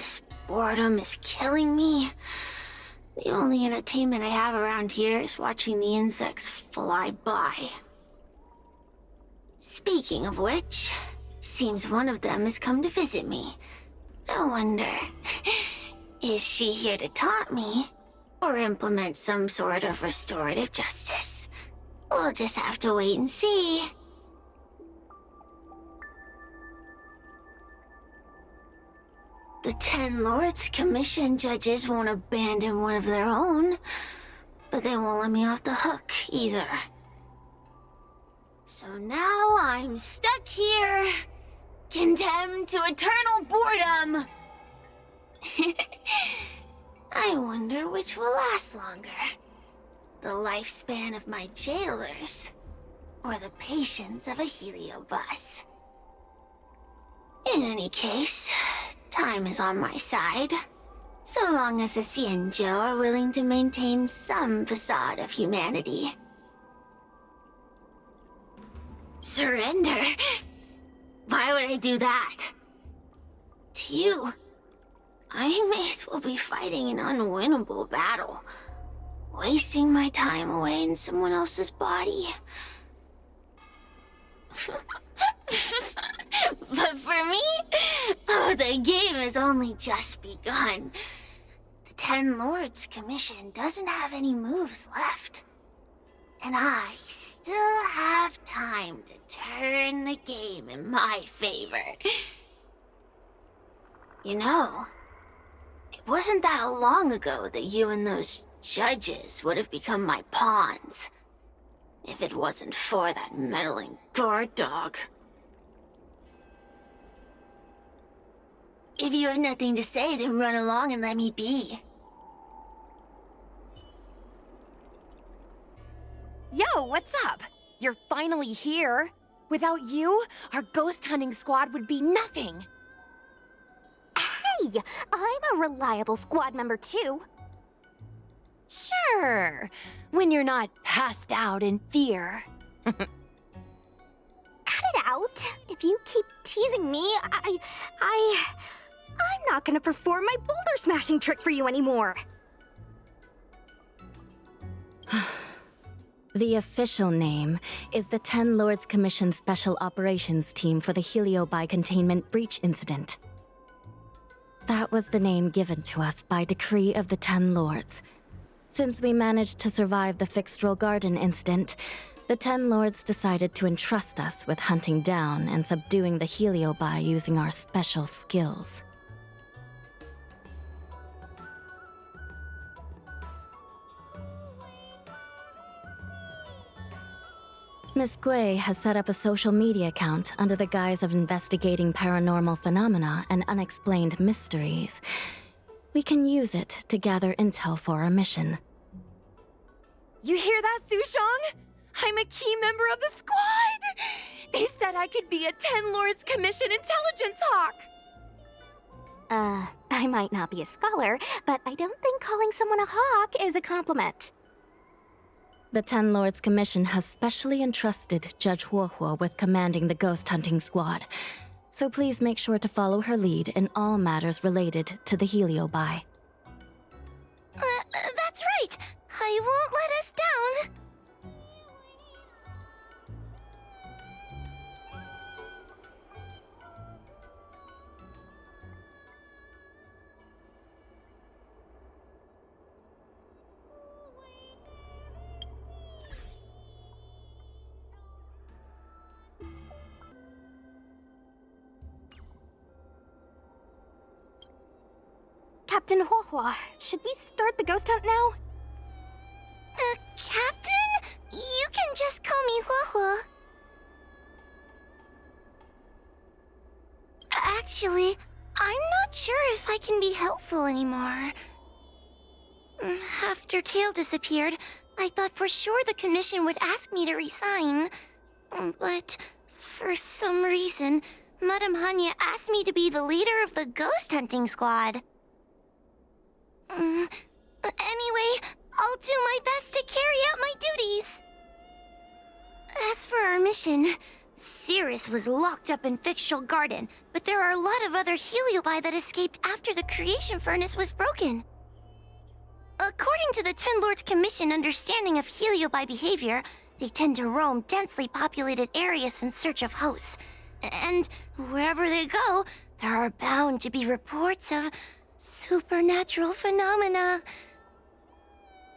This boredom is killing me. The only entertainment I have around here is watching the insects fly by. Speaking of which, seems one of them has come to visit me. I wonder, is she here to taunt me, or implement some sort of restorative justice? We'll just have to wait and see. The 10 Lords Commission judges won't abandon one of their own, but they won't let me off the hook either. So now I'm stuck here, condemned to eternal boredom. I wonder which will last longer. The lifespan of my jailers, or the patience of a heliobus. In any case, time is on my side, so long as the Xianzhou are willing to maintain some facade of humanity. Surrender? Why would I do that? To you, I may as well be fighting an unwinnable battle, wasting my time away in someone else's body. But for me, oh, the game has only just begun. The 10 Lords Commission doesn't have any moves left. And I still have time to turn the game in my favor. You know, it wasn't that long ago that you and those judges would have become my pawns. If it wasn't for that meddling guard dog. If you have nothing to say, then run along and let me be. Yo, what's up? You're finally here. Without you, our ghost hunting squad would be nothing. Hey, I'm a reliable squad member too. Sure, when you're not passed out in fear. Cut it out. If you keep teasing me, I'm not gonna perform my boulder smashing trick for you anymore. The official name is the 10 Lords Commission Special Operations Team for the Heliobi Containment Breach Incident. That was the name given to us by decree of the 10 Lords. Since we managed to survive the Fixedral Garden incident, the 10 Lords decided to entrust us with hunting down and subduing the Heliobi using our special skills. Miss Gui has set up a social media account under the guise of investigating paranormal phenomena and unexplained mysteries. We can use it to gather intel for our mission. You hear that, Sushong? I'm a key member of the squad! They said I could be a 10 Lords Commission intelligence hawk! I might not be a scholar, but I don't think calling someone a hawk is a compliment. The 10 Lords Commission has specially entrusted Judge Huohuo with commanding the ghost hunting squad, so please make sure to follow her lead in all matters related to the Heliobi. That's right! I won't let us down! Captain Huohuo, should we start the ghost hunt now? Captain? You can just call me Huohuo. Actually, I'm not sure if I can be helpful anymore. After Tail disappeared, I thought for sure the commission would ask me to resign. But for some reason, Madame Hanya asked me to be the leader of the ghost hunting squad. Anyway, I'll do my best to carry out my duties. As for our mission, Cirrus was locked up in Fictional Garden, but there are a lot of other Heliobi that escaped after the creation furnace was broken. According to the Ten Lords Commission understanding of Heliobi behavior, they tend to roam densely populated areas in search of hosts. And wherever they go, there are bound to be reports of supernatural phenomena.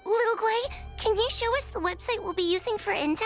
Little Gwei, can you show us the website we'll be using for intel?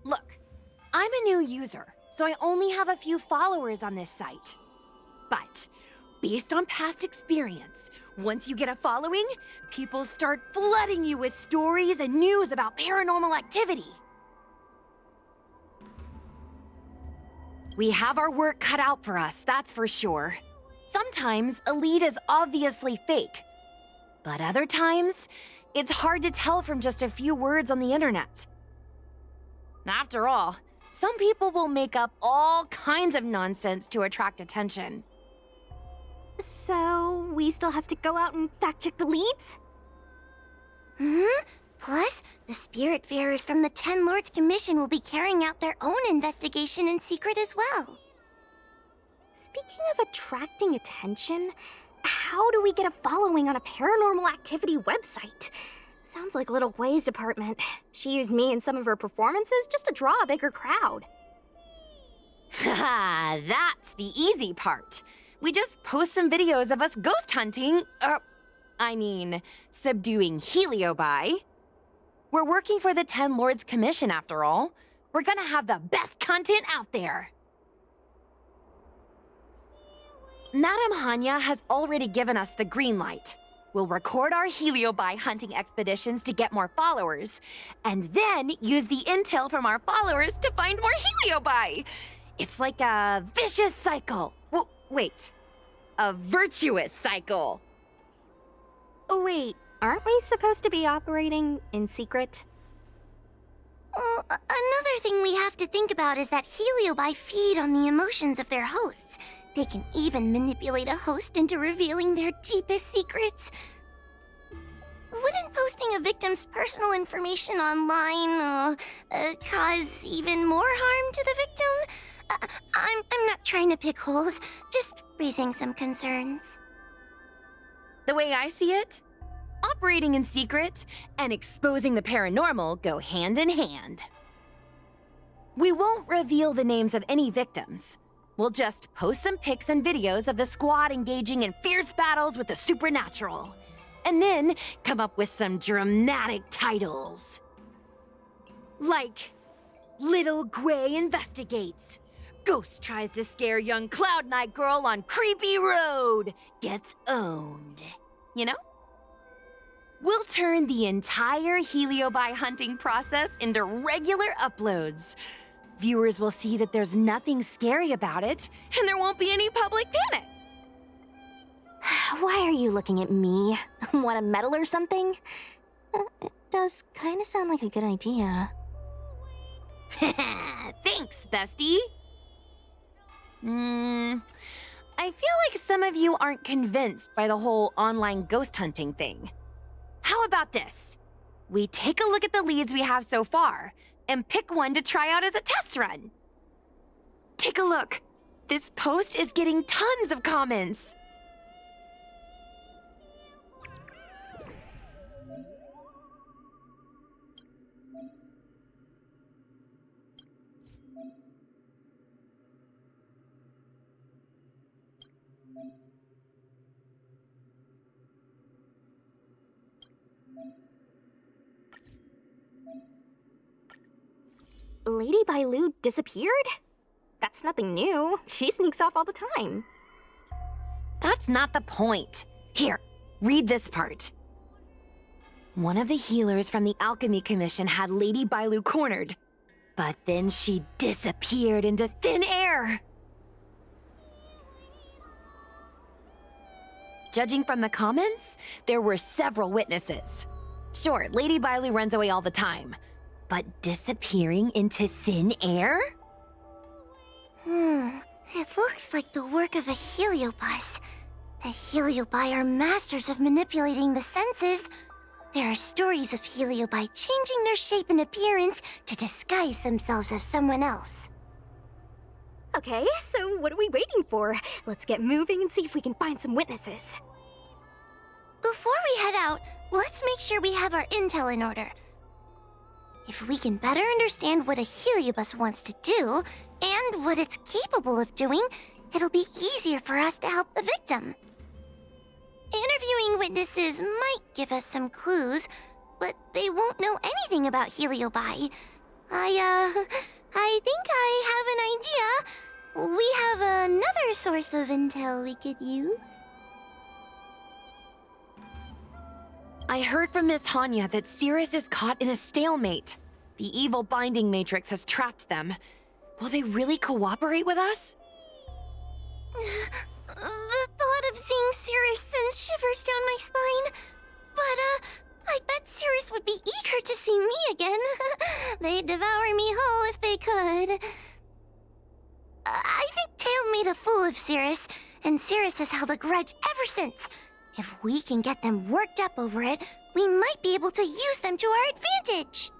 Look, I'm a new user, so I only have a few followers on this site. But, based on past experience, once you get a following, people start flooding you with stories and news about paranormal activity. We have our work cut out for us, that's for sure. Sometimes a lead is obviously fake, but other times, it's hard to tell from just a few words on the internet. After all, some people will make up all kinds of nonsense to attract attention. So, we still have to go out and fact-check the leads? Plus, the Spiritfarers from the Ten Lords Commission will be carrying out their own investigation in secret as well. Speaking of attracting attention, how do we get a following on a paranormal activity website? Sounds like Little Gwei's department. She used me in some of her performances just to draw a bigger crowd. Haha, that's the easy part. We just post some videos of us ghost hunting, subduing Heliobi. We're working for the Ten Lords Commission after all. We're gonna have the best content out there. Madame Hanya has already given us the green light. We'll record our Heliobi hunting expeditions to get more followers, and then use the intel from our followers to find more Heliobi. It's like a vicious cycle. Wait, a virtuous cycle. Wait, aren't we supposed to be operating in secret? Well, another thing we have to think about is that Heliobi feed on the emotions of their hosts. They can even manipulate a host into revealing their deepest secrets. Wouldn't posting a victim's personal information online cause even more harm to the victim? I'm not trying to pick holes, just raising some concerns. The way I see it, operating in secret and exposing the paranormal go hand in hand. We won't reveal the names of any victims. We'll just post some pics and videos of the squad engaging in fierce battles with the supernatural. And then come up with some dramatic titles. Like, Little Gwei investigates. Ghost tries to scare young Cloud Knight girl on creepy road. Gets owned. You know? We'll turn the entire Heliobi hunting process into regular uploads. Viewers will see that there's nothing scary about it, and there won't be any public panic. Why are you looking at me? Want a medal or something? It does kind of sound like a good idea. Thanks, bestie. I feel like some of you aren't convinced by the whole online ghost hunting thing. How about this? We take a look at the leads we have so far, and pick one to try out as a test run. Take a look. This post is getting tons of comments. Lady Bailu disappeared? That's nothing new. She sneaks off all the time. That's That's not the point. Here, read this part. One of the healers from the Alchemy Commission had Lady Bailu cornered, but then she disappeared into thin air. Judging from the comments, there were several witnesses. Sure, Lady Bailu runs away all the time, but disappearing into thin air? It looks like the work of a heliobus. The heliobi are masters of manipulating the senses. There are stories of heliobi changing their shape and appearance to disguise themselves as someone else. Okay, so what are we waiting for? Let's get moving and see if we can find some witnesses. Before we head out, let's make sure we have our intel in order. If we can better understand what a heliobus wants to do, and what it's capable of doing, it'll be easier for us to help the victim. Interviewing witnesses might give us some clues, but they won't know anything about heliobi. I think I have an idea. We have another source of intel we could use. I heard from Miss Hanya that Cirrus is caught in a stalemate. The evil binding matrix has trapped them. Will they really cooperate with us? The thought of seeing Cirrus sends shivers down my spine. But, I bet Cirrus would be eager to see me again. They'd devour me whole if they could. I think Tail made a fool of Cirrus, and Cirrus has held a grudge ever since. If we can get them worked up over it, we might be able to use them to our advantage.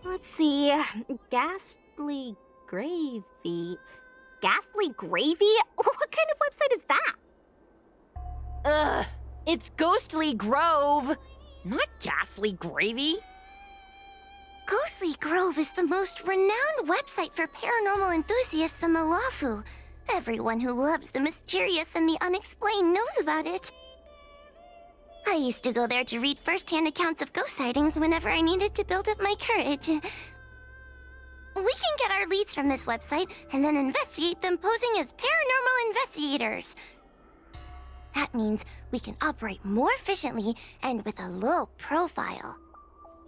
Let's see, ghastly gravy. Ghastly gravy? What kind of website is that? Ugh, it's Ghostly Grove, not Ghastly Gravy. Ghostly Grove is the most renowned website for paranormal enthusiasts on the Lawfu. Everyone who loves the mysterious and the unexplained knows about it. I used to go there to read first-hand accounts of ghost sightings whenever I needed to build up my courage. We can get our leads from this website and then investigate them posing as paranormal investigators. That means we can operate more efficiently and with a low profile.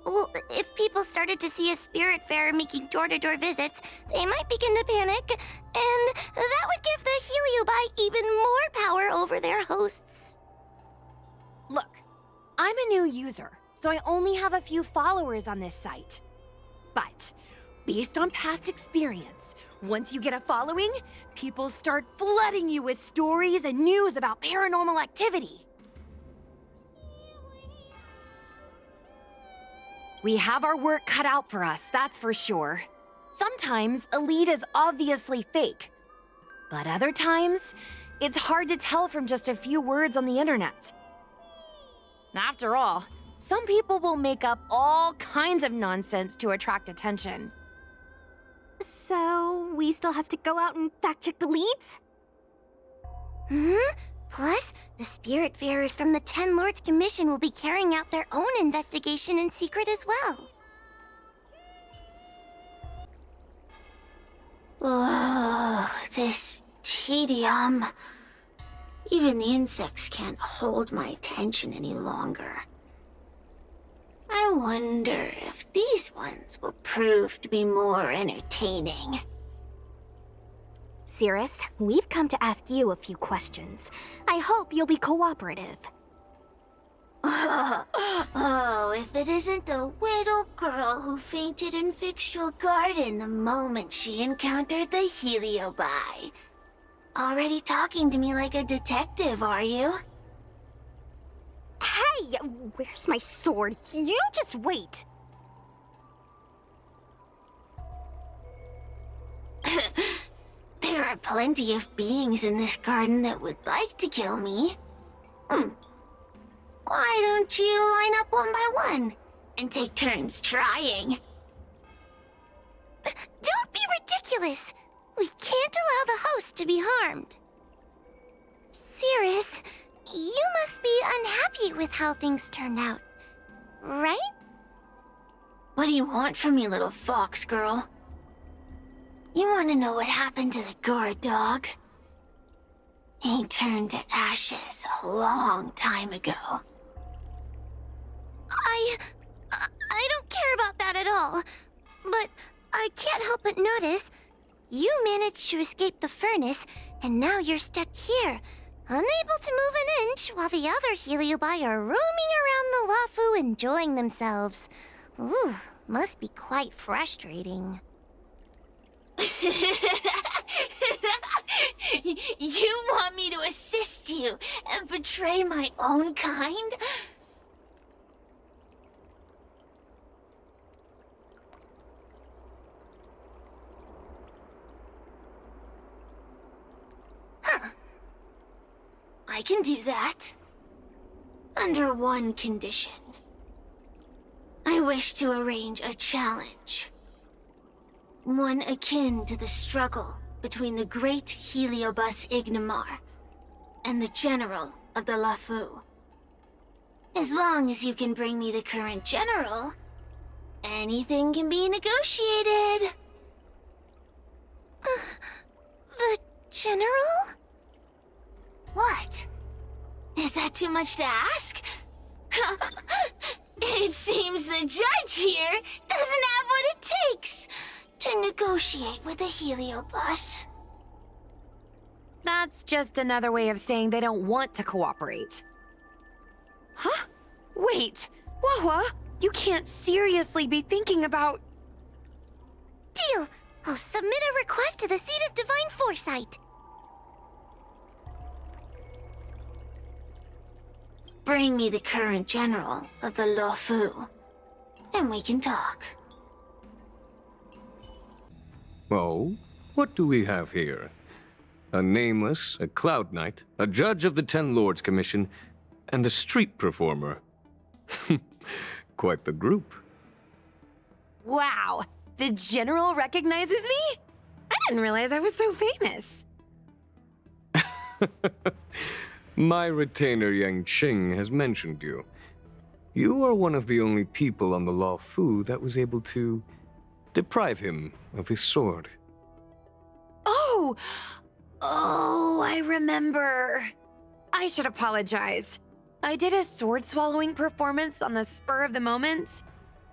Well, if people started to see a spirit fair making door-to-door visits, they might begin to panic, and that would give the heliobi even more power over their hosts. Look, I'm a new user, so I only have a few followers on this site. But, based on past experience, once you get a following, people start flooding you with stories and news about paranormal activity. We have our work cut out for us, that's for sure. Sometimes a lead is obviously fake, but other times, it's hard to tell from just a few words on the internet. After all, some people will make up all kinds of nonsense to attract attention. So, we still have to go out and fact-check the leads? Plus, the Spiritfarers from the 10 Lords Commission will be carrying out their own investigation in secret as well. Oh, this tedium. Even the insects can't hold my attention any longer. I wonder if these ones will prove to be more entertaining. Cirrus, we've come to ask you a few questions. I hope you'll be cooperative. Oh, if it isn't the little girl who fainted in Fixtual Garden the moment she encountered the heliobi. Already talking to me like a detective, are you? Hey, where's my sword? You just wait. There are plenty of beings in this garden that would like to kill me. Why don't you line up one by one and take turns trying? Don't be ridiculous! We can't allow the host to be harmed. Cirrus, you must be unhappy with how things turned out, right? What do you want from me, little fox girl? You want to know what happened to the guard dog? He turned to ashes a long time ago. I don't care about that at all. But I can't help but notice you managed to escape the furnace, and now you're stuck here, unable to move an inch while the other Heliobi are roaming around the Lafu enjoying themselves. Ooh, must be quite frustrating. You want me to assist you and betray my own kind? Huh. I can do that. Under one condition. I wish to arrange a challenge. One akin to the struggle between the great Heliobus Ignamar and the general of the Lafu. As long as you can bring me the current general, anything can be negotiated. The general? What? Is that too much to ask? It seems the judge here doesn't have what it takes to negotiate with the Heliobus. That's just another way of saying they don't want to cooperate. Huh? Wait, Wawa, you can't seriously be thinking about... Deal! I'll submit a request to the Seat of Divine Foresight. Bring me the current general of the Lafu, and we can talk. Oh, what do we have here? A nameless, a cloud knight, a judge of the Ten Lords Commission, and a street performer. Quite the group. Wow, the general recognizes me? I didn't realize I was so famous. My retainer Yang Qing has mentioned you. You are one of the only people on the Lafu that was able to deprive him of his sword. Oh, I remember. I should apologize. I did a sword-swallowing performance on the spur of the moment,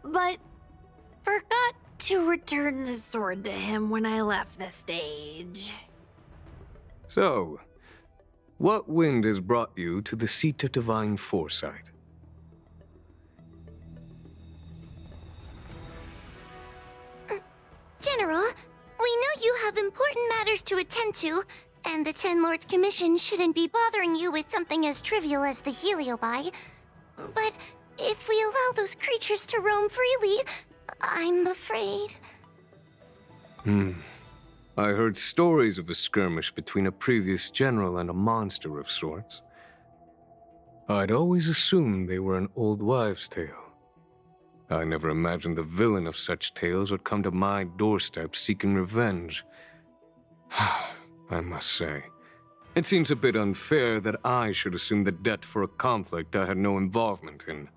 but forgot to return the sword to him when I left the stage. So, what wind has brought you to the Seat of Divine Foresight? General, we know you have important matters to attend to, and the Ten Lords Commission shouldn't be bothering you with something as trivial as the Heliobi. But if we allow those creatures to roam freely, I'm afraid... I heard stories of a skirmish between a previous general and a monster of sorts. I'd always assumed they were an old wives' tale. I never imagined the villain of such tales would come to my doorstep seeking revenge. I must say, it seems a bit unfair that I should assume the debt for a conflict I had no involvement in.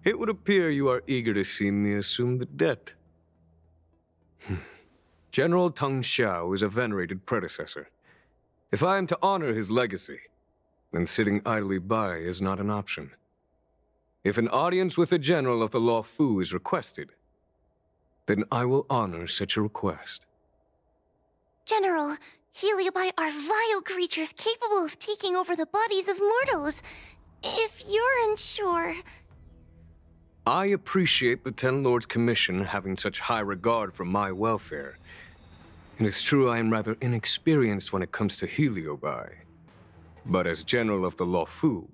It would appear you are eager to see me assume the debt. General Teng Xiao is a venerated predecessor. If I am to honor his legacy, then sitting idly by is not an option. If an audience with the general of the Lafu is requested, then I will honor such a request. General, Heliobi are vile creatures capable of taking over the bodies of mortals. If you're unsure... I appreciate the Ten Lords Commission having such high regard for my welfare. It is true I am rather inexperienced when it comes to Heliobi. But as General of the Lafu,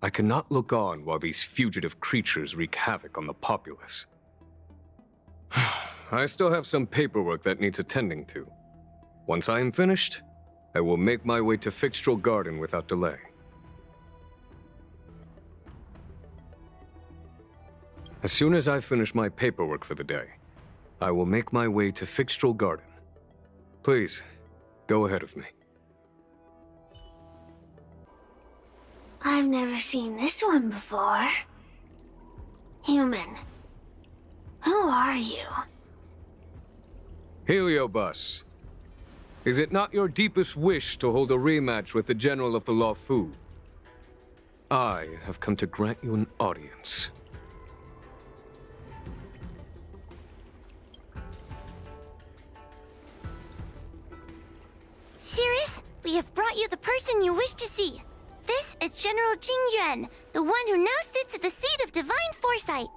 I cannot look on while these fugitive creatures wreak havoc on the populace. I still have some paperwork that needs attending to. Once I am finished, I will make my way to Fixtral Garden without delay. As soon as I finish my paperwork for the day, I will make my way to Fixtral Garden. Please, go ahead of me. I've never seen this one before. Human. Who are you? Heliobus. Is it not your deepest wish to hold a rematch with the General of the Lawfu? I have come to grant you an audience. Sirius, we have brought you the person you wish to see. This is General Jingyuan, the one who now sits at the seat of divine foresight.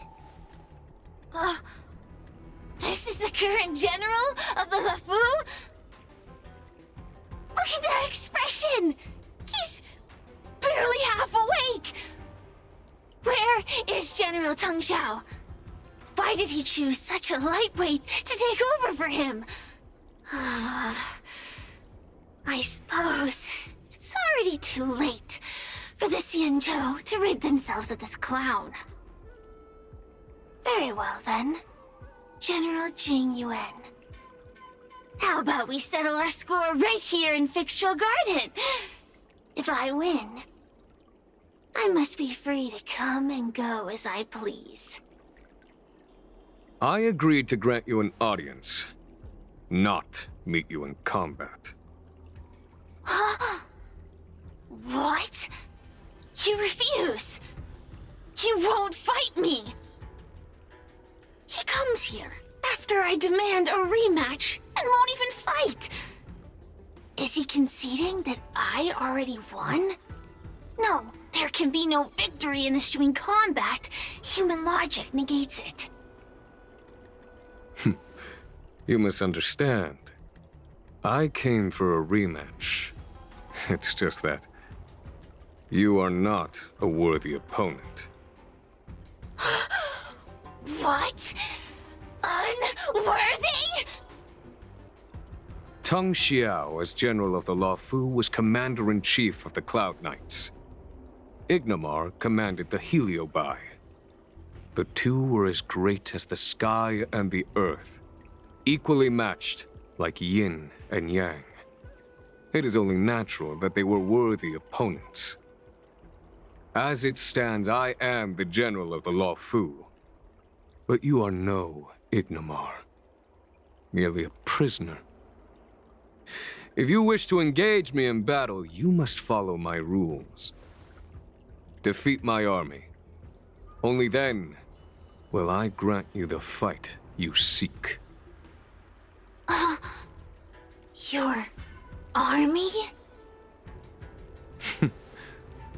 This is the current general of the Lawfu? Look at that expression! He's barely half awake! Where is General Teng Xiao? Why did he choose such a lightweight to take over for him? I suppose it's already too late for the Xianzhou to rid themselves of this clown. Very well then, General Jingyuan. How about we settle our score right here in Fixtual Garden? If I win, I must be free to come and go as I please. I agreed to grant you an audience, not meet you in combat. What? You refuse? You won't fight me? He comes here after I demand a rematch and won't even fight. Is he conceding that I already won? No, there can be no victory in eschewing combat. Human logic negates it. You misunderstand. I came for a rematch. It's just that you are not a worthy opponent. What? Unworthy? Teng Xiao, as General of the Lawfu, was Commander-in-Chief of the Cloud Knights. Ignamar commanded the Heliobai. The two were as great as the sky and the earth, equally matched like yin and yang. It is only natural that they were worthy opponents. As it stands, I am the General of the Lawfu. But you are no Ignamar, merely a prisoner. If you wish to engage me in battle, you must follow my rules. Defeat my army. Only then will I grant you the fight you seek. Your army?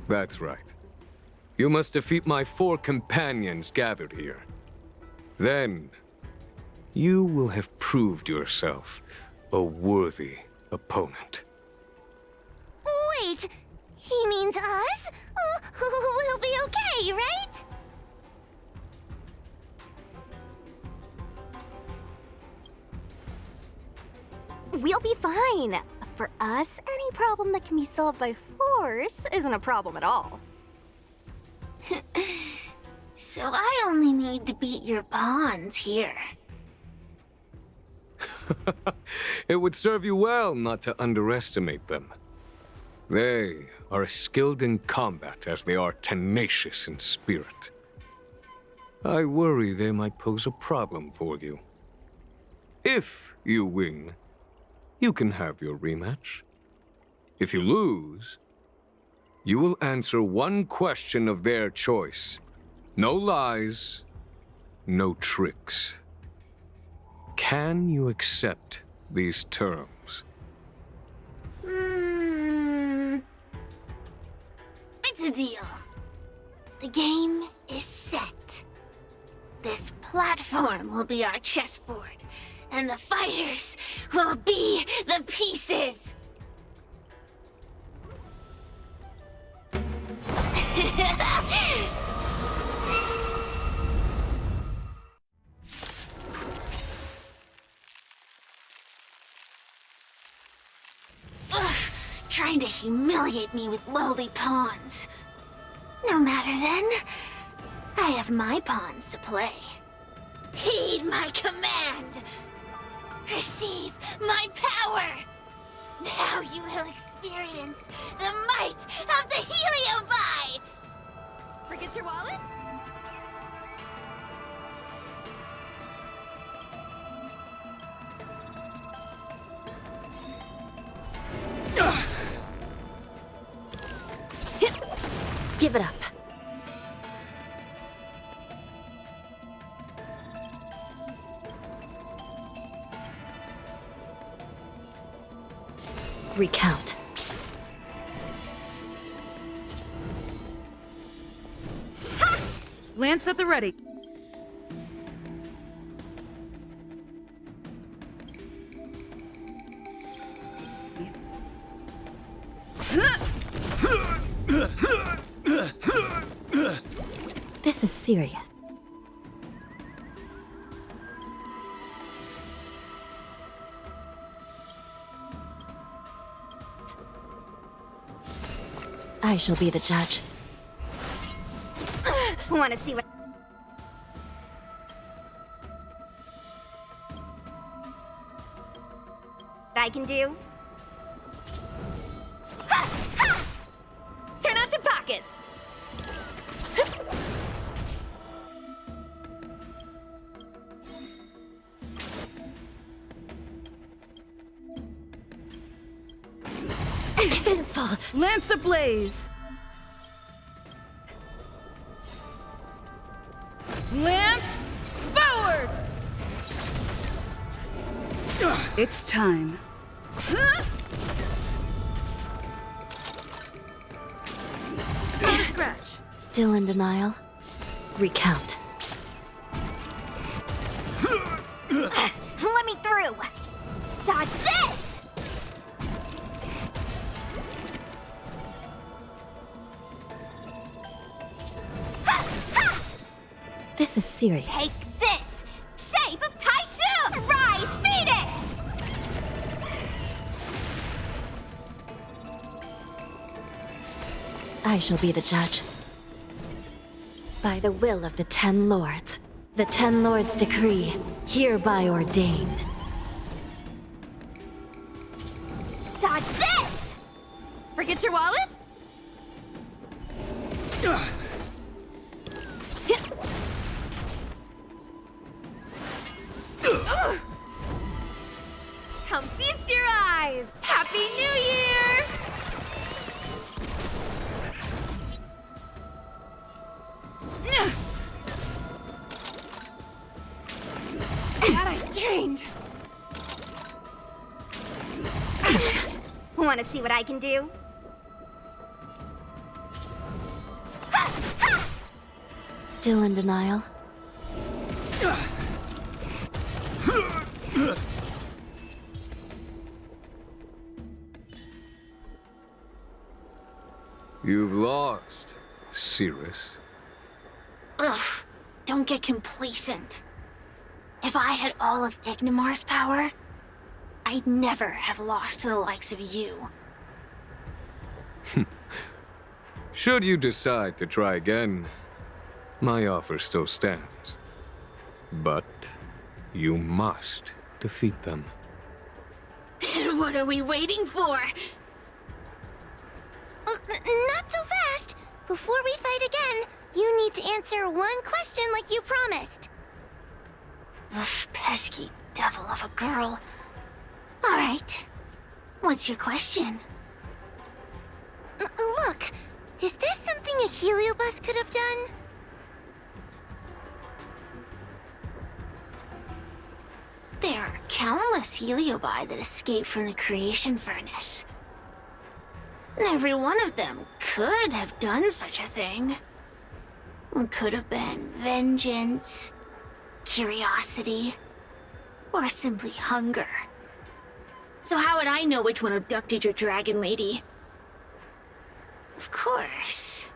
That's right. You must defeat my 4 companions gathered here. Then, you will have proved yourself a worthy opponent. Wait, he means us? We'll be okay, right? We'll be fine. For us, any problem that can be solved by force isn't a problem at all. So I only need to beat your pawns here. It would serve you well not to underestimate them. They are as skilled in combat as they are tenacious in spirit. I worry they might pose a problem for you. If you win, you can have your rematch. If you lose, you will answer one question of their choice. No lies, no tricks. Can you accept these terms? It's a deal. The game is set. This platform will be our chessboard, and the fighters will be the pieces. Ugh, trying to humiliate me with lowly pawns. No matter then. I have my pawns to play. Heed my command. Receive my power. Now you will experience the might of the Heliobi! Forget your wallet? Give it up. Recount. Lance at the ready. This is serious. I shall be the judge. Want to see what I can do? Turn out your pockets! Eventful. Lance ablaze. Lance forward. It's time. From scratch. Still in denial? Recount. Let me through! Dodge this! This is serious. Take this! Shape of Taishu! Rise, Phoenix! I shall be the judge. By the will of the 10 Lords, the 10 Lords' decree, hereby ordained. Dodge this! Forget your wallet? Come feast your eyes! Happy New Year! Glad I trained! Want to see what I can do? Still in denial? You've lost, Cirrus. Ugh, don't get complacent. If I had all of Ignimar's power, I'd never have lost to the likes of you. Should you decide to try again, my offer still stands. But you must defeat them. What are we waiting for? Not so fast! Before we fight again, you need to answer one question like you promised. Ugh, pesky devil of a girl. All right. What's your question? Look, is this something a Heliobus could have done? There are countless Heliobi that escaped from the creation furnace. And every one of them could have done such a thing. It could have been vengeance, curiosity, or simply hunger. So how would I know which one abducted your dragon lady? Of course,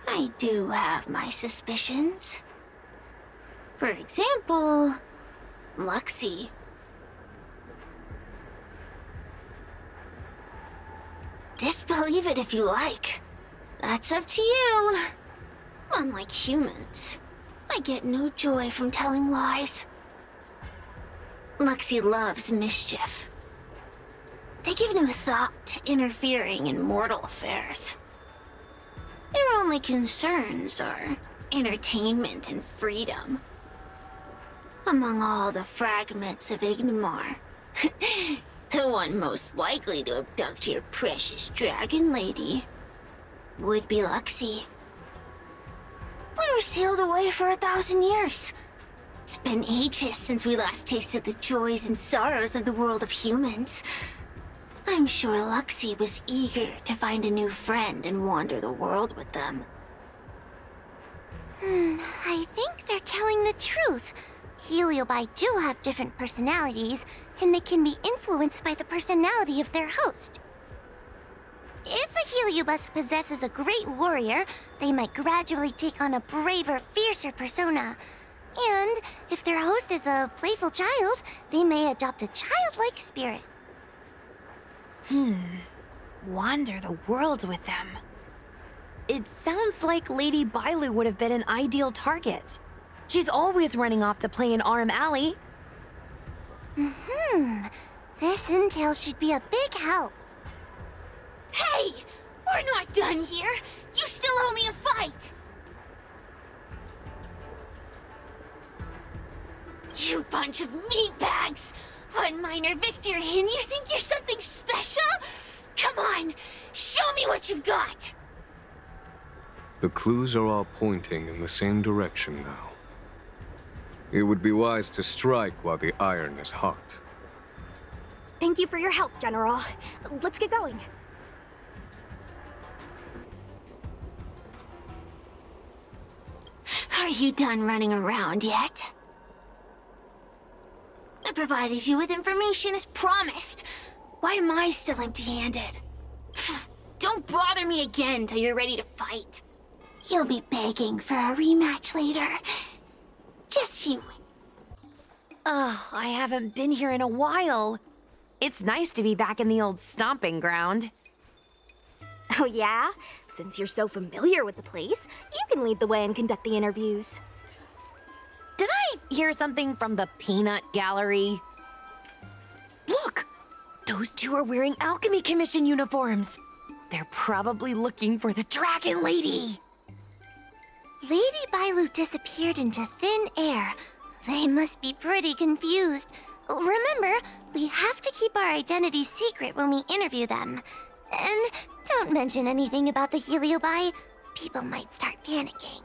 I do have my suspicions. For example, Luxie. Disbelieve it if you like. That's up to you. Unlike humans, I get no joy from telling lies. Luxie loves mischief. They give no thought to interfering in mortal affairs. Their only concerns are entertainment and freedom. Among all the fragments of Ignomar, the one most likely to abduct your precious dragon lady would be Luxie. We were sealed away for 1,000 years. It's been ages since we last tasted the joys and sorrows of the world of humans. I'm sure Luxie was eager to find a new friend and wander the world with them. I think they're telling the truth. Heliobi do have different personalities, and they can be influenced by the personality of their host. If a Heliobus possesses a great warrior, they might gradually take on a braver, fiercer persona. And if their host is a playful child, they may adopt a childlike spirit. Wander the world with them. It sounds like Lady Bailu would have been an ideal target. She's always running off to play in Arm Alley. This intel should be a big help. Hey! We're not done here! You still owe me a fight! You bunch of meatbags! One minor victory and you think you're something special? Come on, show me what you've got! The clues are all pointing in the same direction now. It would be wise to strike while the iron is hot. Thank you for your help, General. Let's get going. Are you done running around yet? I provided you with information as promised. Why am I still empty-handed? Don't bother me again till you're ready to fight. You'll be begging for a rematch later. Just you. Oh, I haven't been here in a while. It's nice to be back in the old stomping ground. Oh yeah? Since you're so familiar with the place, you can lead the way and conduct the interviews. Did I hear something from the Peanut Gallery? Look! Those two are wearing Alchemy Commission uniforms. They're probably looking for the Dragon Lady. Lady Bailu disappeared into thin air. They must be pretty confused. Remember, we have to keep our identities secret when we interview them. And don't mention anything about the Heliobi. People might start panicking.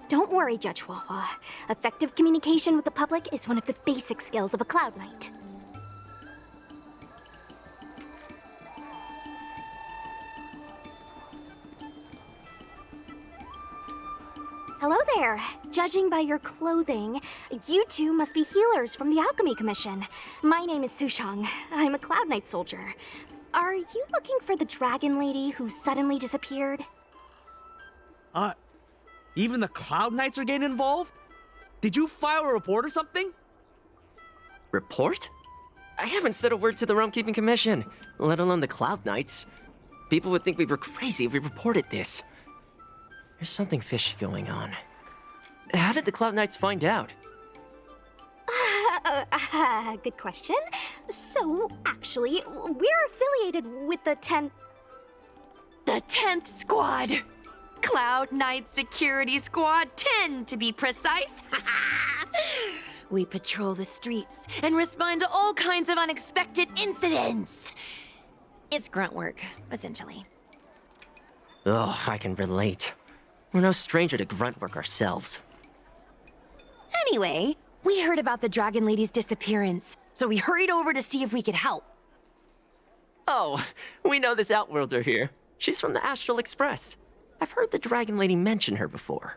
Don't worry, Judge Wawa. Effective communication with the public is one of the basic skills of a Cloud Knight. Hello there. Judging by your clothing, you two must be healers from the Alchemy Commission. My name is Sushang. I'm a Cloud Knight soldier. Are you looking for the Dragon Lady who suddenly disappeared? Even the Cloud Knights are getting involved? Did you file a report or something? Report? I haven't said a word to the Realm Keeping Commission, let alone the Cloud Knights. People would think we were crazy if we reported this. There's something fishy going on. How did the Cloud Knights find out? Good question. So, actually, we're affiliated with the 10th... The 10th Squad! Cloud Knight Security Squad 10, to be precise. We patrol the streets and respond to all kinds of unexpected incidents. It's grunt work, essentially. Oh, I can relate. We're no stranger to grunt work ourselves. Anyway, we heard about the Dragon Lady's disappearance, so we hurried over to see if we could help. Oh, we know this Outworlder here. She's from the Astral Express. I've heard the Dragon Lady mention her before.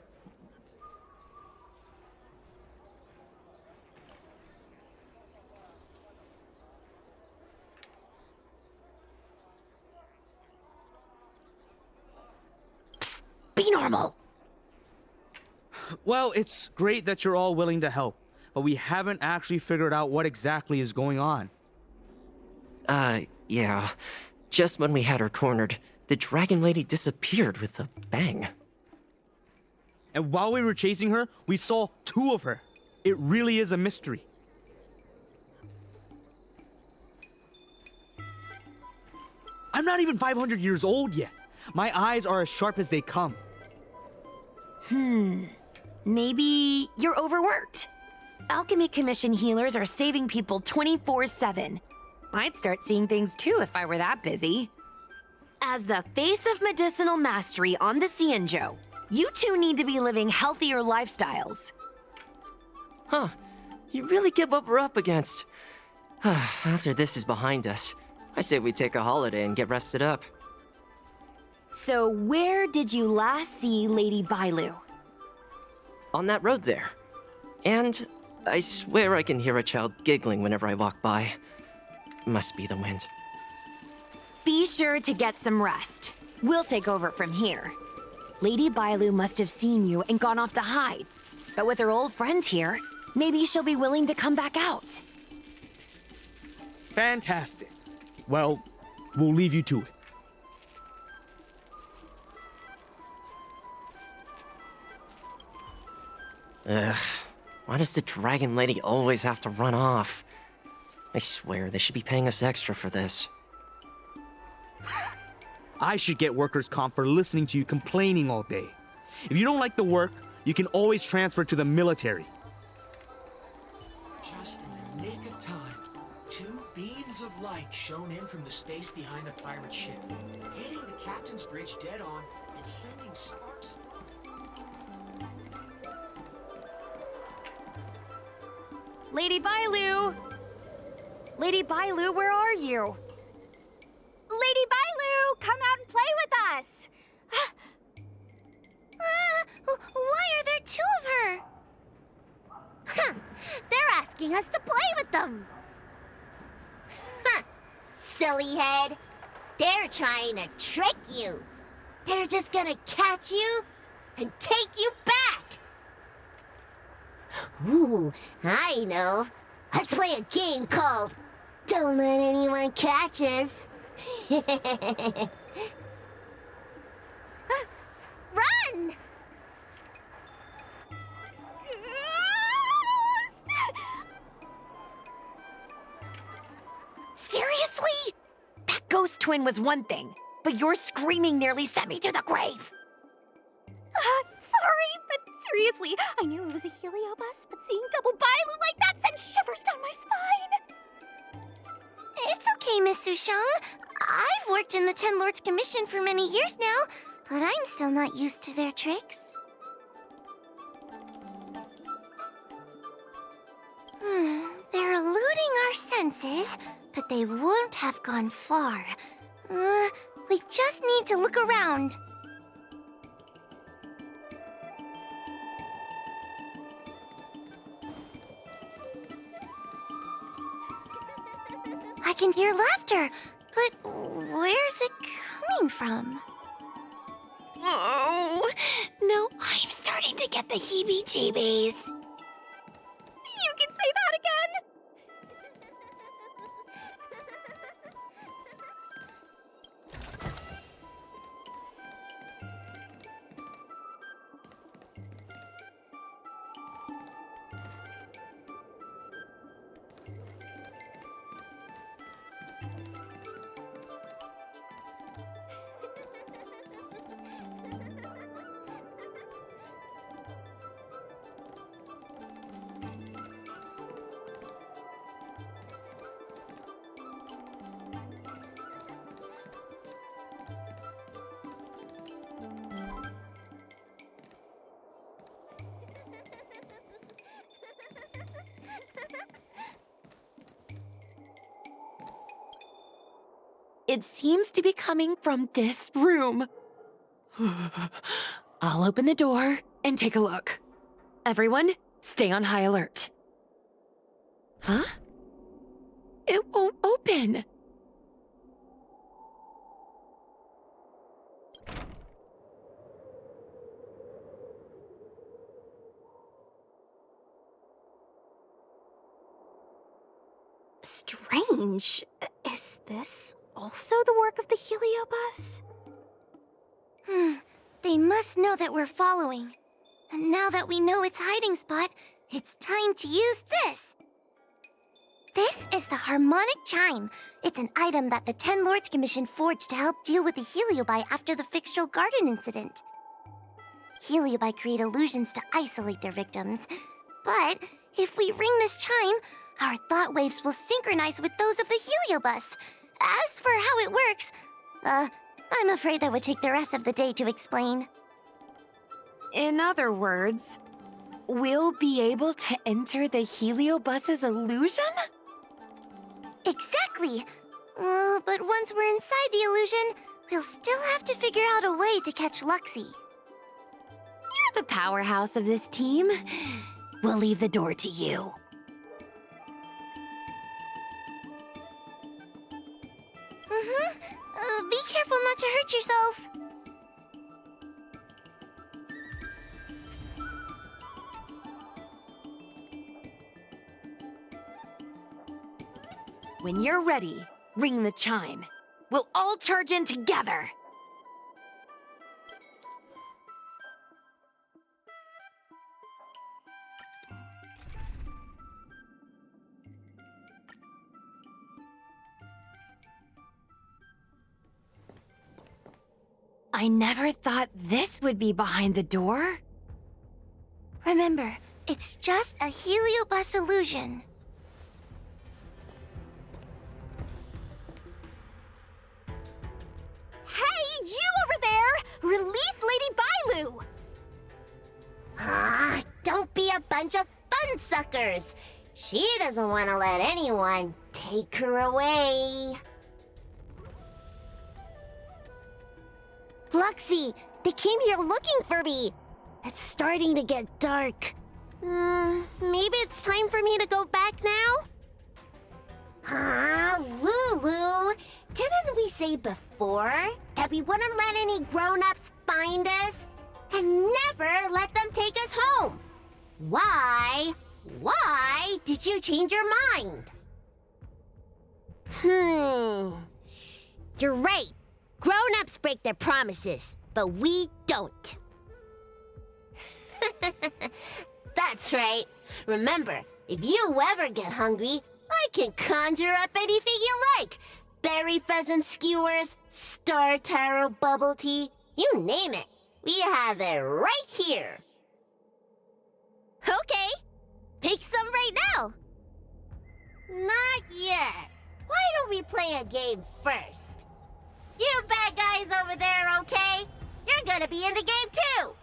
Psst, be normal. Well, it's great that you're all willing to help, but we haven't actually figured out what exactly is going on. Yeah. Just when we had her cornered, the Dragon Lady disappeared with a bang. And while we were chasing her, we saw two of her. It really is a mystery. not even 500 years old yet. My eyes are as sharp as they come. Maybe you're overworked. Alchemy Commission healers are saving people 24/7. I'd start seeing things too if I were that busy. As the face of medicinal mastery on the Cienjo, you two need to be living healthier lifestyles. Huh. You really give what we're up against. After this is behind us, I say we take a holiday and get rested up. So where did you last see Lady Bailu? On that road there. And I swear I can hear a child giggling whenever I walk by. Must be the wind. Be sure to get some rest. We'll take over from here. Lady Bailu must have seen you and gone off to hide. But with her old friend here, maybe she'll be willing to come back out. Fantastic. Well, we'll leave you to it. Ugh. Why does the dragon lady always have to run off? I swear they should be paying us extra for this. I should get workers' comp for listening to you complaining all day. If you don't like the work, you can always transfer to the military. Just in the nick of time, two beams of light shone in from the space behind the pirate ship, hitting the captain's bridge dead on and sending sparks. Lady Bailu! Lady Bailu, where are you? Lady Bailu, come out and play with us! Why are there two of her? Huh, they're asking us to play with them. Huh, silly head. They're trying to trick you. They're just gonna catch you and take you back. Ooh, I know. Let's play a game called Don't Let Anyone Catch Us. Run! Seriously? That ghost twin was one thing, but your screaming nearly sent me to the grave. Sorry, but seriously, I knew it was a heliobus, but seeing double Bailu like that sent shivers down my spine. It's okay, Miss Sushang. I've worked in the Ten Lords Commission for many years now, but I'm still not used to their tricks. They're eluding our senses, but they won't have gone far. We just need to look around. I can hear laughter, but where's it coming from? Oh, no, I'm starting to get the heebie-jeebies. You can say that again! It seems to be coming from this room. I'll open the door and take a look. Everyone, stay on high alert. Huh? It won't open. Strange. Is this also the work of the heliobus? They must know that we're following. And now that we know its hiding spot, it's time to use this. This is the harmonic chime. It's an item that the 10 Lords Commission forged to help deal with the Heliobi after the Fixtural Garden incident. Heliobi create illusions to isolate their victims. But if we ring this chime, our thought waves will synchronize with those of the Heliobus. As for how it works, I'm afraid that would take the rest of the day to explain. In other words, we'll be able to enter the Heliobus's illusion? Exactly. But once we're inside the illusion, we'll still have to figure out a way to catch Luxie. You're the powerhouse of this team. We'll leave the door to you. Be careful not to hurt yourself. When you're ready, ring the chime. We'll all charge in together. I never thought this would be behind the door. Remember, it's just a Heliobus illusion. Hey, you over there! Release Lady Bailu! Don't be a bunch of fun suckers. She doesn't want to let anyone take her away. Luxie, they came here looking for me. It's starting to get dark. Maybe it's time for me to go back now? Lulu, didn't we say before that we wouldn't let any grown-ups find us? And never let them take us home? Why did you change your mind? You're right. Grown-ups break their promises, but we don't. That's right. Remember, if you ever get hungry, I can conjure up anything you like. Berry pheasant skewers, star taro bubble tea, you name it. We have it right here. Okay. Pick some right now. Not yet. Why don't we play a game first? You bad guys over there, okay? You're gonna be in the game too!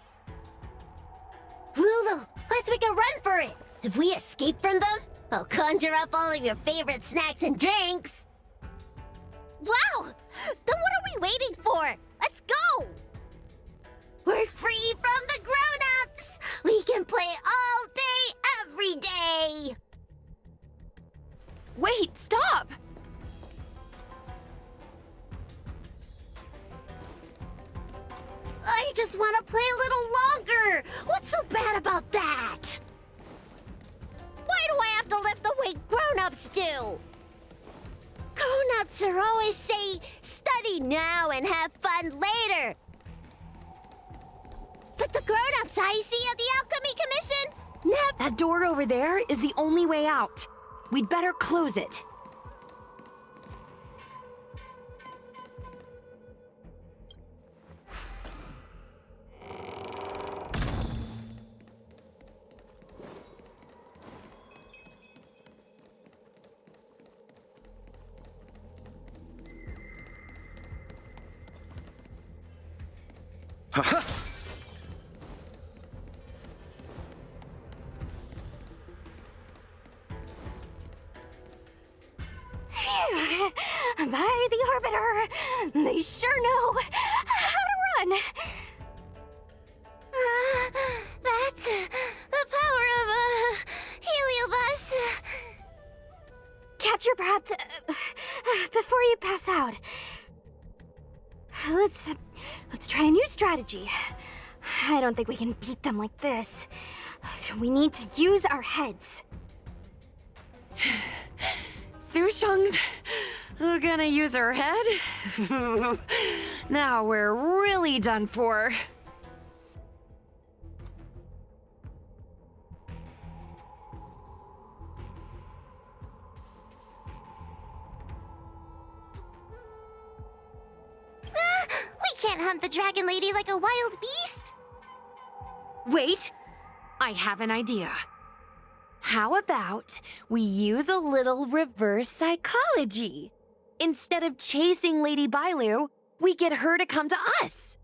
Lulu, let's make a run for it! If we escape from them, I'll conjure up all of your favorite snacks and drinks! Wow! Then what are we waiting for? Let's go! We're free from the grown-ups! We can play all day, every day! Wait, stop! I just want to play a little longer! What's so bad about that? Why do I have to lift the weight grown-ups do? Grown-ups are always say, study now and have fun later. But the grown-ups I see at the Alchemy Commission never... That door over there is the only way out. We'd better close it. By the Arbiter, they sure know how to run. That's the power of a Heliobus. Catch your breath before you pass out. Let's try a new strategy. I don't think we can beat them like this. We need to use our heads. Sushung's gonna use her head? Now we're really done for. can't hunt the dragon lady like a wild beast? Wait, I have an idea. How about we use a little reverse psychology? Instead of chasing Lady Bailu, we get her to come to us.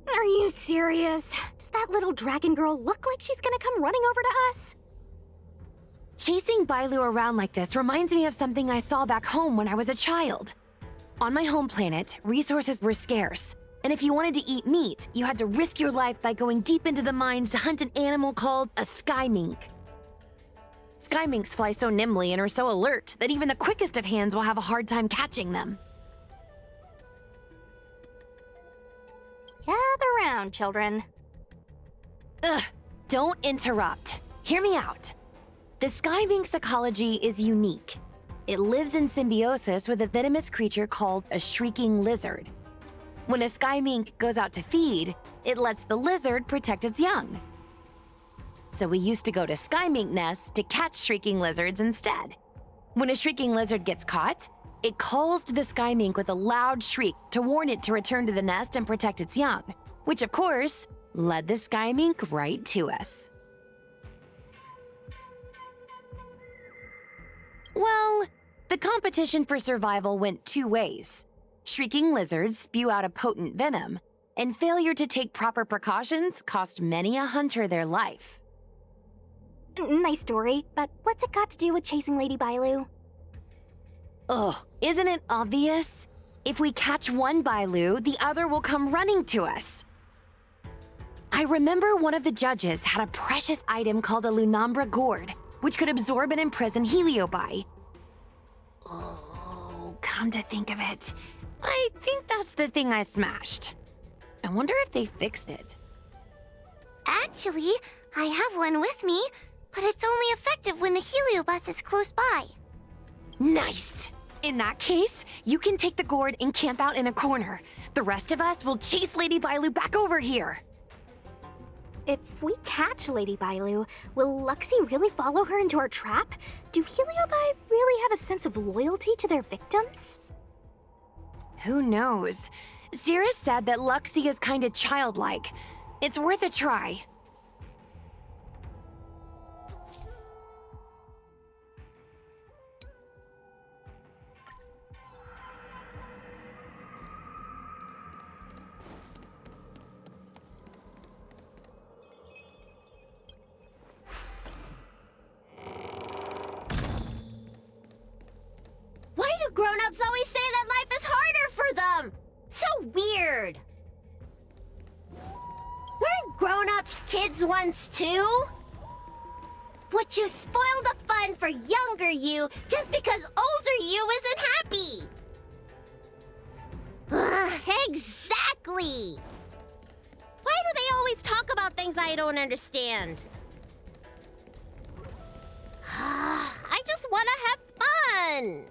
Are you serious? Does that little dragon girl look like she's gonna come running over to us? Chasing Bailu around like this reminds me of something I saw back home when I was a child. On my home planet, resources were scarce, and if you wanted to eat meat, you had to risk your life by going deep into the mines to hunt an animal called a sky mink. Sky minks fly so nimbly and are so alert that even the quickest of hands will have a hard time catching them. Gather round, children. Ugh, don't interrupt. Hear me out. The sky mink's ecology is unique. It lives in symbiosis with a venomous creature called a shrieking lizard. When a sky mink goes out to feed, it lets the lizard protect its young. So we used to go to sky mink nests to catch shrieking lizards instead. When a shrieking lizard gets caught, it calls to the sky mink with a loud shriek to warn it to return to the nest and protect its young, which of course led the sky mink right to us. Well, the competition for survival went two ways. Shrieking lizards spew out a potent venom, and failure to take proper precautions cost many a hunter their life. Nice story, but what's it got to do with chasing Lady Bailu? Ugh, isn't it obvious? If we catch one Bailu, the other will come running to us. I remember one of the judges had a precious item called a Lunambra gourd, which could absorb and imprison Heliobi. Oh, come to think of it, I think that's the thing I smashed. I wonder if they fixed it. Actually, I have one with me, but it's only effective when the heliobus is close by. Nice! In that case, you can take the gourd and camp out in a corner. The rest of us will chase Lady Bailu back over here. If we catch Lady Bailu, will Luxie really follow her into our trap? Do Heliobi really have a sense of loyalty to their victims? Who knows? Cirrus said that Luxie is kinda childlike. It's worth a try. Why do grown-ups always say that life is harder for them? So weird. Weren't grown-ups kids once too? Would you spoil the fun for younger you just because older you isn't happy? Exactly! Why do they always talk about things I don't understand? I just want to have fun!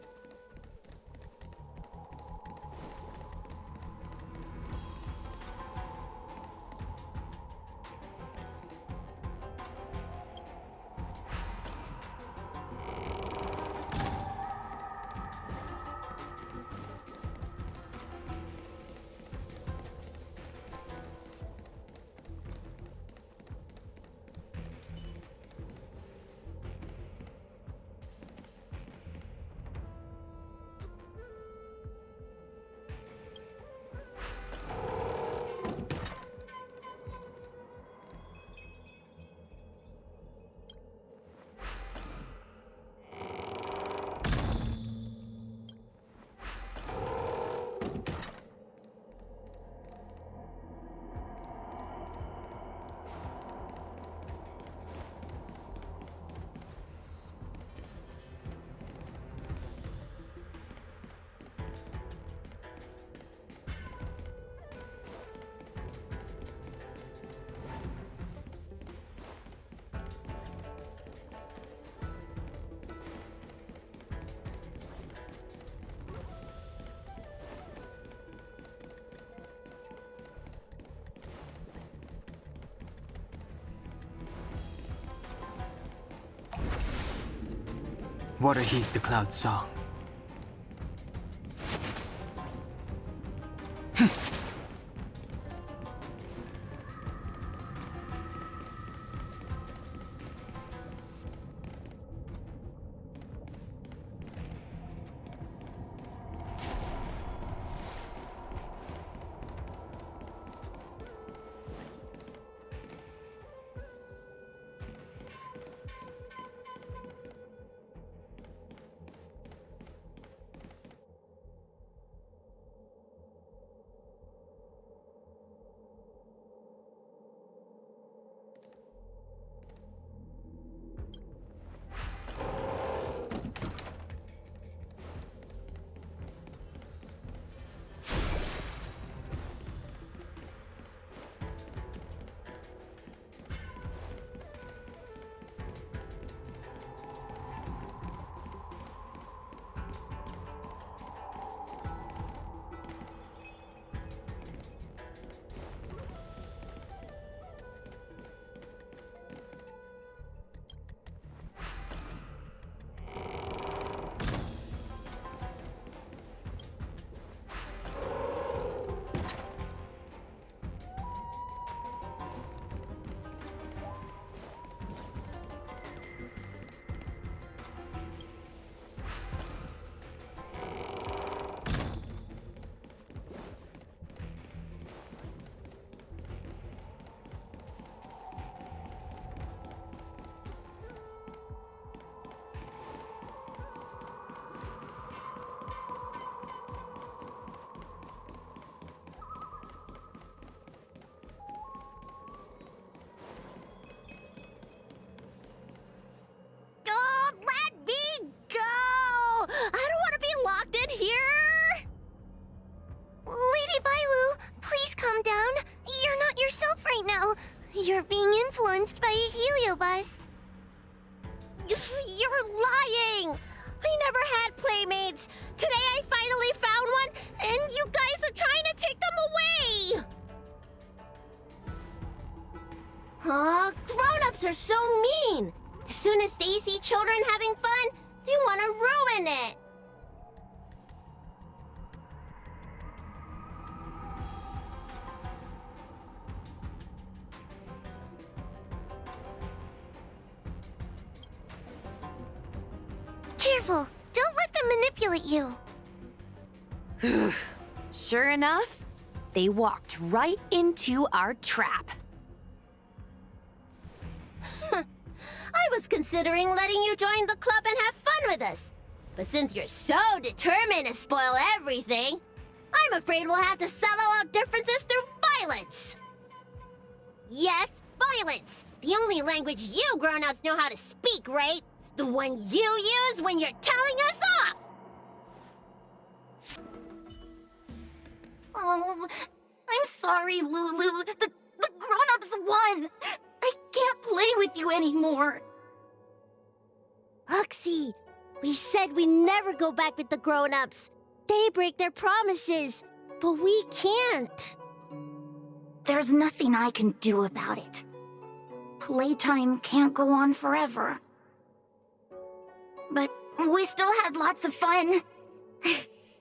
Water heeds the cloud's song. influenced by a heliobus. You're lying! I never had playmates. Today I finally found one, and you guys are trying to take them away! Grown-ups are so mean! As soon as they see children having fun, they want to ruin it! Careful! Don't let them manipulate you! Sure enough, they walked right into our trap. I was considering letting you join the club and have fun with us. But since you're so determined to spoil everything, I'm afraid we'll have to settle out differences through violence. Yes, violence. The only language you grown-ups know how to speak, right? The one you use when you're telling us off! Oh, I'm sorry, Lulu. The grown-ups won! I can't play with you anymore. Uxie, we said we never go back with the grown-ups. They break their promises, but we can't. There's nothing I can do about it. Playtime can't go on forever. But we still had lots of fun.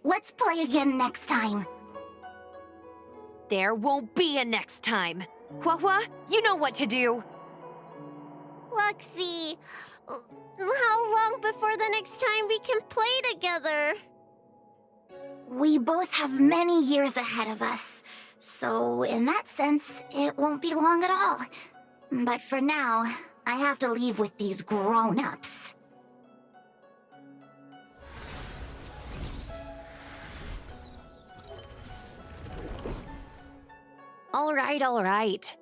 Let's play again next time. There won't be a next time. Hua, you know what to do. Luxie, how long before the next time we can play together? We both have many years ahead of us, so in that sense, it won't be long at all. But for now, I have to leave with these grown-ups. All right.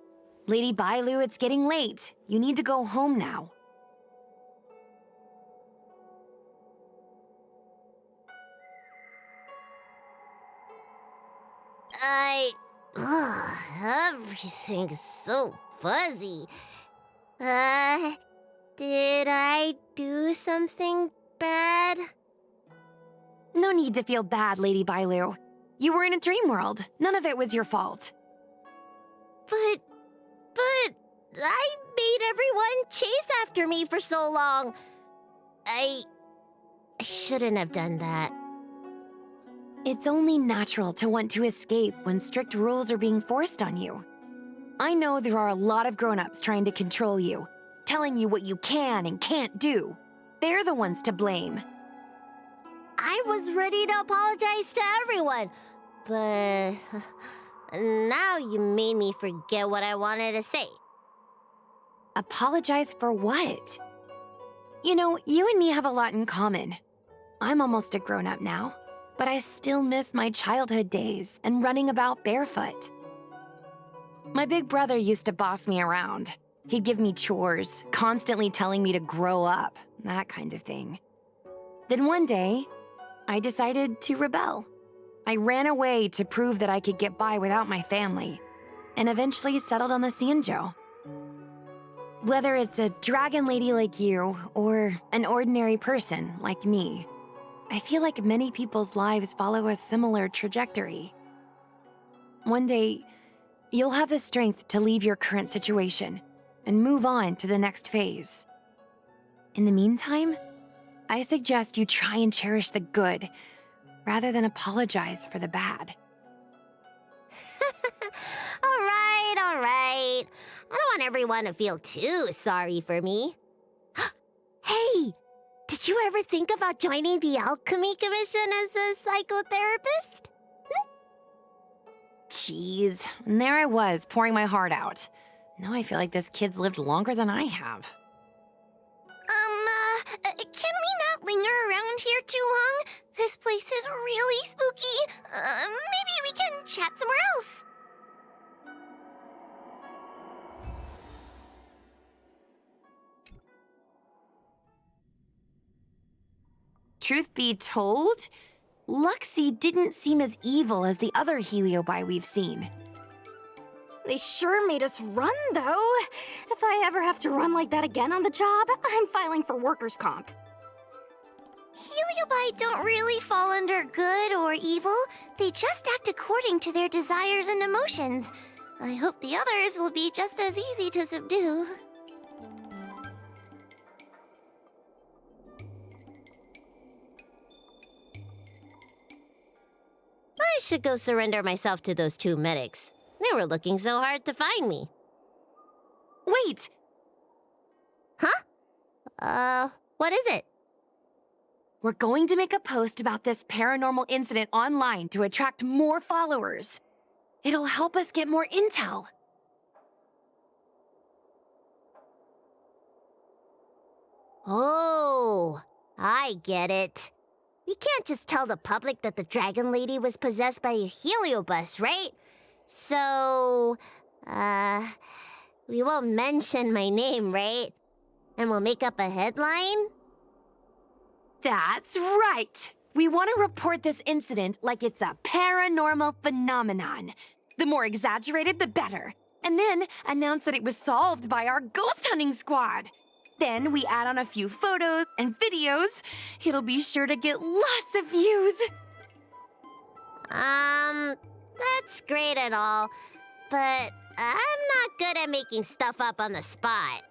Lady Bailu, it's getting late. You need to go home now. Everything's so fuzzy. Did I do something bad? No need to feel bad, Lady Bailu. You were in a dream world. None of it was your fault. But I made everyone chase after me for so long. I shouldn't have done that. It's only natural to want to escape when strict rules are being forced on you. I know there are a lot of grown-ups trying to control you, telling you what you can and can't do. They're the ones to blame. I was ready to apologize to everyone, but now you made me forget what I wanted to say. Apologize for what? You know, you and me have a lot in common. I'm almost a grown-up now, but I still miss my childhood days and running about barefoot. My big brother used to boss me around. He'd give me chores, constantly telling me to grow up, that kind of thing. Then one day, I decided to rebel. I ran away to prove that I could get by without my family, and eventually settled on the Xianzhou. Whether it's a dragon lady like you, or an ordinary person like me, I feel like many people's lives follow a similar trajectory. One day, you'll have the strength to leave your current situation and move on to the next phase. In the meantime, I suggest you try and cherish the good, rather than apologize for the bad. All right. I don't want everyone to feel too sorry for me. Hey, did you ever think about joining the Alchemy Commission as a psychotherapist? Jeez, and there I was, pouring my heart out. Now I feel like this kid's lived longer than I have. Can we not linger around here too long? This place is really spooky. Maybe we can chat somewhere else. Truth be told, Luxie didn't seem as evil as the other Heliobi we've seen. They sure made us run, though. If I ever have to run like that again on the job, I'm filing for workers' comp. Heliobi don't really fall under good or evil. They just act according to their desires and emotions. I hope the others will be just as easy to subdue. I should go surrender myself to those two medics. They were looking so hard to find me. Wait! What is it? We're going to make a post about this paranormal incident online to attract more followers. It'll help us get more intel. Oh, I get it. We can't just tell the public that the dragon lady was possessed by a heliobus, right? So, we won't mention my name, right? And we'll make up a headline? That's right! We want to report this incident like it's a paranormal phenomenon. The more exaggerated, the better. And then announce that it was solved by our ghost hunting squad. Then we add on a few photos and videos. It'll be sure to get lots of views. That's great and all, but I'm not good at making stuff up on the spot.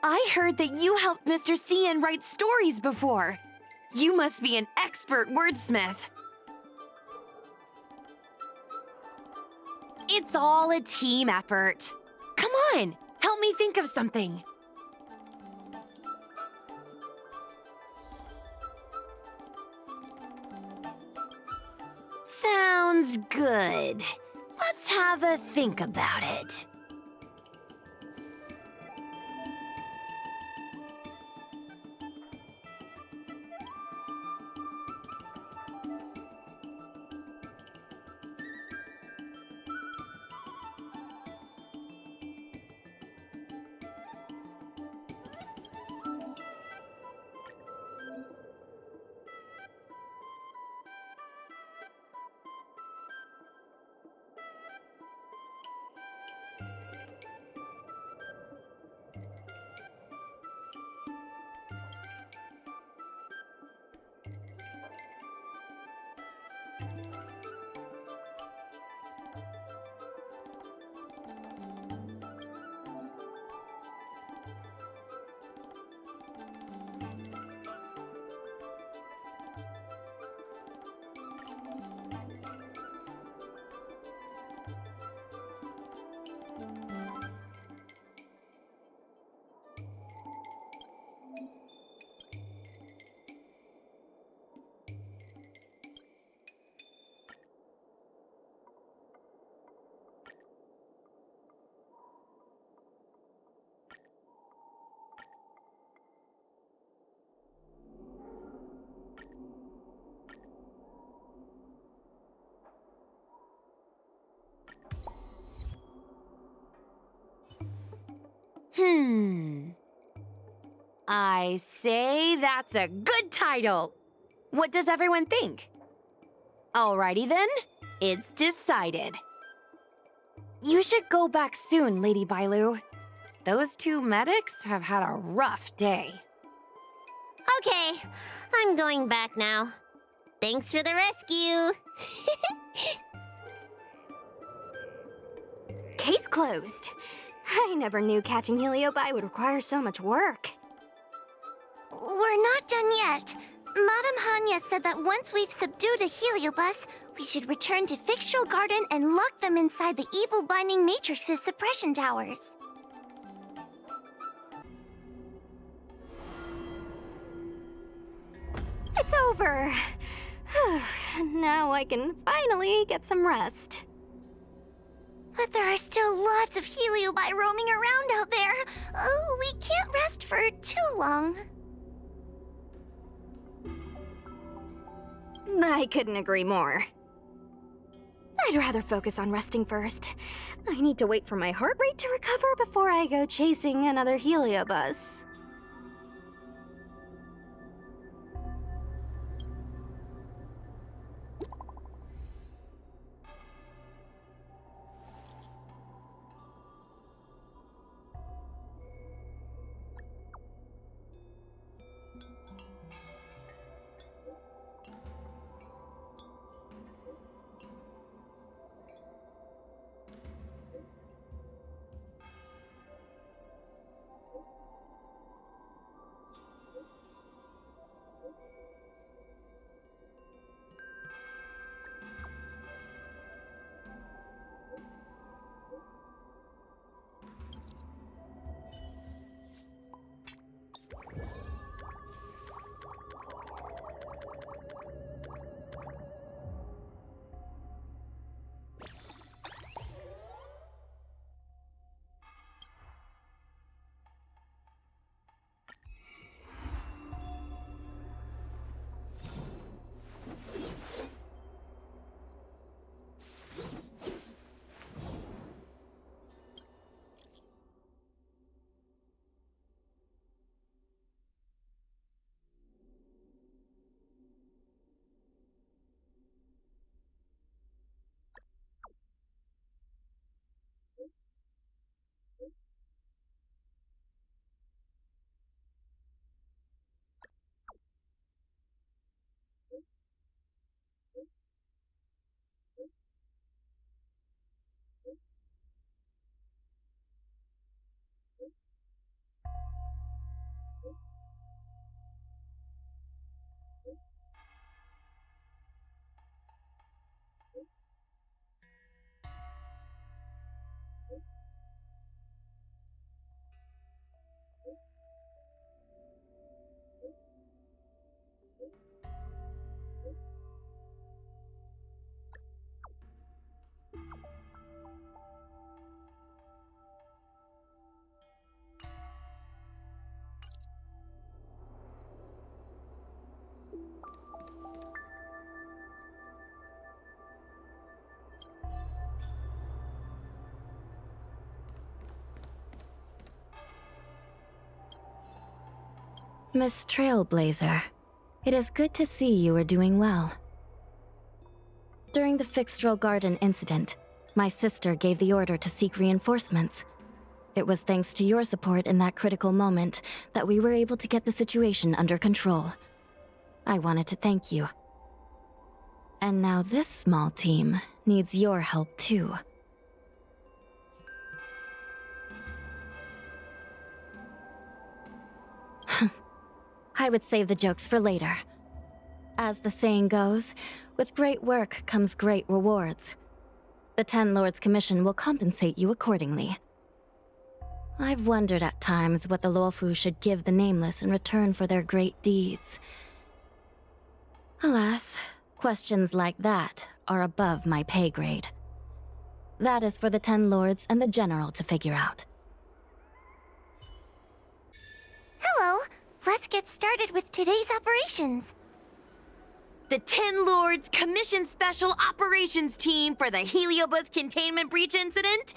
I heard that you helped Mr. Cian write stories before. You must be an expert wordsmith. It's all a team effort. Come on, help me think of something. Sounds good. Let's have a think about it. I say that's a good title. What does everyone think? Alrighty then, it's decided. You should go back soon, Lady Bailu. Those two medics have had a rough day. Okay, I'm going back now. Thanks for the rescue. Case closed. I never knew catching Heliobi would require so much work. We're not done yet. Madame Hanya said that once we've subdued a heliobus, we should return to Fixtural Garden and lock them inside the evil binding matrix's suppression towers. It's over. Now I can finally get some rest. But there are still lots of heliobi roaming around out there. Oh, we can't rest for too long. I couldn't agree more. I'd rather focus on resting first. I need to wait for my heart rate to recover before I go chasing another heliobus. Miss Trailblazer, it is good to see you are doing well. During the Fixedrel Garden incident, my sister gave the order to seek reinforcements. It was thanks to your support in that critical moment that we were able to get the situation under control. I wanted to thank you. And now this small team needs your help too. I would save the jokes for later. As the saying goes, with great work comes great rewards. The Ten Lords Commission will compensate you accordingly. I've wondered at times what the Luofu should give the Nameless in return for their great deeds. Alas, questions like that are above my pay grade. That is for the Ten Lords and the General to figure out. Hello. Let's get started with today's operations. The Ten Lords Commission Special Operations Team for the Heliobus Containment Breach Incident,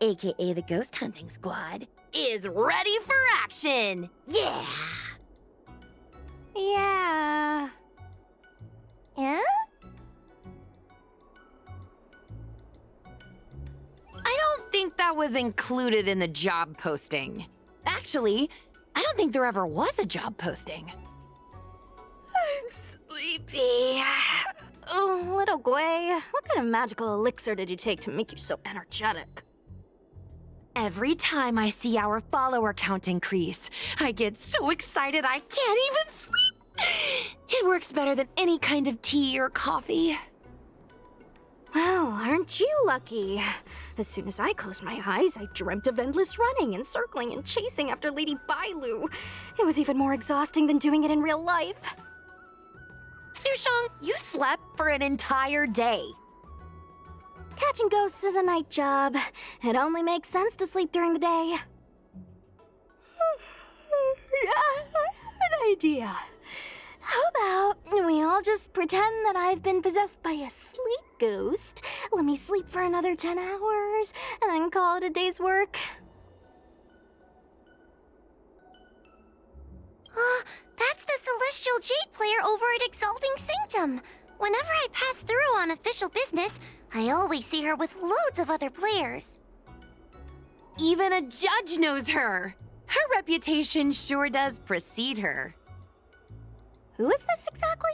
aka the Ghost Hunting Squad, is ready for action! Yeah! Yeah. Huh? I don't think that was included in the job posting. Actually, I don't think there ever was a job posting. I'm sleepy. Oh, little Gwei, what kind of magical elixir did you take to make you so energetic? Every time I see our follower count increase, I get so excited I can't even sleep. It works better than any kind of tea or coffee. Well, aren't you lucky? As soon as I closed my eyes, I dreamt of endless running and circling and chasing after Lady Bailu. It was even more exhausting than doing it in real life. Sushang, you slept for an entire day. Catching ghosts is a night job. It only makes sense to sleep during the day. I have an idea. How about we all just pretend that I've been possessed by a sleep ghost? Let me sleep for another 10 hours, and then call it a day's work. That's the Celestial Jade player over at Exalting Sanctum. Whenever I pass through on official business, I always see her with loads of other players. Even a judge knows her. Her reputation sure does precede her. Who is this exactly?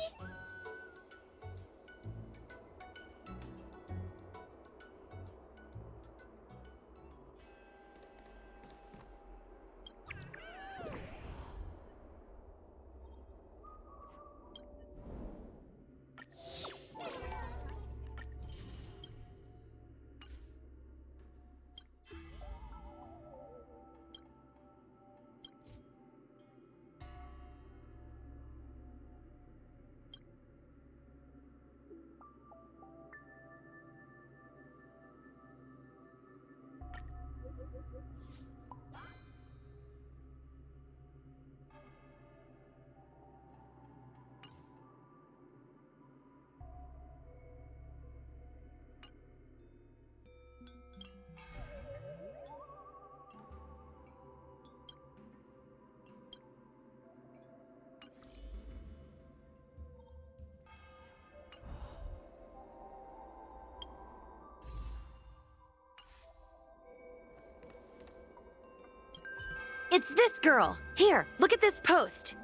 It's this girl. Here, look at this post.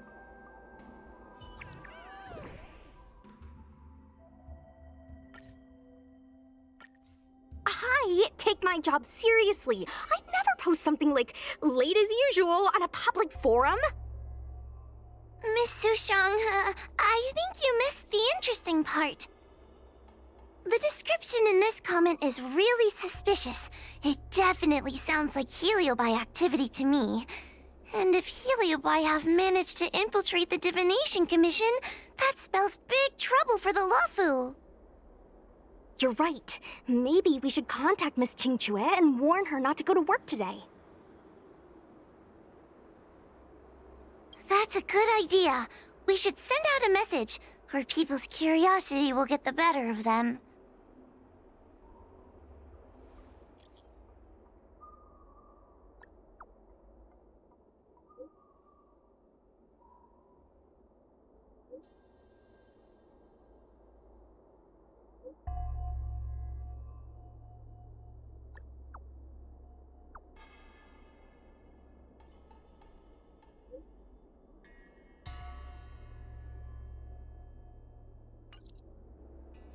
Hi, take my job seriously. I'd never post something like late as usual on a public forum. Miss Sushang, I think you missed the interesting part. The description in this comment is really suspicious. It definitely sounds like Heliobi activity to me. And if Heliobi have managed to infiltrate the Divination Commission, that spells big trouble for the Luofu. You're right. Maybe we should contact Miss Qingchue and warn her not to go to work today. That's a good idea. We should send out a message, or people's curiosity will get the better of them.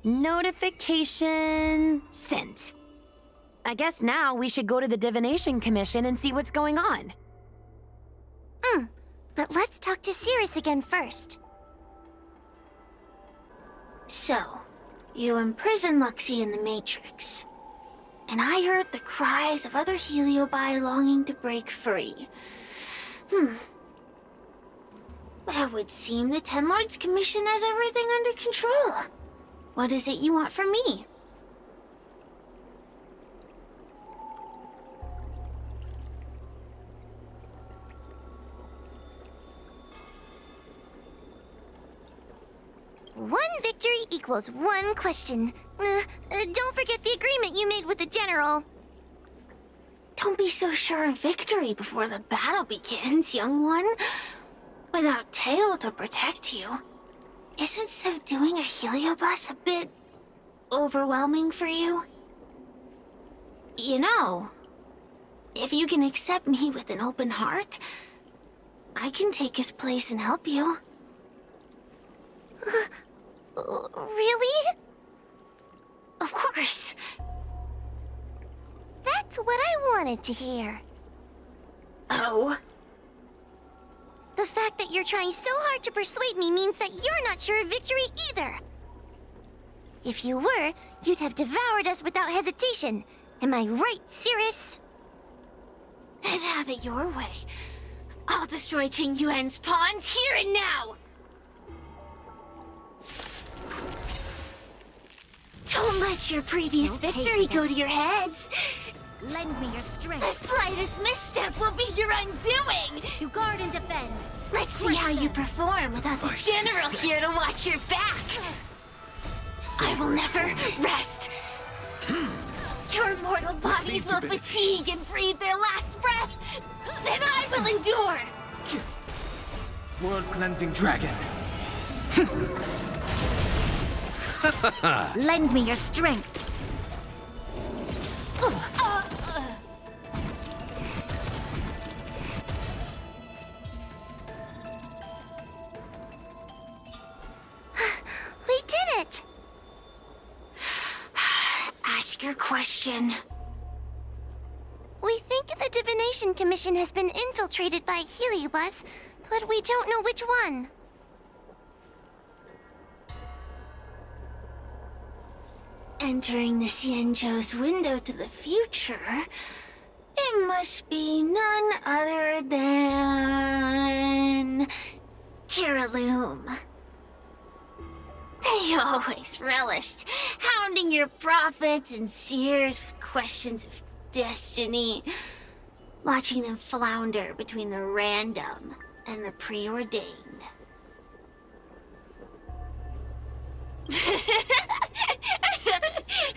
Notification sent. I guess now we should go to the Divination Commission and see what's going on. But let's talk to Cirrus again first. So, you imprisoned Luxie in the Matrix. And I heard the cries of other Heliobi longing to break free. It would seem the Ten Lords Commission has everything under control. What is it you want from me? One victory equals one question. Don't forget the agreement you made with the General. Don't be so sure of victory before the battle begins, young one. Without Tail to protect you, isn't subduing a Heliobus a bit overwhelming for you? You know, if you can accept me with an open heart, I can take his place and help you. Really? Of course. That's what I wanted to hear. Oh? The fact that you're trying so hard to persuade me means that you're not sure of victory either. If you were, you'd have devoured us without hesitation. Am I right, Cirrus? Then have it your way. I'll destroy Qing Yuan's pawns here and now! Don't let your previous victory go to your heads. Lend me your The strength slightest misstep will be your undoing. to guard and defend. Let's see how you perform without the General here to watch your back. I will never rest. Your mortal bodies will fatigue and breathe their last breath. Then I will endure. World-cleansing dragon. Lend me your strength. We did it! Ask your question. We think the Divination Commission has been infiltrated by Heliobus, but we don't know which one. Entering the Xianzhou's window to the future, it must be none other than Kiraloom. They always relished hounding your prophets and seers with questions of destiny, watching them flounder between the random and the preordained.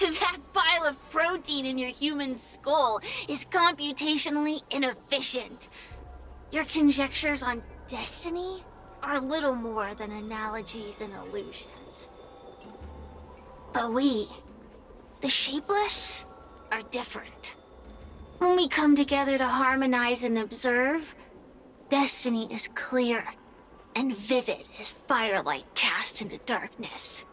That pile of protein in your human skull is computationally inefficient. Your conjectures on destiny are little more than analogies and illusions. But we, the shapeless, are different. When we come together to harmonize and observe, destiny is clear and vivid as firelight cast into darkness.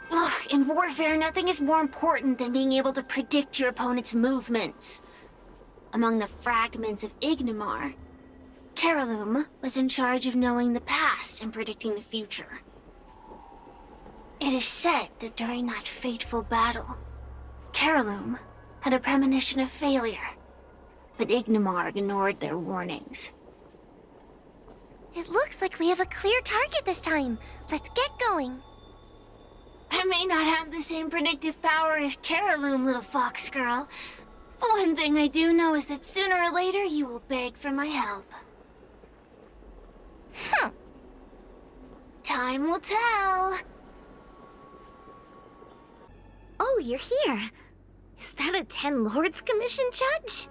Ugh, in warfare, nothing is more important than being able to predict your opponent's movements. Among the fragments of Ignimar, Kiraloom was in charge of knowing the past and predicting the future. It is said that during that fateful battle, Kiraloom had a premonition of failure, but Ignimar ignored their warnings. It looks like we have a clear target this time. Let's get going. I may not have the same predictive power as Kiraloom, little fox girl, but one thing I do know is that sooner or later you will beg for my help. Time will tell. Oh, you're here. Is that a Ten Lords Commission judge?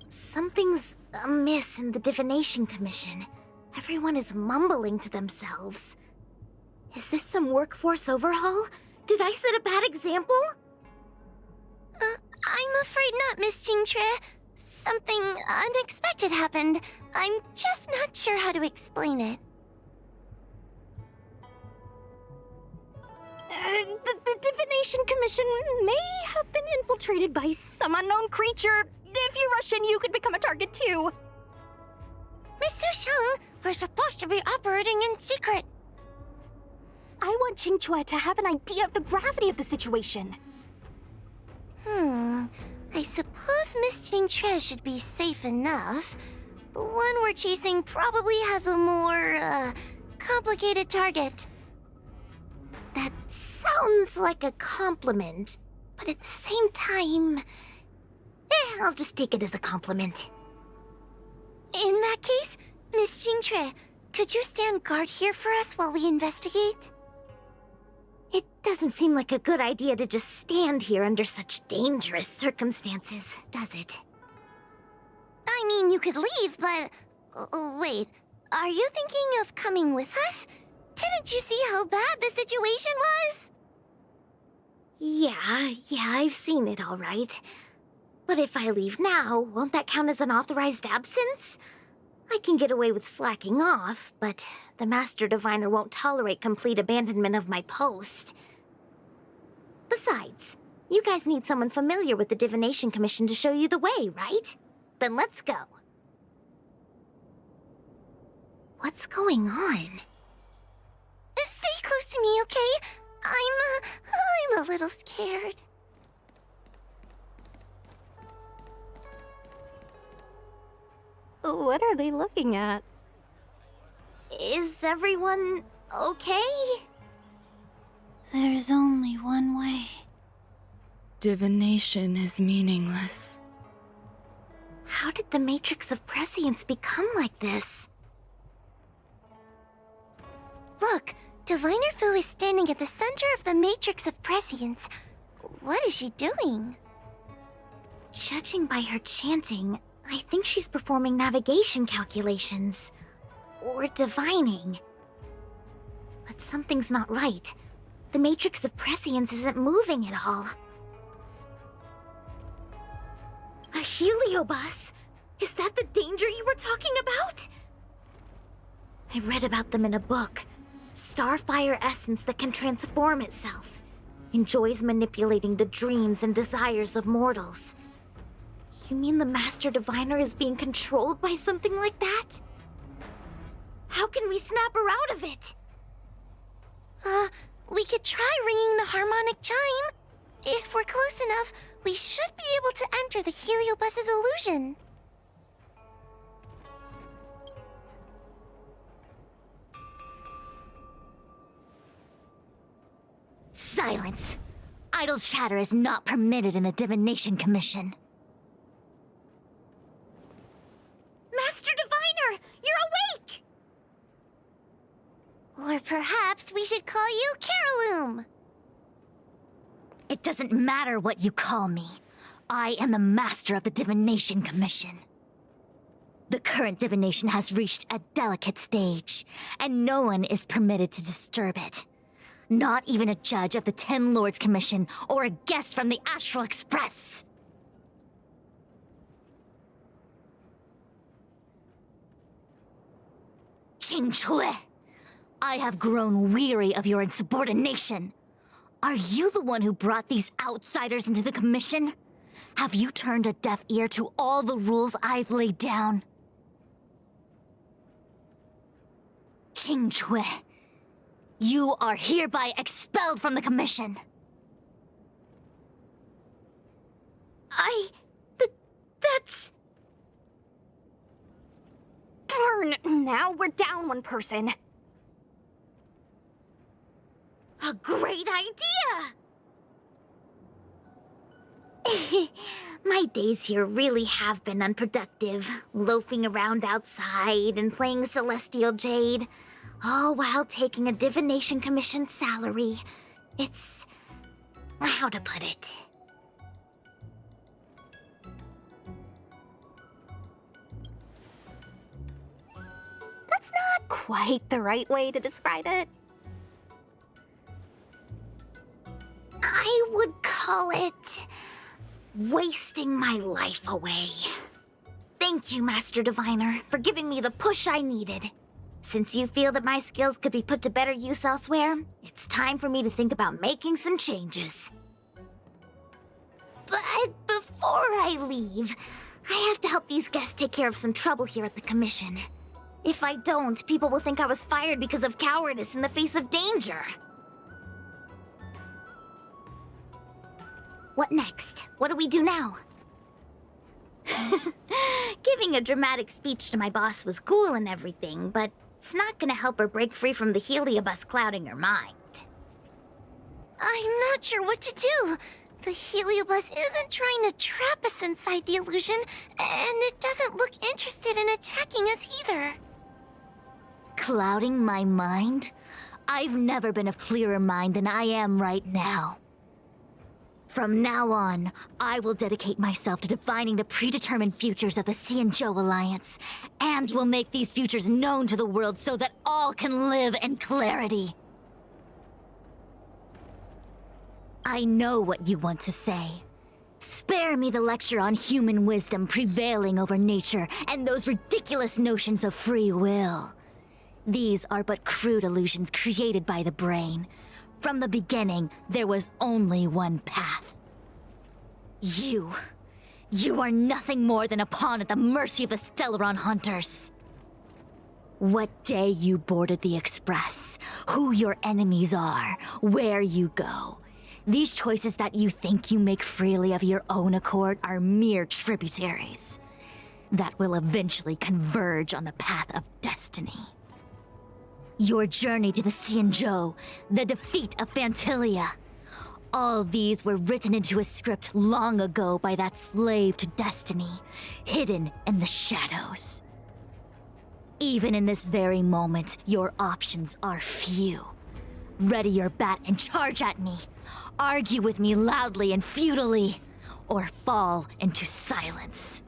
Something's amiss in the Divination Commission. Everyone is mumbling to themselves. Is this some workforce overhaul? Did I set a bad example? I'm afraid not, Miss Jingtre. Something unexpected happened. I'm just not sure how to explain it. The Divination Commission may have been infiltrated by some unknown creature. If you rush in, you could become a target too. Mr. Xiang, we're supposed to be operating in secret. I want Qingque to have an idea of the gravity of the situation. I suppose Miss Qingque should be safe enough. The one we're chasing probably has a more, complicated target. That sounds like a compliment, but at the same time... I'll just take it as a compliment. In that case, Miss Qingque, could you stand guard here for us while we investigate? It doesn't seem like a good idea to just stand here under such dangerous circumstances, does it? I mean, you could leave, but... wait, are you thinking of coming with us? Didn't you see how bad the situation was? Yeah, I've seen it all right. But if I leave now, won't that count as an authorized absence? I can get away with slacking off, but the Master Diviner won't tolerate complete abandonment of my post. Besides, you guys need someone familiar with the Divination Commission to show you the way, right? Then let's go. What's going on? Stay close to me, okay? I'm a little scared. What are they looking at? Is everyone okay? There's only one way. Divination is meaningless. How did the Matrix of Prescience become like this? Look, Diviner Fu is standing at the center of the Matrix of Prescience. What is she doing? Judging by her chanting, I think she's performing navigation calculations. Or divining. But something's not right. The Matrix of Prescience isn't moving at all. A heliobus? Is that the danger you were talking about? I read about them in a book. Starfire essence that can transform itself. Enjoys manipulating the dreams and desires of mortals. You mean the Master Diviner is being controlled by something like that? How can we snap her out of it? We could try ringing the harmonic chime. If we're close enough, we should be able to enter the heliobus's illusion. Silence! Idle chatter is not permitted in the Divination Commission. Master Diviner! You're awake! Or perhaps we should call you Caroloom. It doesn't matter what you call me. I am the master of the Divination Commission. The current divination has reached a delicate stage, and no one is permitted to disturb it. Not even a judge of the 10 Lords Commission or a guest from the Astral Express. Qingque, I have grown weary of your insubordination. Are you the one who brought these outsiders into the Commission? Have you turned a deaf ear to all the rules I've laid down? Qingque, you are hereby expelled from the Commission. That's... Darn, now we're down one person. A great idea! My days here really have been unproductive, loafing around outside and playing Celestial Jade, all while taking a Divination Commission salary. It's... how to put it? That's not quite the right way to describe it. I would call it... wasting my life away. Thank you, Master Diviner, for giving me the push I needed. Since you feel that my skills could be put to better use elsewhere, it's time for me to think about making some changes. But before I leave, I have to help these guests take care of some trouble here at the Commission. If I don't, people will think I was fired because of cowardice in the face of danger. What next? What do we do now? Giving a dramatic speech to my boss was cool and everything, but it's not gonna help her break free from the heliobus clouding her mind. I'm not sure what to do. The heliobus isn't trying to trap us inside the illusion, and it doesn't look interested in attacking us either. Clouding my mind? I've never been of clearer mind than I am right now. From now on, I will dedicate myself to defining the predetermined futures of the Xianzhou Alliance, and will make these futures known to the world so that all can live in clarity. I know what you want to say. Spare me the lecture on human wisdom prevailing over nature and those ridiculous notions of free will. These are but crude illusions created by the brain. From the beginning, there was only one path. You are nothing more than a pawn at the mercy of the Stellaron hunters. What day you boarded the Express, who your enemies are, where you go. These choices that you think you make freely of your own accord are mere tributaries that will eventually converge on the path of destiny. Your journey to the Xianzhou, the defeat of Phantilia. All these were written into a script long ago by that slave to destiny, hidden in the shadows. Even in this very moment, your options are few. Ready your bat and charge at me. Argue with me loudly and futilely, or fall into silence.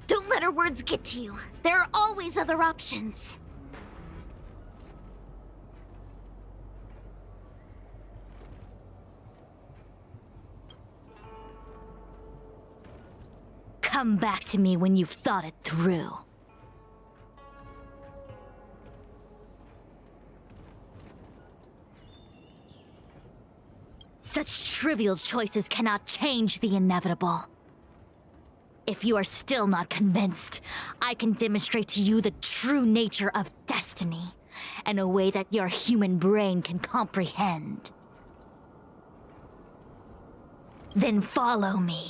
Don't let her words get to you. There are always other options. Come back to me when you've thought it through. Such trivial choices cannot change the inevitable. If you are still not convinced, I can demonstrate to you the true nature of destiny in a way that your human brain can comprehend. Then follow me.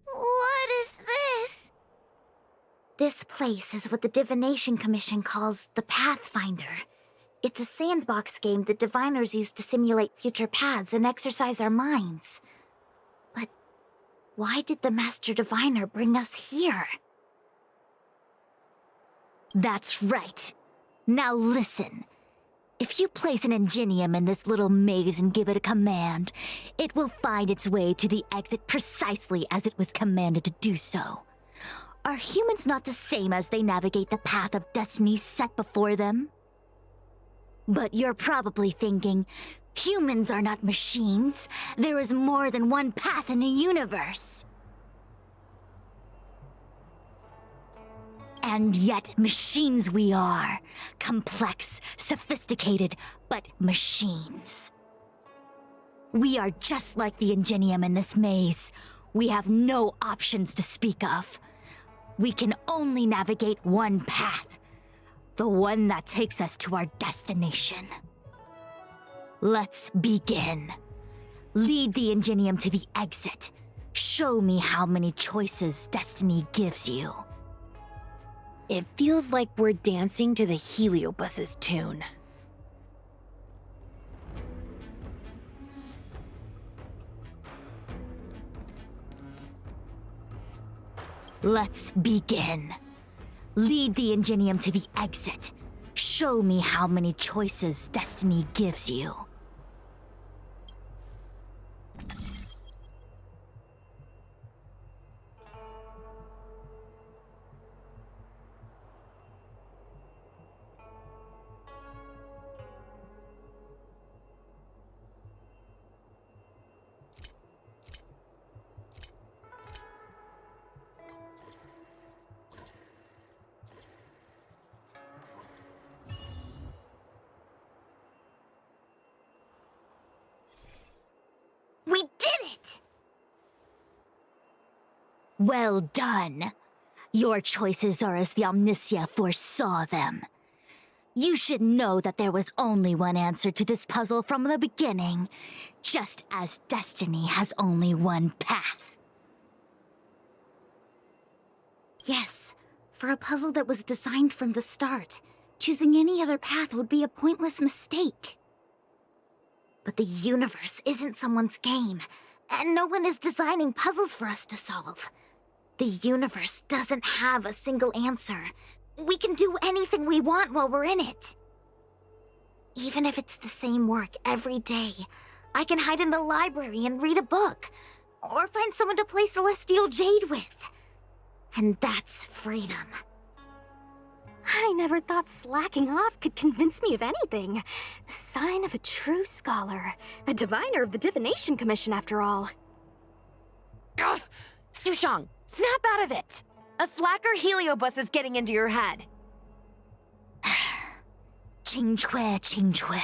What is this? This place is what the Divination Commission calls the Pathfinder. It's a sandbox game that diviners use to simulate future paths and exercise our minds. But why did the Master Diviner bring us here? That's right. Now listen. If you place an ingenium in this little maze and give it a command, it will find its way to the exit precisely as it was commanded to do so. Are humans not the same as they navigate the path of destiny set before them? But you're probably thinking, humans are not machines. There is more than one path in the universe. And yet, machines we are. Complex, sophisticated, but machines. We are just like the ingenium in this maze. We have no options to speak of. We can only navigate one path. The one that takes us to our destination. Let's begin. Lead the ingenium to the exit. Show me how many choices destiny gives you. It feels like we're dancing to the heliobus's tune. Let's begin. Lead the ingenium to the exit. Show me how many choices destiny gives you. Well done. Your choices are as the Omniscia foresaw them. You should know that there was only one answer to this puzzle from the beginning, just as destiny has only one path. Yes, for a puzzle that was designed from the start, choosing any other path would be a pointless mistake. But the universe isn't someone's game, and no one is designing puzzles for us to solve. The universe doesn't have a single answer. We can do anything we want while we're in it. Even if it's the same work every day, I can hide in the library and read a book, or find someone to play Celestial Jade with. And that's freedom. I never thought slacking off could convince me of anything. The sign of a true scholar. A diviner of the Divination Commission, after all. Ugh! Sushang, snap out of it! A slacker heliobus is getting into your head. Qingque.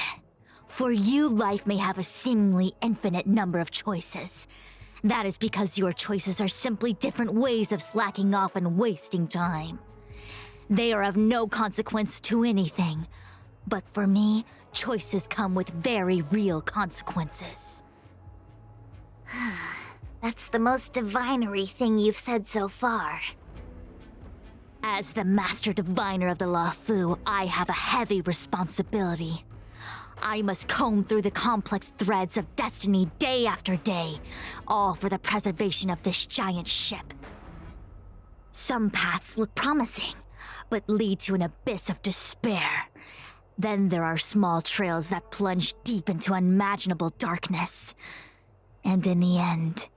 For you, life may have a seemingly infinite number of choices. That is because your choices are simply different ways of slacking off and wasting time. They are of no consequence to anything. But for me, choices come with very real consequences. That's the most divinery thing you've said so far. As the Master Diviner of the Luofu, I have a heavy responsibility. I must comb through the complex threads of destiny day after day, all for the preservation of this giant ship. Some paths look promising, but lead to an abyss of despair. Then there are small trails that plunge deep into unimaginable darkness. And in the end,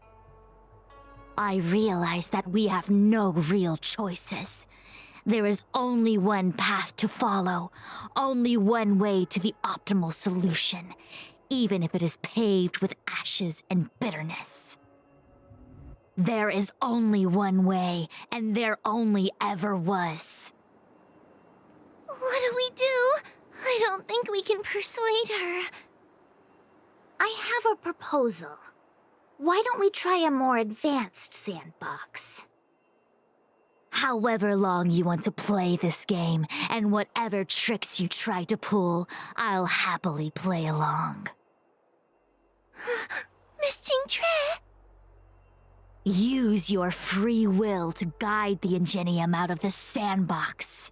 I realize that we have no real choices. There is only one path to follow, only one way to the optimal solution, even if it is paved with ashes and bitterness. There is only one way, and there only ever was. What do we do? I don't think we can persuade her. I have a proposal. Why don't we try a more advanced sandbox? However long you want to play this game, and whatever tricks you try to pull, I'll happily play along. Miss Qingque? Use your free will to guide the Ingenium out of the sandbox.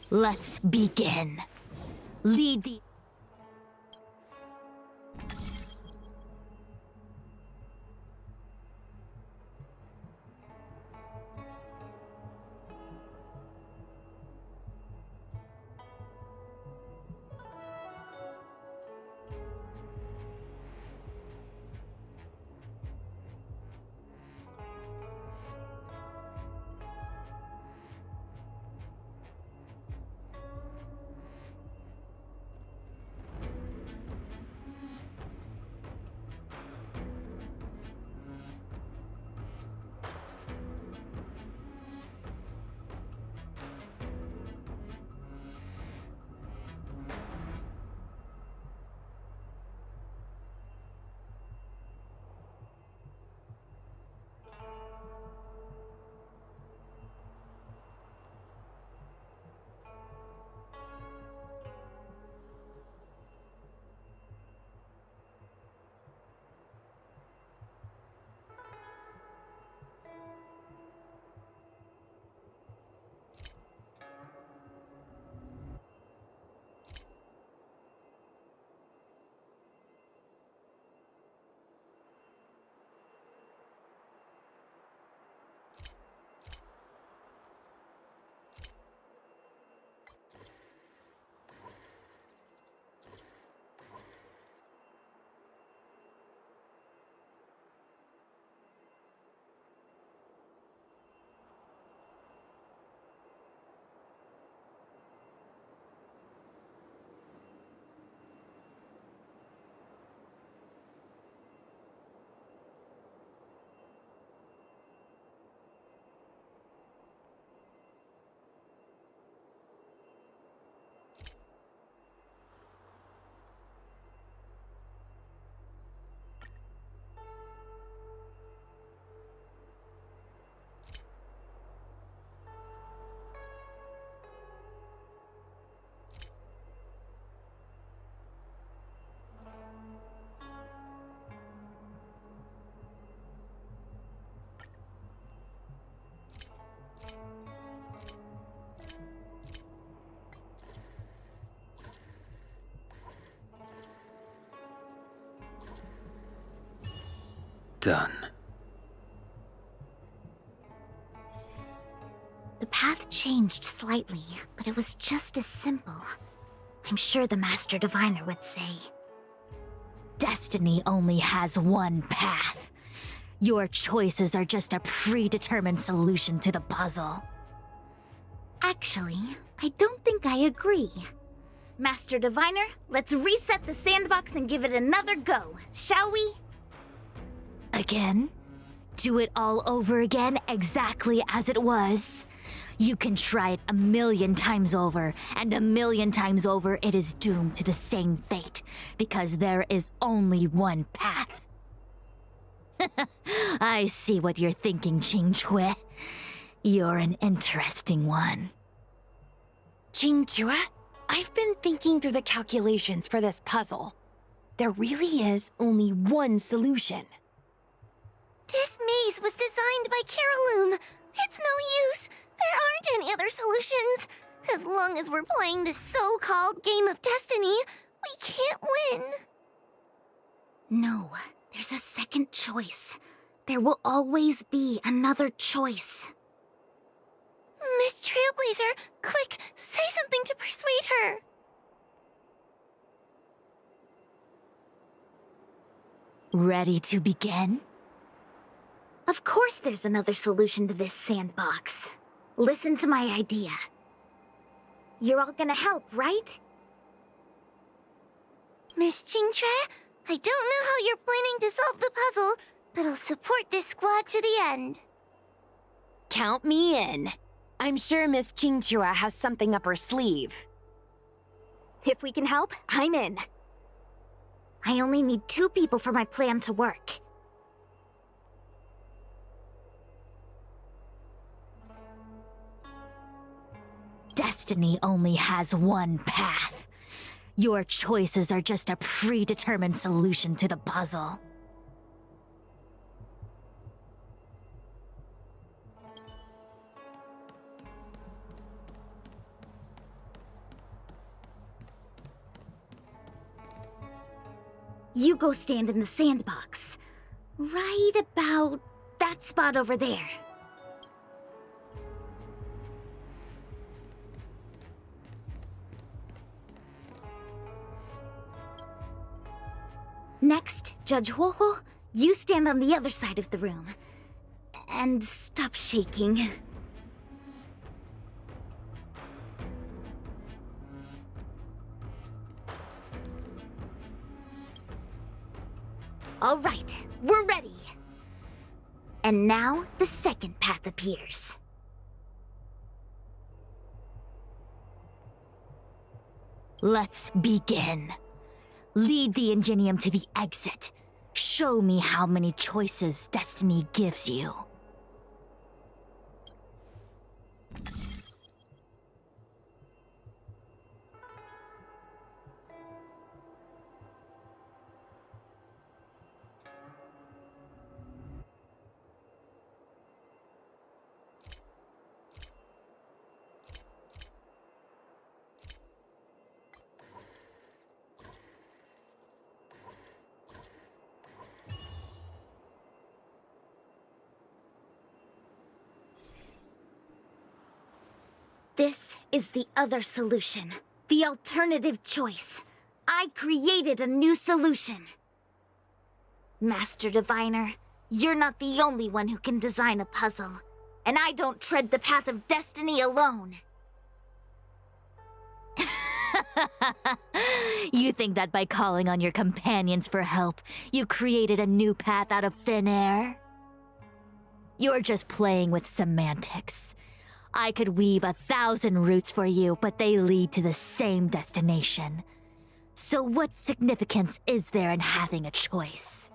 Let's begin. Lead the... done. The path changed slightly, but it was just as simple. I'm sure the Master Diviner would say. Destiny only has one path. Your choices are just a predetermined solution to the puzzle. Actually, I don't think I agree. Master Diviner, let's reset the sandbox and give it another go, shall we? Again? Do it all over again, exactly as it was? You can try it 1,000,000 times over, and 1,000,000 times over it is doomed to the same fate, because there is only one path. I see what you're thinking, Qingque. You're an interesting one. Qingque, I've been thinking through the calculations for this puzzle. There really is only one solution. This maze was designed by Caroloom. It's no use. There aren't any other solutions. As long as we're playing this so-called game of destiny, we can't win. No, there's a second choice. There will always be another choice. Miss Trailblazer, quick, say something to persuade her. Ready to begin? Of course there's another solution to this sandbox. Listen to my idea. You're all gonna help, right? Miss Qingque, I don't know how you're planning to solve the puzzle, but I'll support this squad to the end. Count me in. I'm sure Miss Qingque has something up her sleeve. If we can help, I'm in. I only need 2 people for my plan to work. Destiny only has one path. Your choices are just a predetermined solution to the puzzle. You go stand in the sandbox. Right about that spot over there. Next, Judge Huohuo, you stand on the other side of the room. And stop shaking. All right, we're ready. And now, the second path appears. Let's begin. Lead the Ingenium to the exit. Show me how many choices Destiny gives you. This is the other solution. The alternative choice. I created a new solution. Master Diviner, you're not the only one who can design a puzzle. And I don't tread the path of destiny alone. You think that by calling on your companions for help, you created a new path out of thin air? You're just playing with semantics. I could weave 1,000 routes for you, but they lead to the same destination. So what significance is there in having a choice?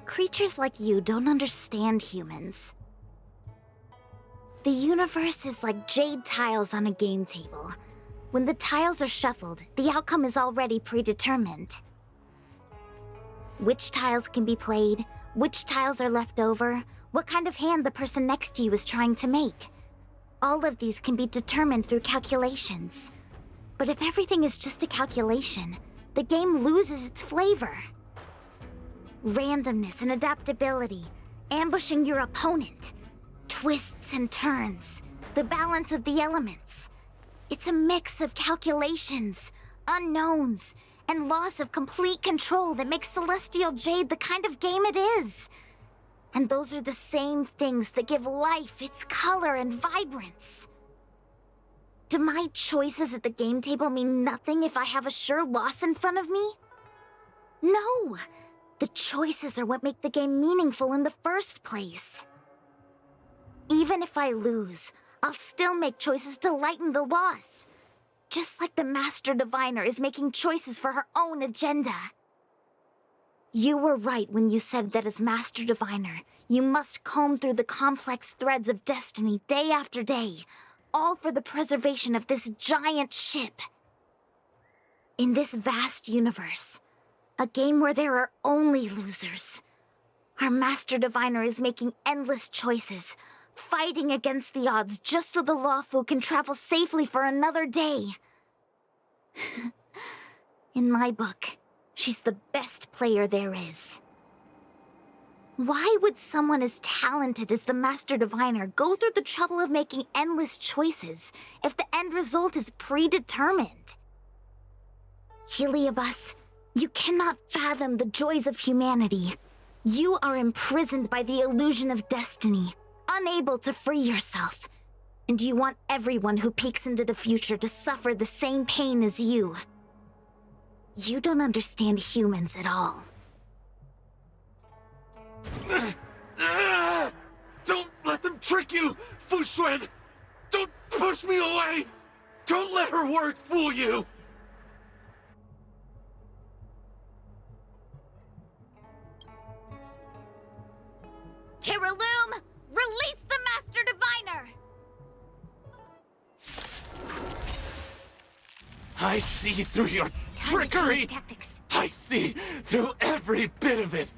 Creatures like you don't understand humans. The universe is like jade tiles on a game table. When the tiles are shuffled, the outcome is already predetermined. Which tiles can be played, which tiles are left over, what kind of hand the person next to you is trying to make. All of these can be determined through calculations. But if everything is just a calculation, the game loses its flavor. Randomness and adaptability, ambushing your opponent, twists and turns, the balance of the elements. It's a mix of calculations, unknowns, and loss of complete control that makes Celestial Jade the kind of game it is. And those are the same things that give life its color and vibrance. Do my choices at the game table mean nothing if I have a sure loss in front of me? No! The choices are what make the game meaningful in the first place. Even if I lose, I'll still make choices to lighten the loss. Just like the Master Diviner is making choices for her own agenda. You were right when you said that as Master Diviner, you must comb through the complex threads of destiny day after day, all for the preservation of this giant ship. In this vast universe, a game where there are only losers, our Master Diviner is making endless choices, fighting against the odds just so the Lawfu can travel safely for another day. In my book, she's the best player there is. Why would someone as talented as the Master Diviner go through the trouble of making endless choices if the end result is predetermined? Heliobus, you cannot fathom the joys of humanity. You are imprisoned by the illusion of destiny, unable to free yourself. And you want everyone who peeks into the future to suffer the same pain as you. You don't understand humans at all. Don't let them trick you, Fu Xuan! Don't push me away! Don't let her words fool you! Kiriloom, release the Master Diviner! I see through your trickery! Tactics. I see through every bit of it!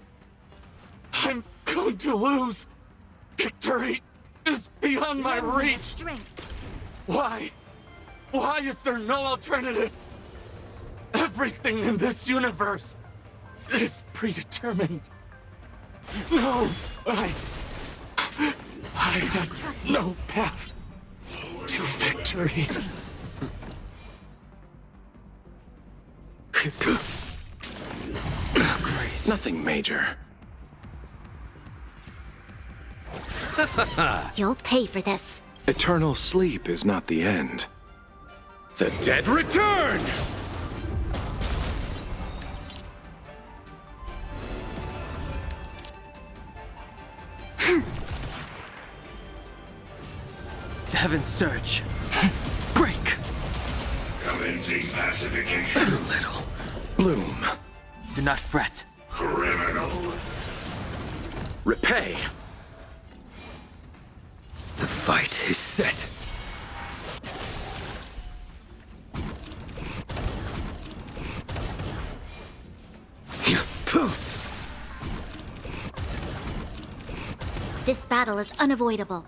I'm going to lose! Victory is beyond my reach! Strength. Why? Why is there no alternative? Everything in this universe is predetermined. No, I have no path to victory. Nothing major. You'll pay for this. Eternal sleep is not the end. The dead return! Heaven's Surge. Break! Commencing pacification. Little. Bloom. Do not fret. Criminal. Repay. The fight is set. This battle is unavoidable.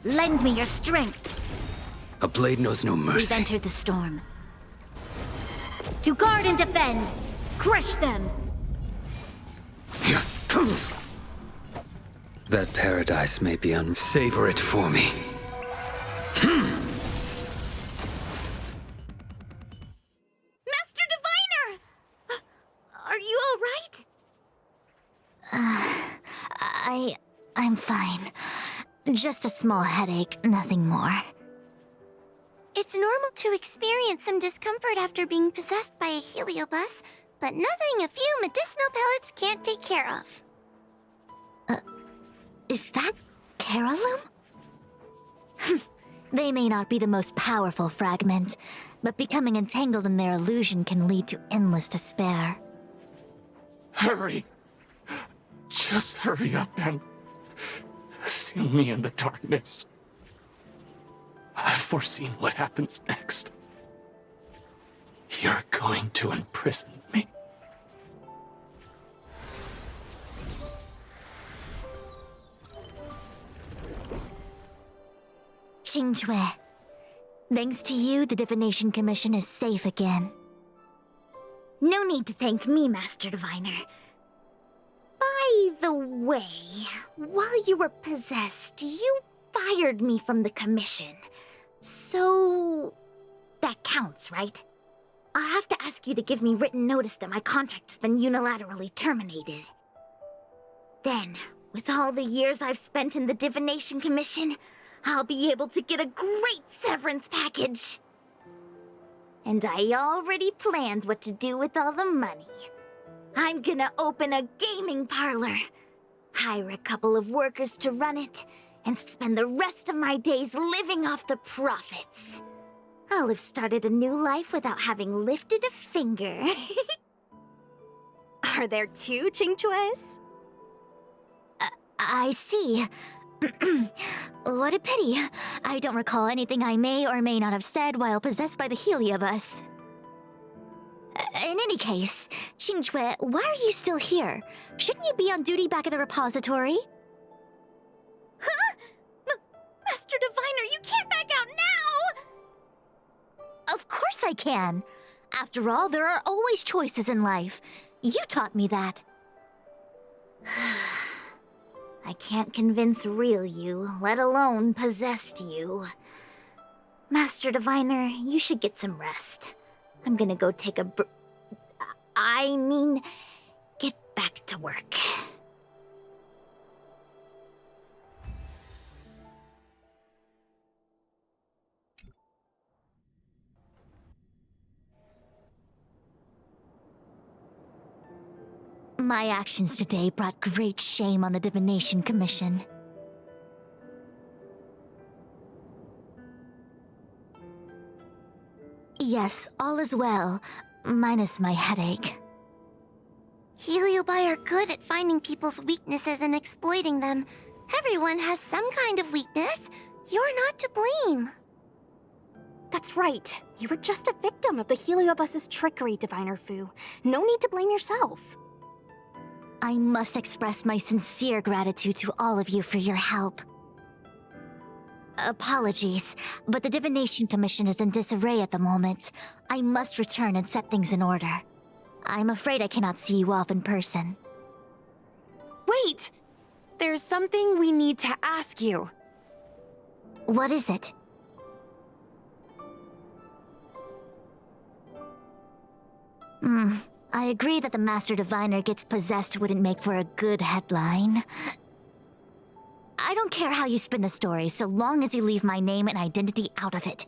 Lend me your strength. A blade knows no mercy. We've entered the storm. To guard and defend! Crush them! That paradise may be Savor it for me. Master Diviner! Are you all right? I'm fine. Just a small headache, nothing more. It's normal to experience some discomfort after being possessed by a heliobus, but nothing a few medicinal pellets can't take care of. Is that Kiriloom? They may not be the most powerful fragment, but becoming entangled in their illusion can lead to endless despair. Hurry! Just hurry up and seal me in the darkness. I've foreseen what happens next. You're going to imprison me. Xingque. Thanks to you, the Divination Commission is safe again. No need to thank me, Master Diviner. By the way, while you were possessed, you fired me from the commission. So... that counts, right? I'll have to ask you to give me written notice that my contract's been unilaterally terminated. Then, with all the years I've spent in the Divination Commission, I'll be able to get a great severance package. And I already planned what to do with all the money. I'm gonna open a gaming parlor, hire a couple of workers to run it, and spend the rest of my days living off the profits. I'll have started a new life without having lifted a finger. Are there two Xingques? I see. What a pity. I don't recall anything I may or may not have said while possessed by the Heliobus. In any case, Xingque, why are you still here? Shouldn't you be on duty back at the repository? Huh? Master Diviner, you can't back out now! Of course I can. After all, there are always choices in life. You taught me that. I can't convince real you, let alone possessed you. Master Diviner, you should get some rest. I'm gonna go take a get back to work. My actions today brought great shame on the Divination Commission. Yes, all is well, minus my headache. Heliobi are good at finding people's weaknesses and exploiting them. Everyone has some kind of weakness. You're not to blame. That's right. You were just a victim of the Heliobus's trickery, Diviner Fu. No need to blame yourself. I must express my sincere gratitude to all of you for your help. Apologies, but the Divination Commission is in disarray at the moment. I must return and set things in order. I'm afraid I cannot see you off in person. Wait! There's something we need to ask you. What is it? I agree that the Master Diviner gets possessed wouldn't make for a good headline. I don't care how you spin the story, so long as you leave my name and identity out of it.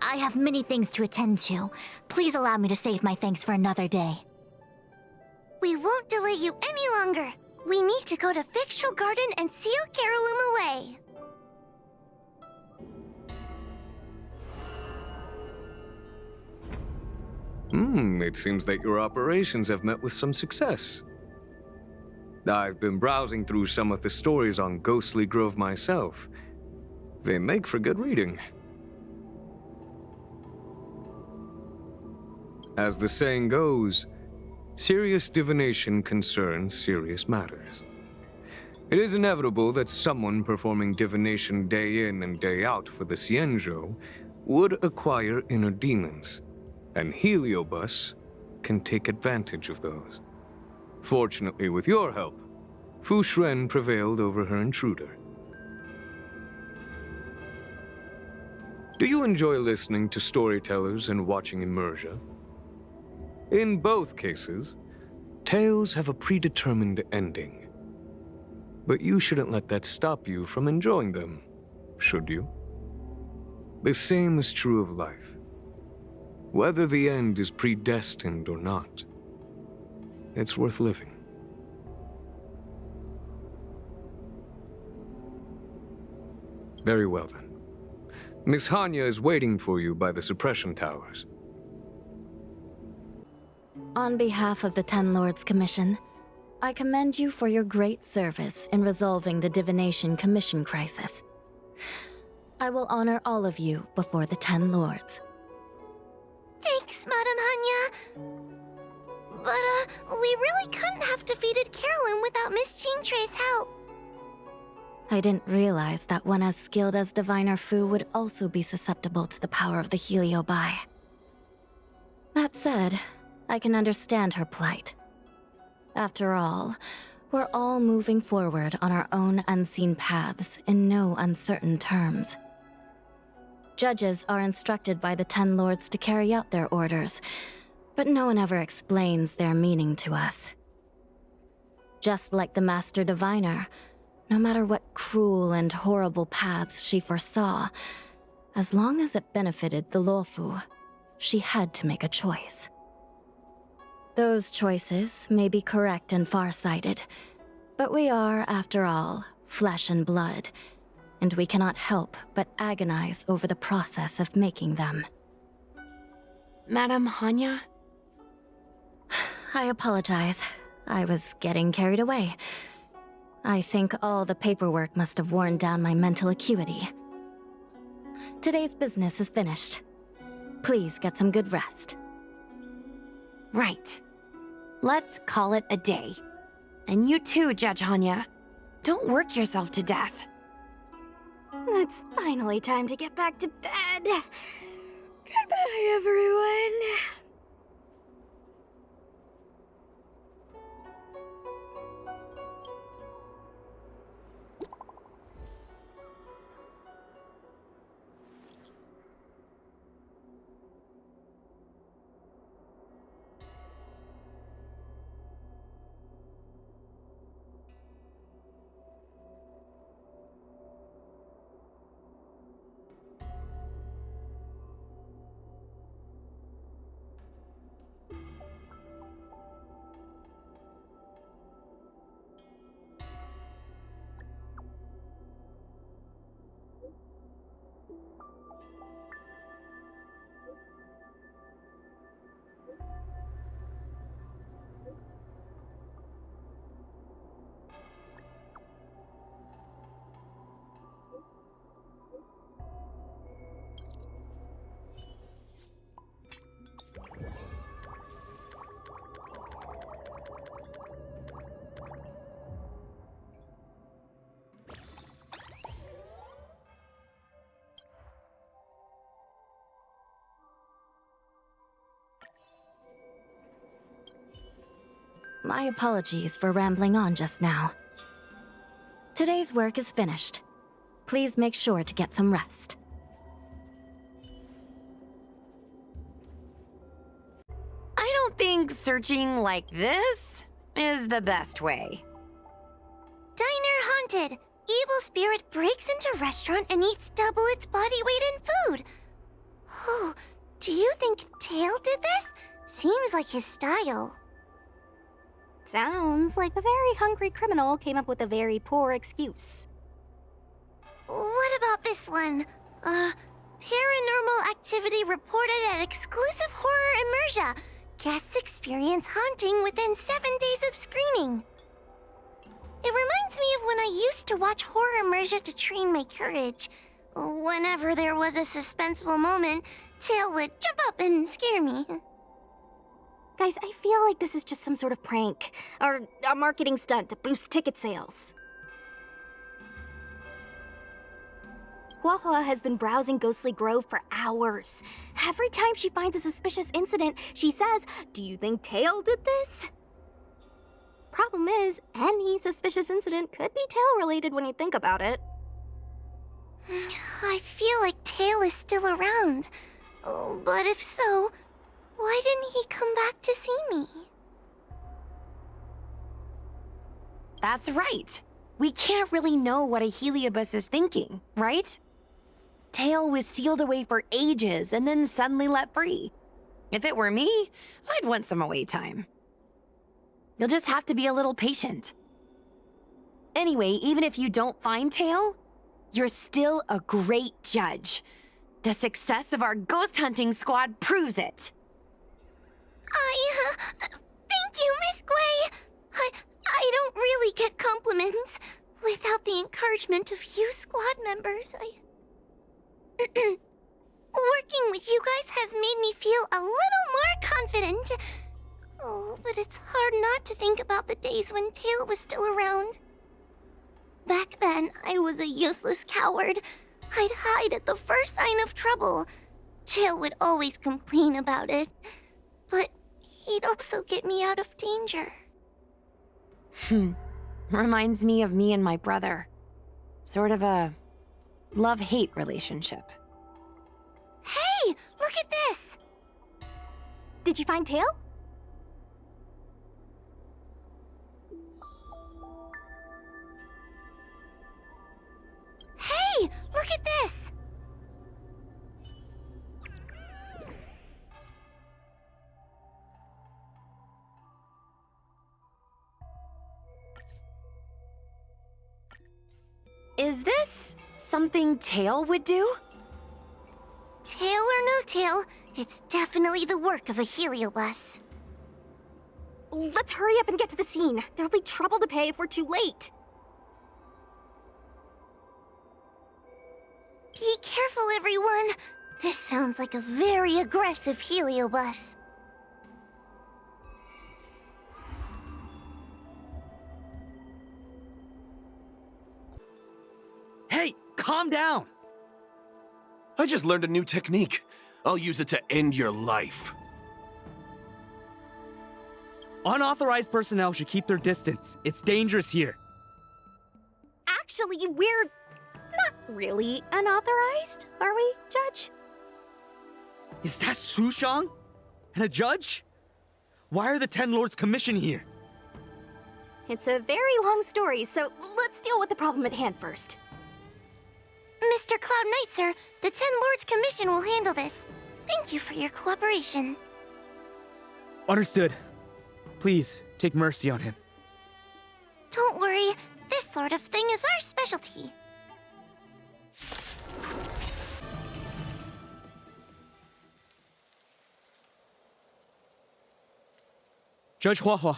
I have many things to attend to. Please allow me to save my thanks for another day. We won't delay you any longer. We need to go to Fictional Garden and seal Carolum away. It seems that your operations have met with some success. I've been browsing through some of the stories on Ghostly Grove myself. They make for good reading. As the saying goes, serious divination concerns serious matters. It is inevitable that someone performing divination day in and day out for the Xianzhou would acquire inner demons, and Heliobus can take advantage of those. Fortunately, with your help, Fu Shren prevailed over her intruder. Do you enjoy listening to storytellers and watching immersion? In both cases, tales have a predetermined ending. But you shouldn't let that stop you from enjoying them, should you? The same is true of life. Whether the end is predestined or not, it's worth living. Very well then. Miss Hanya is waiting for you by the suppression towers. On behalf of the Ten Lords Commission, I commend you for your great service in resolving the Divination Commission crisis. I will honor all of you before the Ten Lords. Thanks, Madame Hanya. But, we really couldn't have defeated Carolyn without Miss Jean-Trey's help. I didn't realize that one as skilled as Diviner Fu would also be susceptible to the power of the Heliobi. That said, I can understand her plight. After all, we're all moving forward on our own unseen paths in no uncertain terms. Judges are instructed by the Ten Lords to carry out their orders, but no one ever explains their meaning to us. Just like the Master Diviner, no matter what cruel and horrible paths she foresaw, as long as it benefited the Luofu, she had to make a choice. Those choices may be correct and far-sighted, but we are, after all, flesh and blood, and we cannot help but agonize over the process of making them. Madame Hanya? I apologize. I was getting carried away. I think all the paperwork must have worn down my mental acuity. Today's business is finished. Please get some good rest. Right. Let's call it a day. And you too, Judge Hanya. Don't work yourself to death. It's finally time to get back to bed. Goodbye, everyone. My apologies for rambling on just now. Today's work is finished. Please make sure to get some rest. I don't think searching like this is the best way. Diner haunted. Evil spirit breaks into restaurant and eats double its body weight in food. Oh, do you think Tail did this? Seems like his style. Sounds like a very hungry criminal came up with a very poor excuse. What about this one? Paranormal activity reported at exclusive horror immersia. Guests experience haunting within 7 days of screening. It reminds me of when I used to watch horror immersia to train my courage. Whenever there was a suspenseful moment, Tail would jump up and scare me. Guys, I feel like this is just some sort of prank, or a marketing stunt to boost ticket sales. Huahua has been browsing Ghostly Grove for hours. Every time she finds a suspicious incident, she says, "Do you think Tail did this?" Problem is, any suspicious incident could be Tail-related when you think about it. I feel like Tail is still around. Oh, but if so, why didn't he come back to see me? That's right. We can't really know what a Heliobus is thinking, right? Tail was sealed away for ages and then suddenly let free. If it were me, I'd want some away time. You'll just have to be a little patient. Anyway, even if you don't find Tail, you're still a great judge. The success of our ghost hunting squad proves it. Thank you, Miss Gray. I don't really get compliments. Without the encouragement of you squad members, working with you guys has made me feel a little more confident. Oh, but it's hard not to think about the days when Tail was still around. Back then, I was a useless coward. I'd hide at the first sign of trouble. Tail would always complain about it. But he'd also get me out of danger. Reminds me of me and my brother. Sort of a love-hate relationship. Hey, look at this! Did you find Tail? Hey, look at this! Is this something Tail would do? Tail or no tail, it's definitely the work of a heliobus. Let's hurry up and get to the scene. There'll be trouble to pay if we're too late. Be careful, everyone. This sounds like a very aggressive heliobus. Hey, calm down! I just learned a new technique. I'll use it to end your life. Unauthorized personnel should keep their distance. It's dangerous here. Actually, we're not really unauthorized, are we, Judge? Is that Sushang? And a judge? Why are the Ten Lords Commission here? It's a very long story, so let's deal with the problem at hand first. Mr. Cloud Knight, sir, the Ten Lords Commission will handle this. Thank you for your cooperation. Understood. Please, take mercy on him. Don't worry, this sort of thing is our specialty. Judge Huahua,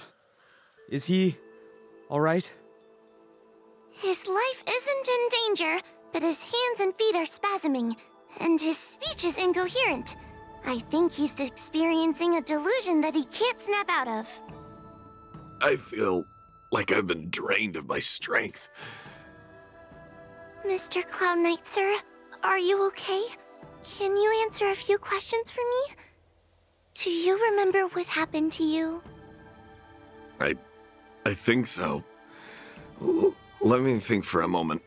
is he all right? His life isn't in danger, but his hands and feet are spasming, and his speech is incoherent. I think he's experiencing a delusion that he can't snap out of. I feel like I've been drained of my strength. Mr. Cloud Knight, sir, are you okay? Can you answer a few questions for me? Do you remember what happened to you? I think so. Let me think for a moment.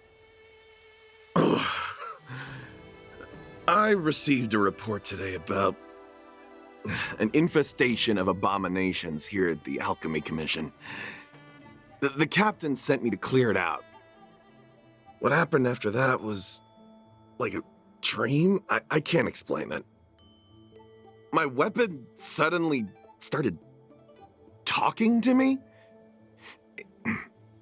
I received a report today about an infestation of abominations here at the Alchemy Commission. The captain sent me to clear it out. What happened after that was like a dream? I can't explain it. My weapon suddenly started talking to me.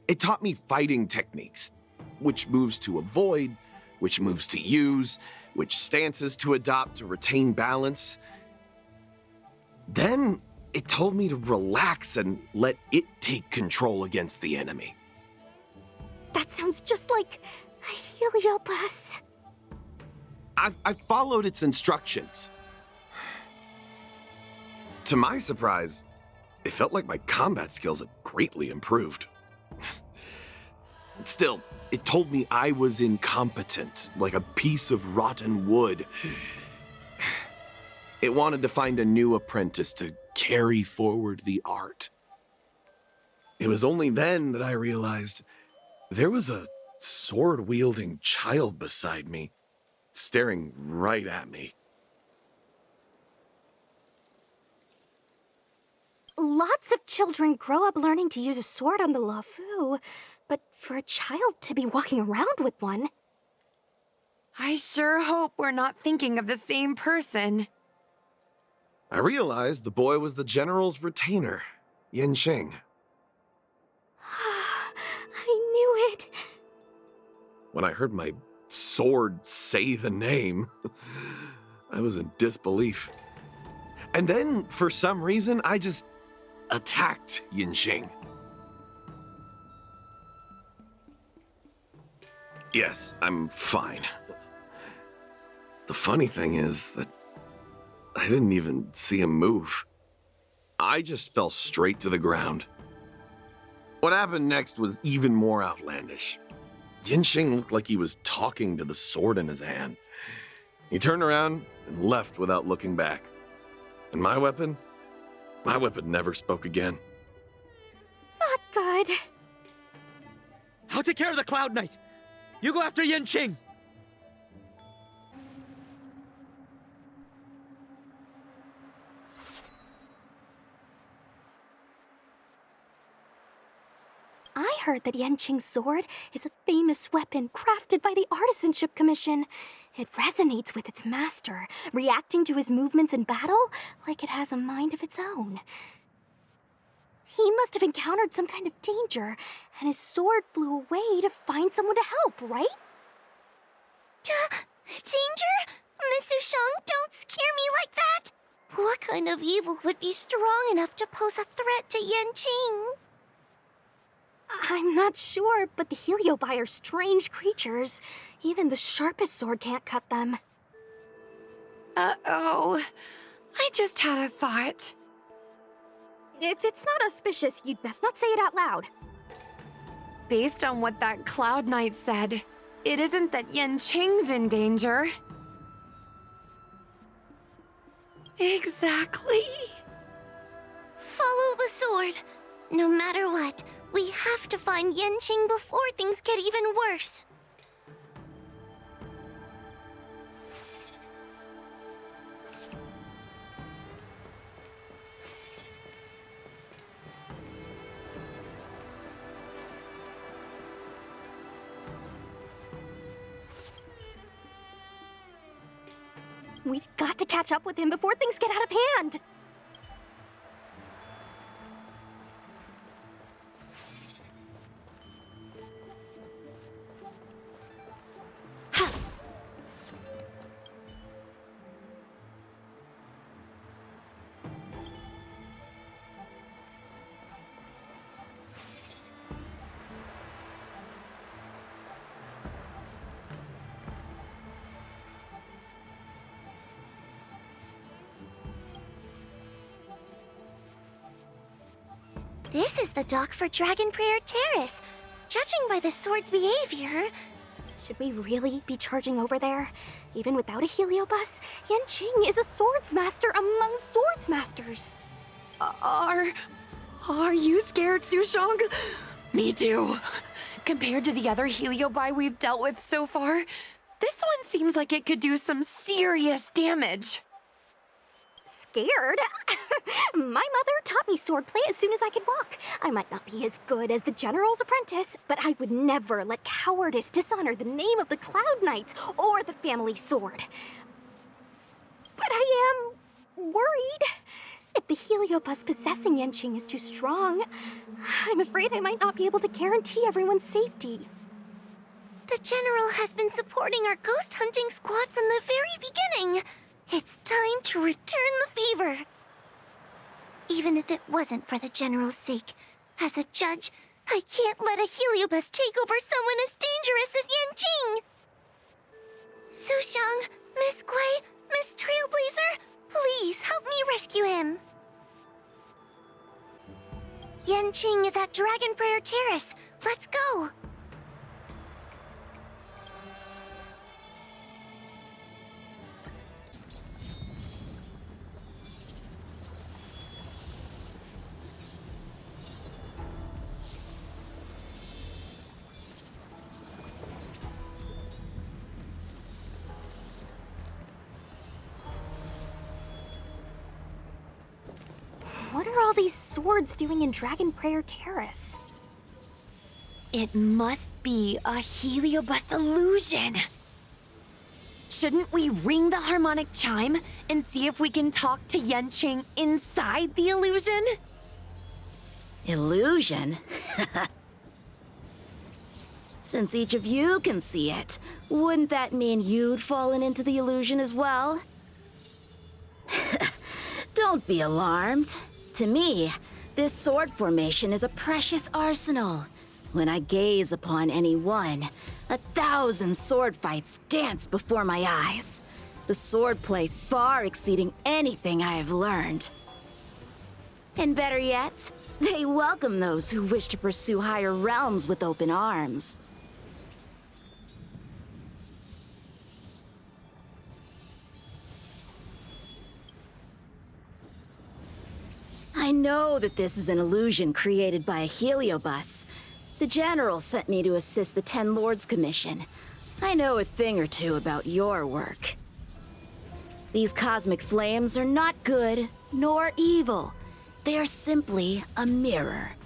It taught me fighting techniques, which moves to avoid, which moves to use, which stances to adopt to retain balance. Then it told me to relax and let it take control against the enemy. That sounds just like a heliobus. I followed its instructions. To my surprise, it felt like my combat skills had greatly improved. Still, it told me I was incompetent, like a piece of rotten wood. It wanted to find a new apprentice to carry forward the art. It was only then that I realized there was a sword-wielding child beside me, staring right at me. Lots of children grow up learning to use a sword on the Luofu, but for a child to be walking around with one... I sure hope we're not thinking of the same person. I realized the boy was the general's retainer, Yin Sheng. did! When I heard my sword say the name, I was in disbelief. And then, for some reason, I just attacked Yinxing. Yes, I'm fine. The funny thing is that I didn't even see him move. I just fell straight to the ground. What happened next was even more outlandish. Yinxing looked like he was talking to the sword in his hand. He turned around and left without looking back. And my weapon never spoke again. Not good. I'll take care of the Cloud Knight. You go after Yinxing. I heard that Yanqing's sword is a famous weapon crafted by the Artisanship Commission. It resonates with its master, reacting to his movements in battle like it has a mind of its own. He must have encountered some kind of danger, and his sword flew away to find someone to help, right? Danger? Miss Sushang, don't scare me like that! What kind of evil would be strong enough to pose a threat to Yanqing? I'm not sure, but the Heliobi are strange creatures. Even the sharpest sword can't cut them. Uh-oh. I just had a thought. If it's not auspicious, you'd best not say it out loud. Based on what that Cloud Knight said, it isn't that Yanqing's in danger. Exactly. Follow the sword. No matter what, we have to find Yanqing before things get even worse. We've got to catch up with him before things get out of hand. This is the dock for Dragon Prayer Terrace. Judging by the sword's behavior... Should we really be charging over there? Even without a heliobus, Yanqing is a swordsmaster among swordsmasters. Are you scared, Sushang? Me too. Compared to the other Heliobi we've dealt with so far, this one seems like it could do some serious damage. Scared? My mother taught me swordplay as soon as I could walk. I might not be as good as the General's apprentice, but I would never let cowardice dishonor the name of the Cloud Knights or the family sword. But I am worried. If the heliobus possessing Yanqing is too strong, I'm afraid I might not be able to guarantee everyone's safety. The General has been supporting our ghost hunting squad from the very beginning. It's time to return the favor. Even if it wasn't for the General's sake, as a judge, I can't let a heliobus take over someone as dangerous as Yanqing. Sushang, Miss Gui, Miss Trailblazer, please help me rescue him. Yanqing is at Dragon Prayer Terrace. Let's go. What are all these swords doing in Dragon Prayer Terrace? It must be a heliobus illusion. Shouldn't we ring the harmonic chime and see if we can talk to Yanqing inside the illusion? Illusion? Since each of you can see it, wouldn't that mean you'd fallen into the illusion as well? Don't be alarmed. To me, this sword formation is a precious arsenal. When I gaze upon any one, 1,000 sword fights dance before my eyes. The swordplay far exceeding anything I have learned. And better yet, they welcome those who wish to pursue higher realms with open arms. I know that this is an illusion created by a heliobus. The General sent me to assist the 10 Lords Commission. I know a thing or two about your work. These cosmic flames are not good, nor evil. They are simply a mirror.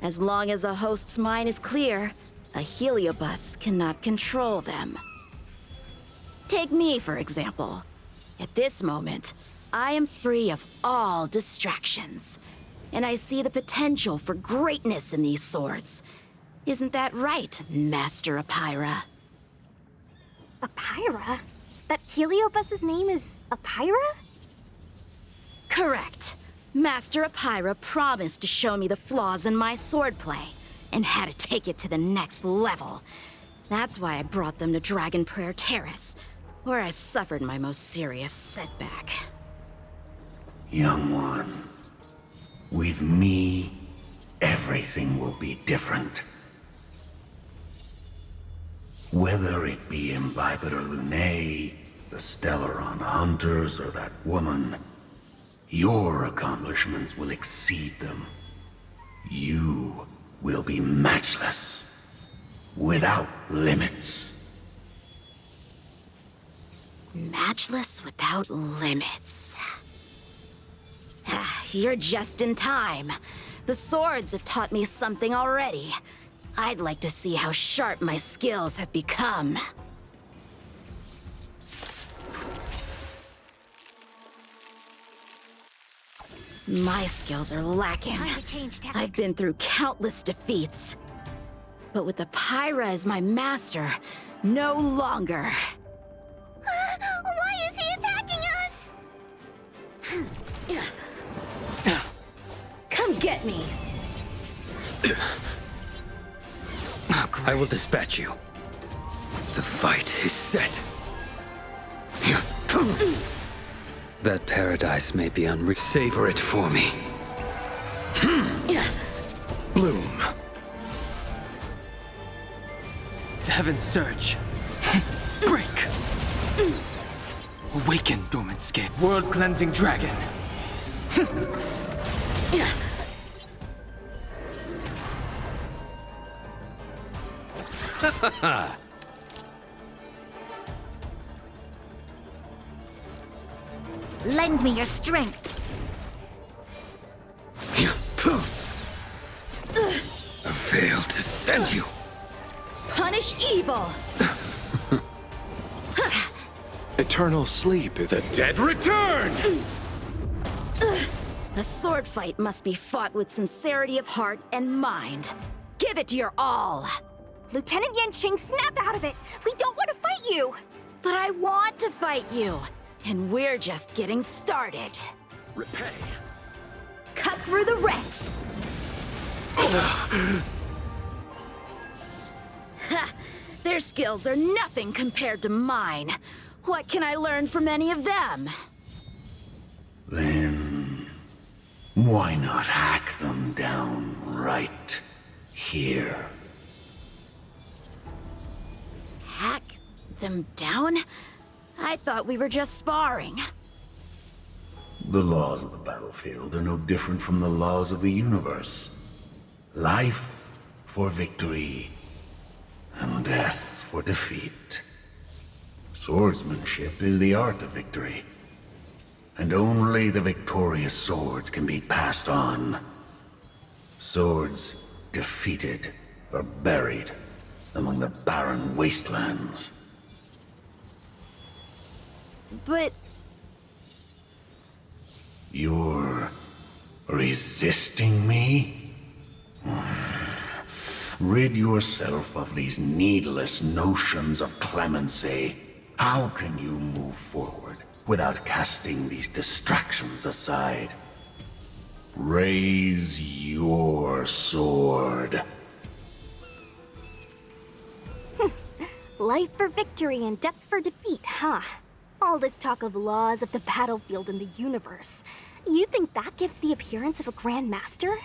As long as a host's mind is clear, a heliobus cannot control them. Take me, for example. At this moment, I am free of all distractions, and I see the potential for greatness in these swords. Isn't that right, Master Apira? Apira? That heliobus's name is Apira? Correct. Master Apira promised to show me the flaws in my swordplay, and had to take it to the next level. That's why I brought them to Dragon Prayer Terrace, where I suffered my most serious setback. Young one, with me, everything will be different. Whether it be Imbibitor Lunae, the Stellaron Hunters, or that woman, your accomplishments will exceed them. You will be matchless, without limits. Matchless without limits. You're just in time. The swords have taught me something already. I'd like to see how sharp my skills have become. My skills are lacking. I've been through countless defeats. But with Apira as my master, no longer. Why is he attacking us? Come get me. I will dispatch you. The fight is set. That paradise may be savor it for me. Bloom. Heaven surge. Break. Awaken, dormant scape. World cleansing dragon. Lend me your strength. I failed to send you. Punish evil. Eternal sleep. The dead return! A sword fight must be fought with sincerity of heart and mind. Give it your all. Lieutenant Yanqing, snap out of it! We don't want to fight you! But I want to fight you, and we're just getting started. Repay. Cut through the ranks. Ha! Their skills are nothing compared to mine. What can I learn from any of them? Then, why not hack them down right here? Hack them down? I thought we were just sparring. The laws of the battlefield are no different from the laws of the universe. Life for victory, and death for defeat. Swordsmanship is the art of victory, and only the victorious swords can be passed on. Swords defeated are buried among the barren wastelands. But... You're resisting me? Rid yourself of these needless notions of clemency. How can you move forward without casting these distractions aside? Raise your sword. Life for victory and death for defeat, huh? All this talk of laws of the battlefield and the universe. You think that gives the appearance of a Grand Master?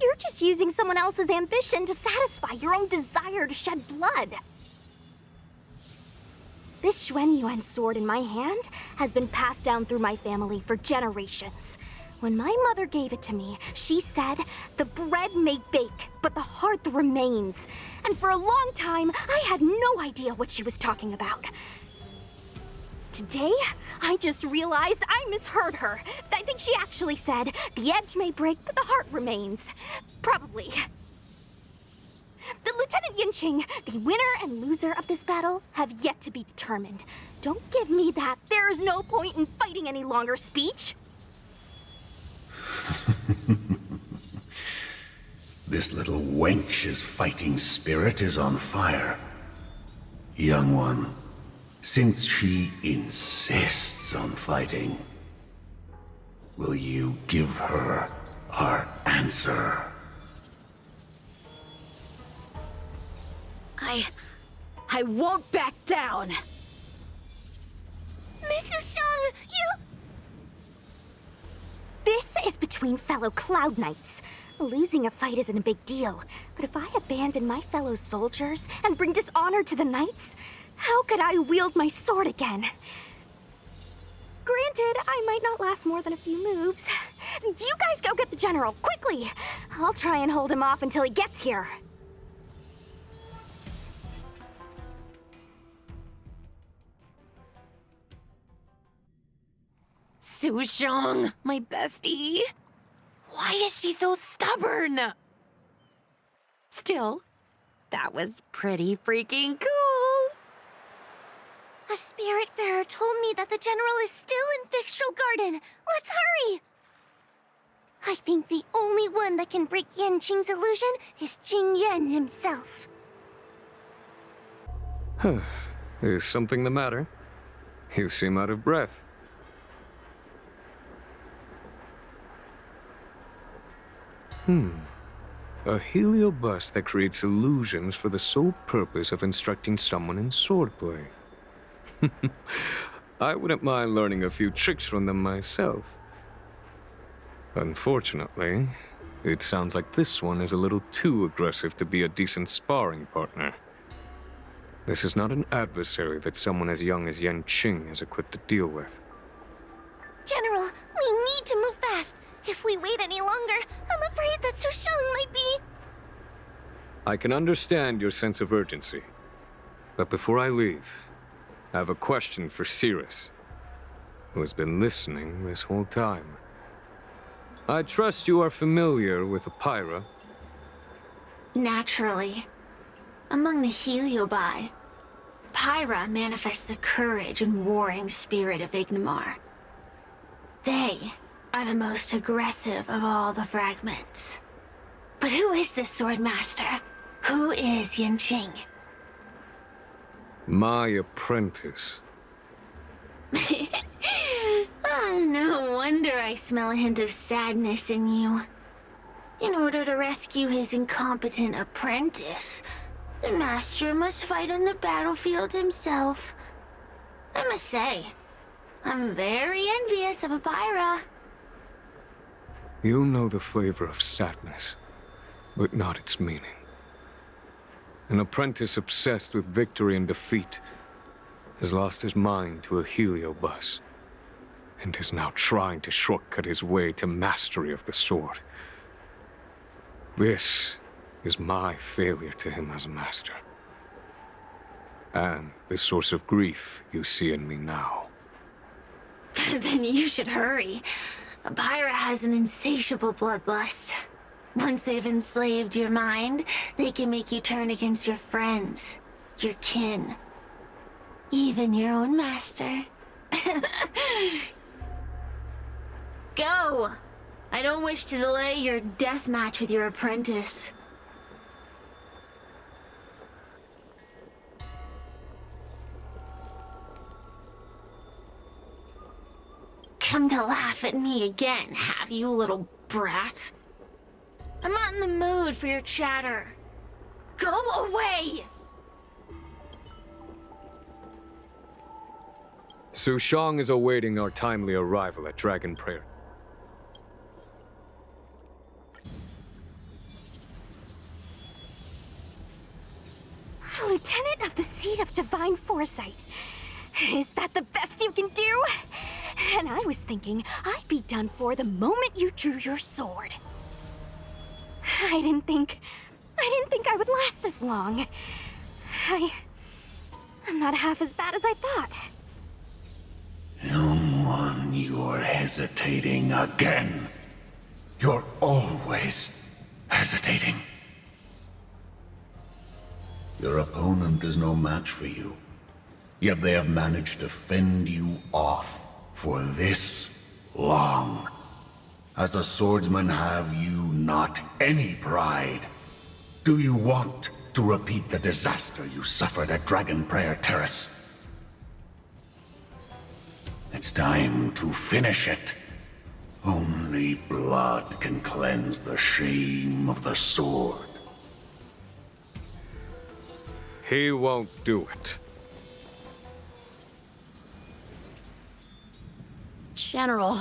You're just using someone else's ambition to satisfy your own desire to shed blood. This Xuanyuan sword in my hand has been passed down through my family for generations. When my mother gave it to me, she said, "The bread may bake, but the heart remains." And for a long time, I had no idea what she was talking about. Today, I just realized I misheard her. I think she actually said, "The edge may break, but the heart remains." Probably. The Lieutenant Yinqing, the winner and loser of this battle, have yet to be determined. Don't give me that "there's no point in fighting any longer" speech. This little wench's fighting spirit is on fire. Young one, since she insists on fighting, will you give her our answer? I won't back down! Miss Sushang, you... This is between fellow Cloud Knights. Losing a fight isn't a big deal, but if I abandon my fellow soldiers and bring dishonor to the Knights, how could I wield my sword again? Granted, I might not last more than a few moves. You guys go get the General, quickly! I'll try and hold him off until he gets here. Sushang, my bestie. Why is she so stubborn? Still, that was pretty freaking cool. A Spiritfarer told me that the General is still in Victral Garden. Let's hurry! I think the only one that can break Yanqing's illusion is Jing Yuan himself. Is something the matter? You seem out of breath. A heliobus that creates illusions for the sole purpose of instructing someone in swordplay. I wouldn't mind learning a few tricks from them myself. Unfortunately, it sounds like this one is a little too aggressive to be a decent sparring partner. This is not an adversary that someone as young as Yanqing is equipped to deal with. General, we need to move fast. If we wait any longer, I'm afraid that Sushang might be... I can understand your sense of urgency. But before I leave, I have a question for Cirrus, who has been listening this whole time. I trust you are familiar with Apira. Naturally. Among the Heliobi, Pyra manifests the courage and warring spirit of Ignimar. They are the most aggressive of all the fragments. But who is this Swordmaster? Who is Yanqing? My apprentice. No wonder I smell a hint of sadness in you. In order to rescue his incompetent apprentice, the master must fight on the battlefield himself. I must say, I'm very envious of Apira. You know the flavor of sadness, but not its meaning. An apprentice obsessed with victory and defeat has lost his mind to a heliobus, and is now trying to shortcut his way to mastery of the sword. This is my failure to him as a master. And the source of grief you see in me now. Then you should hurry. Apira has an insatiable bloodlust. Once they've enslaved your mind, they can make you turn against your friends, your kin, even your own master. Go! I don't wish to delay your death match with your apprentice. come to laugh at me again, have you, little brat? I'm not in the mood for your chatter. Go away! Su Shang is awaiting our timely arrival at Dragon Prayer. Lieutenant of the Seat of Divine Foresight. Is that the best you can do? And I was thinking I'd be done for the moment you drew your sword. I didn't think I would last this long. I'm not half as bad as I thought. Young one, you're hesitating again. You're always hesitating. Your opponent is no match for you. Yet they have managed to fend you off for this long. As a swordsman, have you not any pride? Do you want to repeat the disaster you suffered at Dragon Prayer Terrace? It's time to finish it. Only blood can cleanse the shame of the sword. He won't do it. General.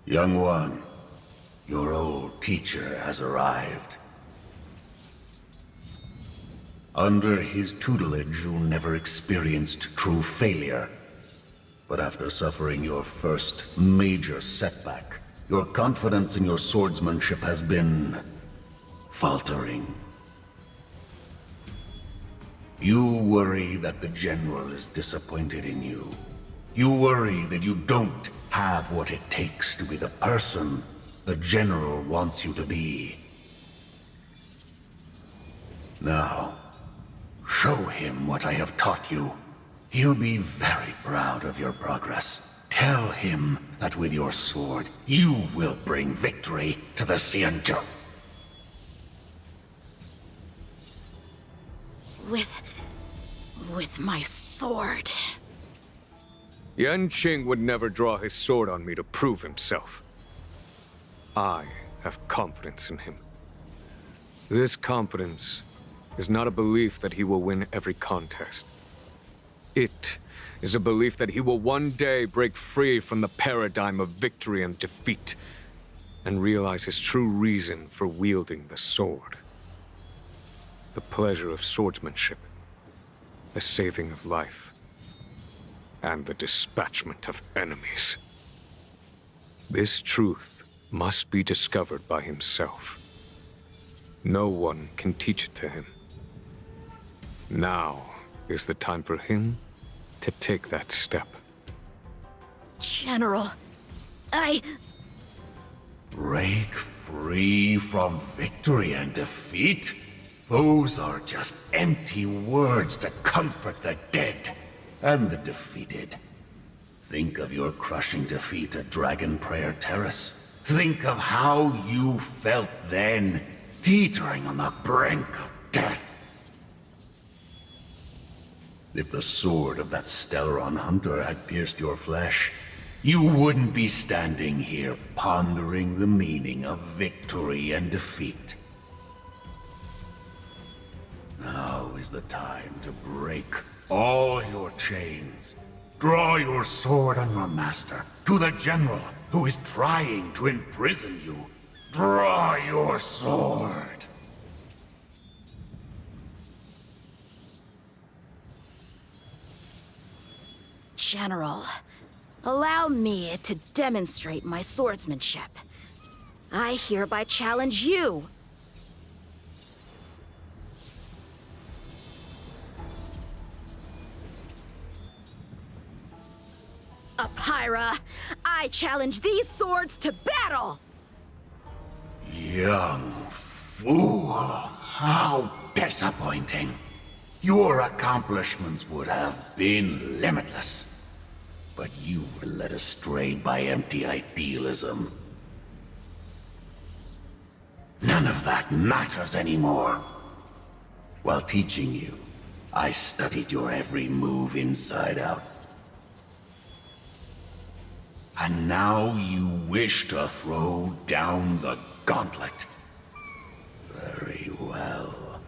Young one, your old teacher has arrived. Under his tutelage, you never experienced true failure. But after suffering your first major setback, your confidence in your swordsmanship has been faltering. You worry that the General is disappointed in you. You worry that you don't have what it takes to be the person the General wants you to be. Now, show him what I have taught you. He'll be very proud of your progress. Tell him that with your sword, you will bring victory to the Xianzhou. With my sword. Yan Qing would never draw his sword on me to prove himself. I have confidence in him. This confidence is not a belief that he will win every contest. It is a belief that he will one day break free from the paradigm of victory and defeat, and realize his true reason for wielding the sword. The pleasure of swordsmanship, the saving of life, and the dispatchment of enemies. This truth must be discovered by himself. No one can teach it to him. Now is the time for him to take that step. General, Break free from victory and defeat? Those are just empty words to comfort the dead and the defeated. Think of your crushing defeat at Dragon Prayer Terrace. Think of how you felt then, teetering on the brink of death. If the sword of that Stellaron hunter had pierced your flesh, you wouldn't be standing here pondering the meaning of victory and defeat. Now is the time to break all your chains. Draw your sword on your master, to the General who is trying to imprison you. Draw your sword. General, allow me to demonstrate my swordsmanship. I hereby challenge you. Apyra, I challenge these swords to battle! Young fool, how disappointing. Your accomplishments would have been limitless. But you were led astray by empty idealism. None of that matters anymore. While teaching you, I studied your every move inside out. And now you wish to throw down the gauntlet. Very well.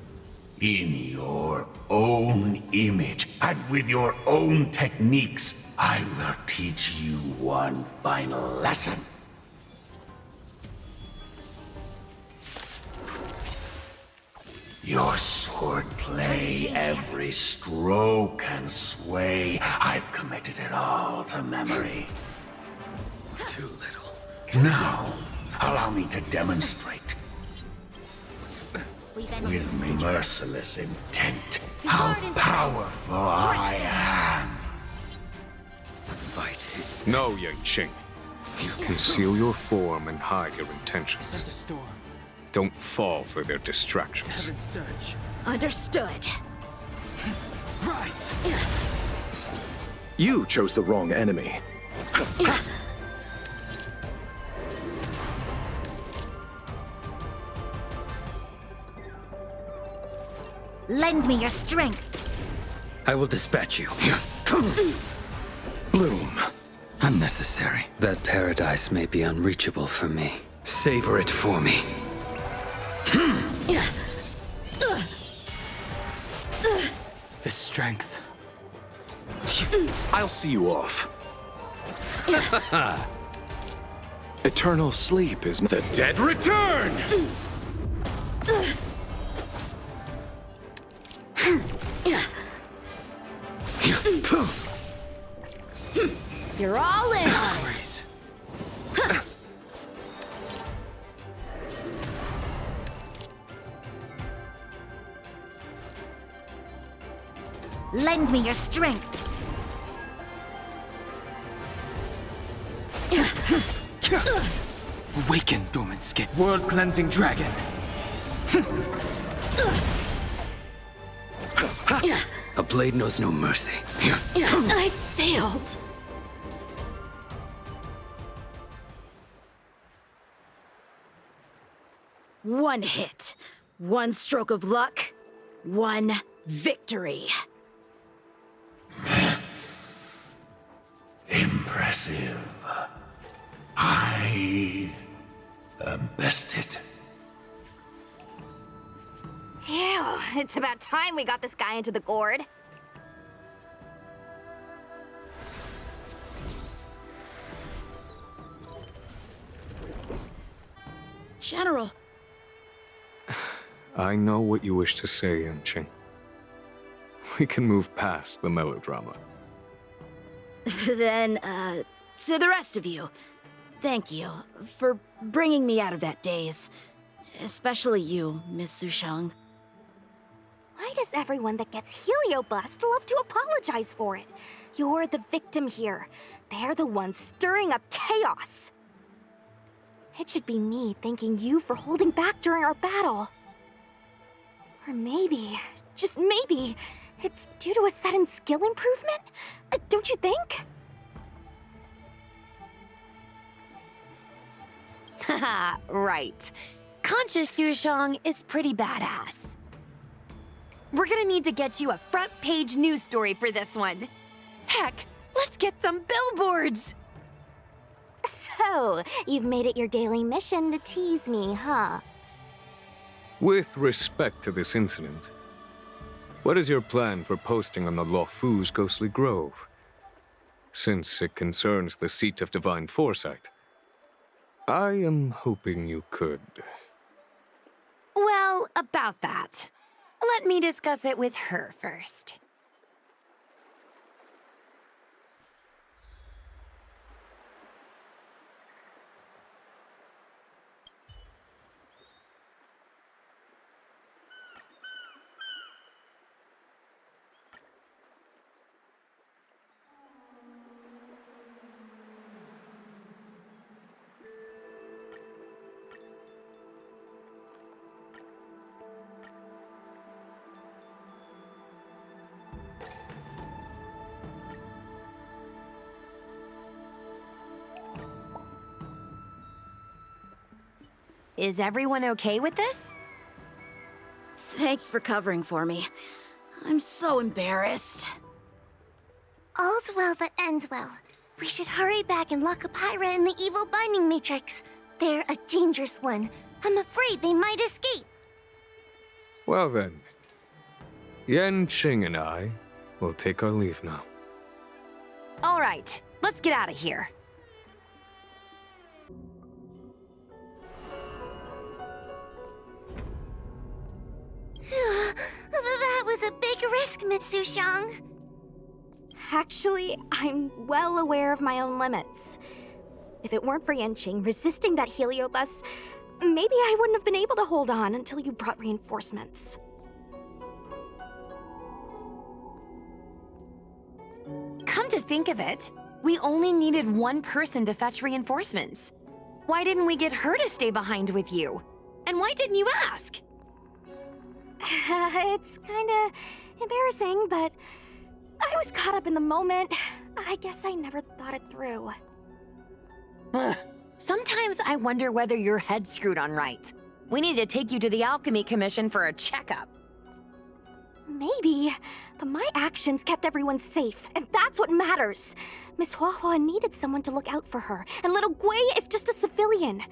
In your own image and with your own techniques, I will teach you one final lesson. Your swordplay, every stroke and sway, I've committed it all to memory. Too little. Now, allow me to demonstrate. With merciless intent, how powerful I am. The fight is... No, Yang-Ching. Conceal your form and hide your intentions. Sent a storm. Don't fall for their distractions. Heaven's surge. Understood. Rise! You chose the wrong enemy. Lend me your strength. I will dispatch you. Bloom. Unnecessary. That paradise may be unreachable for me. Savor it for me. The strength. I'll see you off. Eternal sleep is the dead return! You're all in. Lend me your strength. Awaken, dormant skin. World-cleansing dragon. A blade knows no mercy. I failed. One hit, one stroke of luck, one victory. Impressive. I am bested. Ew, it's about time we got this guy into the gourd. General. I know what you wish to say, Yang-Ching. We can move past the melodrama. Then, to the rest of you, thank you for bringing me out of that daze. Especially you, Miss Sushang. Why does everyone that gets heliobust love to apologize for it? You're the victim here. They're the ones stirring up chaos. It should be me thanking you for holding back during our battle. Or maybe, just maybe, it's due to a sudden skill improvement? Don't you think? Haha, right. Conscious Sushang is pretty badass. We're gonna need to get you a front-page news story for this one. Heck, let's get some billboards! So, you've made it your daily mission to tease me, huh? With respect to this incident, what is your plan for posting on the Luofu's Ghostly Grove? Since it concerns the seat of divine foresight, I am hoping you could. Well, about that. Let me discuss it with her first. Is everyone okay with this? Thanks for covering for me. I'm so embarrassed. All's well that ends well. We should hurry back and lock up Pyra in the evil binding matrix. They're a dangerous one. I'm afraid they might escape. Well then, Yan Qing and I will take our leave now. All right, let's get out of here. That was a big risk, Miss Sushang. Actually, I'm well aware of my own limits. If it weren't for Yanqing resisting that heliobus, maybe I wouldn't have been able to hold on until you brought reinforcements. Come to think of it, we only needed one person to fetch reinforcements. Why didn't we get her to stay behind with you? And why didn't you ask? It's kinda embarrassing, but I was caught up in the moment. I guess I never thought it through. Ugh. Sometimes I wonder whether your head's screwed on right. We need to take you to the Alchemy Commission for a checkup. Maybe, but my actions kept everyone safe, and that's what matters. Miss Huahua needed someone to look out for her, and little Gui is just a civilian.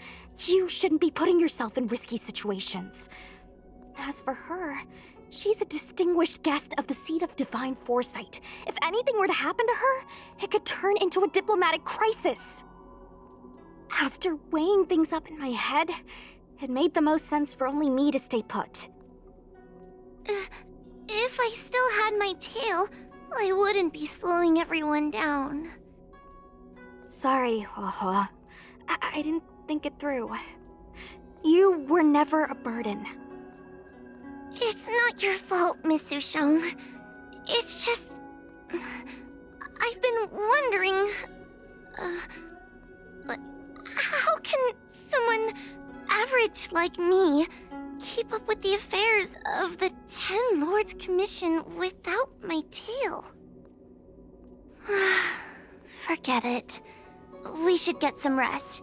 You shouldn't be putting yourself in risky situations. As for her, she's a distinguished guest of the Seat of Divine Foresight. If anything were to happen to her, it could turn into a diplomatic crisis. After weighing things up in my head, it made the most sense for only me to stay put. If I still had my tail, I wouldn't be slowing everyone down. Sorry, Huahua. I didn't think it through. You were never a burden. It's not your fault, Miss Sushang. It's just... I've been wondering... how can someone average like me keep up with the affairs of the 10 Lords Commission without my tail? Forget it. We should get some rest.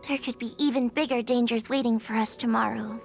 There could be even bigger dangers waiting for us tomorrow.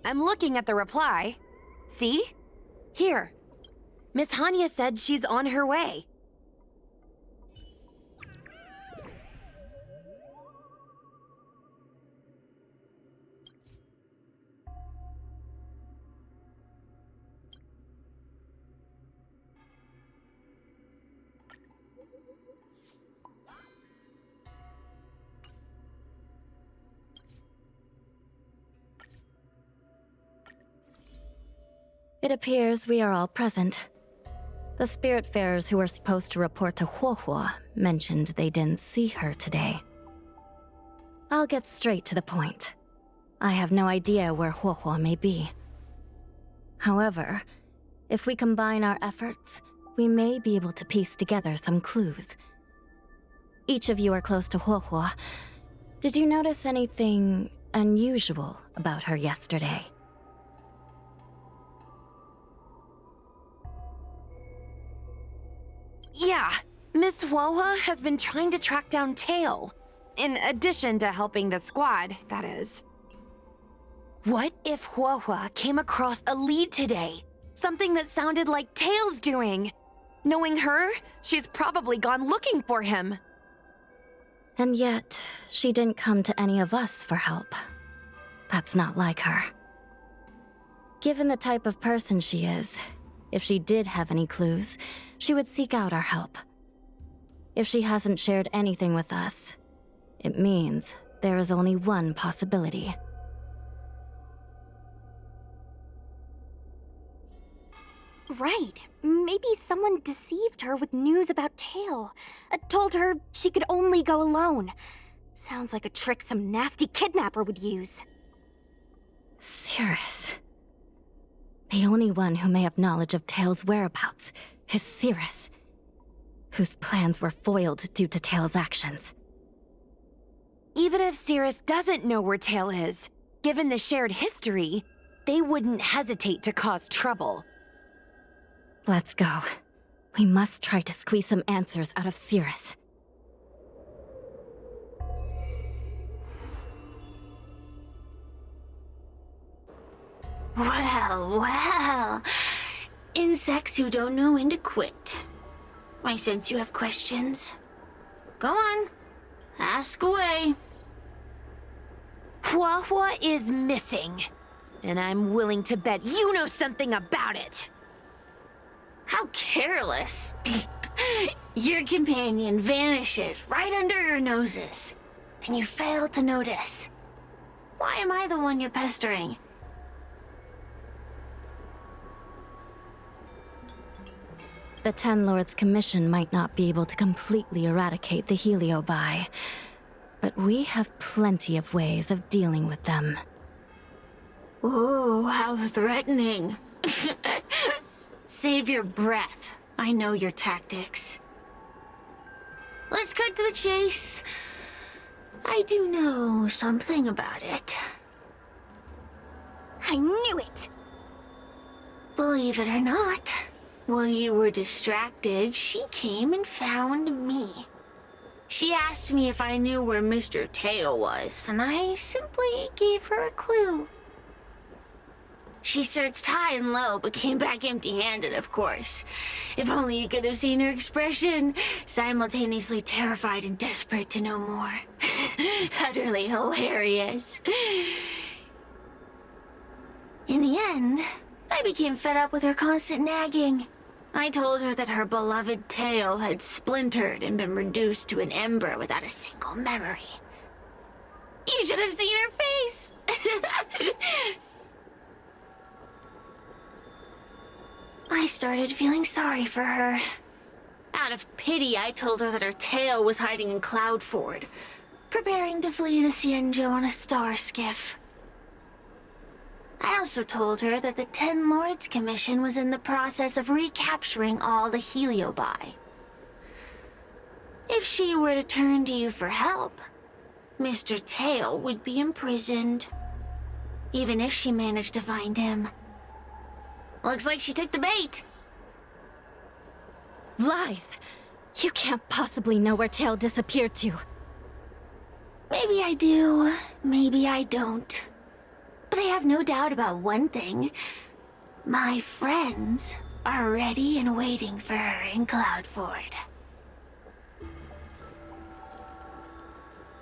I'm looking at the reply. See? Here. Miss Hanya said she's on her way. It appears we are all present. The Spiritfarers who were supposed to report to Huohuo mentioned they didn't see her today. I'll get straight to the point. I have no idea where Huohuo may be. However, if we combine our efforts, we may be able to piece together some clues. Each of you are close to Huohuo. Did you notice anything unusual about her yesterday? Yeah, Miss Huohua has been trying to track down Tail. In addition to helping the squad, that is. What if Huohua came across a lead today? Something that sounded like Tail's doing. Knowing her, she's probably gone looking for him. And yet, she didn't come to any of us for help. That's not like her. Given the type of person she is, if she did have any clues, she would seek out our help. If she hasn't shared anything with us, it means there is only one possibility. Right. Maybe someone deceived her with news about Tail. Told her she could only go alone. Sounds like a trick some nasty kidnapper would use. Cirrus. The only one who may have knowledge of Tail's whereabouts is Cirrus, whose plans were foiled due to Tail's actions. Even if Cirrus doesn't know where Tail is, given the shared history, they wouldn't hesitate to cause trouble. Let's go. We must try to squeeze some answers out of Cirrus. Well, well. Insects who don't know when to quit. I sense you have questions. Go on. Ask away. Huohuo is missing. And I'm willing to bet you know something about it. How careless. Your companion vanishes right under your noses. And you fail to notice. Why am I the one you're pestering? The Ten Lords' Commission might not be able to completely eradicate the Heliobi, but we have plenty of ways of dealing with them. Ooh, how threatening. Save your breath. I know your tactics. Let's cut to the chase. I do know something about it. I knew it! Believe it or not, while you were distracted, she came and found me. She asked me if I knew where Mr. Tail was, and I simply gave her a clue. She searched high and low, but came back empty-handed, of course. If only you could have seen her expression, simultaneously terrified and desperate to know more. Utterly hilarious. In the end, I became fed up with her constant nagging. I told her that her beloved Tail had splintered and been reduced to an ember without a single memory. You should have seen her face! started feeling sorry for her. Out of pity, I told her that her tail was hiding in Cloudford, preparing to flee the Xianzhou on a star skiff. I also told her that the Ten Lords Commission was in the process of recapturing all the Heliobi. If she were to turn to you for help, Mr. Tail would be imprisoned, even if she managed to find him. Looks like she took the bait. Lies! You can't possibly know where Tail disappeared to. Maybe I do, maybe I don't. But I have no doubt about one thing. My friends are ready and waiting for her in Cloudford.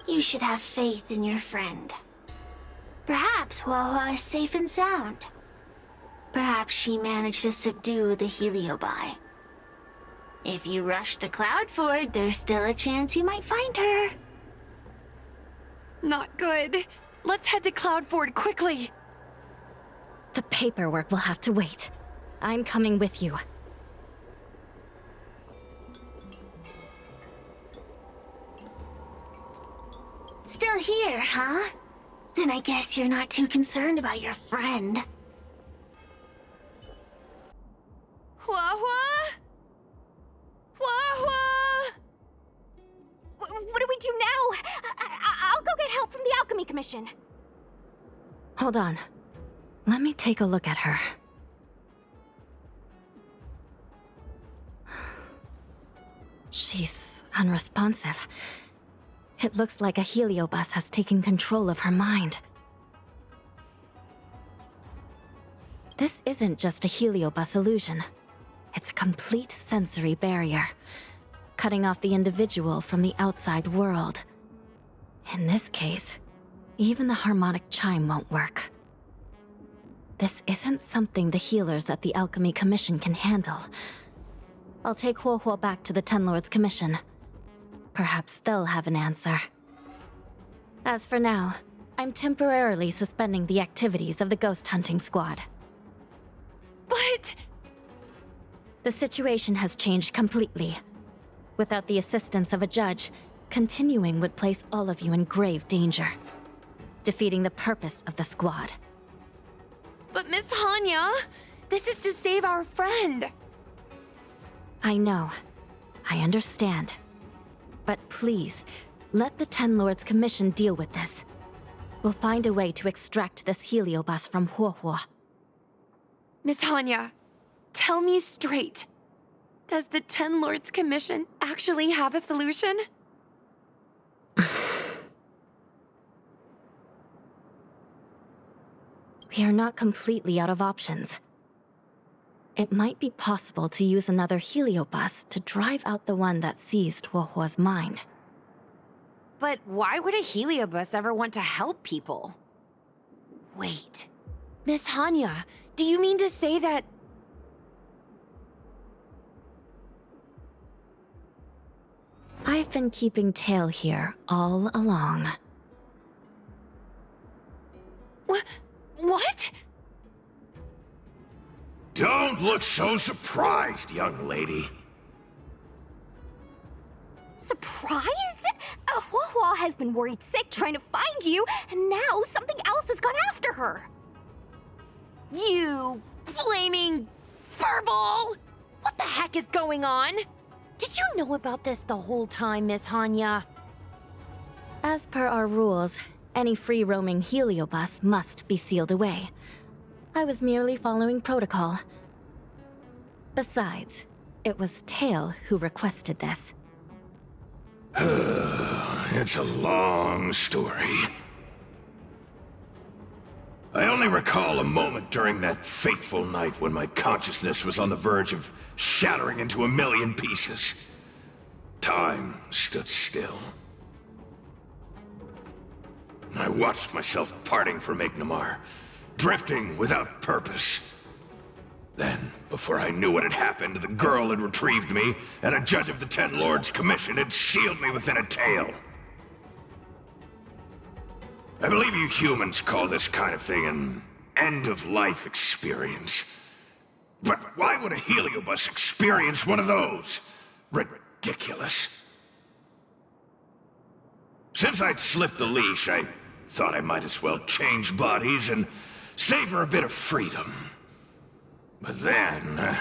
You should have faith in your friend. Perhaps Huahua is safe and sound. Perhaps she managed to subdue the Heliobi. If you rush to Cloudford, there's still a chance you might find her. Not good. Let's head to Cloudford quickly. The paperwork will have to wait. I'm coming with you. Still here, huh? Then I guess you're not too concerned about your friend. Huahua? Huahua! What do we do now? I'll go get help from the Alchemy Commission. Hold on. Let me take a look at her. She's unresponsive. It looks like a heliobus has taken control of her mind. This isn't just a heliobus illusion. It's a complete sensory barrier, cutting off the individual from the outside world. In this case, even the harmonic chime won't work. This isn't something the healers at the Alchemy Commission can handle. I'll take Huohuo back to the Ten Lords Commission. Perhaps they'll have an answer. As for now, I'm temporarily suspending the activities of the ghost hunting squad. But... The situation has changed completely. Without the assistance of a judge, continuing would place all of you in grave danger, defeating the purpose of the squad. But Miss Hanya, this is to save our friend. I know. I understand. But please, let the Ten Lords Commission deal with this. We'll find a way to extract this heliobus from Huohuo. Miss Hanya, tell me straight. Does the Ten Lords Commission actually have a solution? We are not completely out of options. It might be possible to use another heliobus to drive out the one that seized Huohuo's mind. But why would a heliobus ever want to help people? Wait. Miss Hanya, do you mean to say that... I've been keeping Tail here all along. What? Don't look so surprised, young lady. Surprised? Huahua has been worried sick trying to find you, and now something else has gone after her. You flaming furball! What the heck is going on? Did you know about this the whole time, Miss Hanya? As per our rules, any free-roaming heliobus must be sealed away. I was merely following protocol. Besides, it was Tail who requested this. It's a long story. I only recall a moment during that fateful night when my consciousness was on the verge of shattering into a million pieces. Time stood still. I watched myself parting from Ignomar, drifting without purpose. Then, before I knew what had happened, the girl had retrieved me, and a judge of the Ten Lords Commission had sealed me within a tail. I believe you humans call this kind of thing an end-of-life experience. But why would a heliobus experience one of those? Ridiculous. Since I'd slipped the leash, I thought I might as well change bodies and savor a bit of freedom. But then...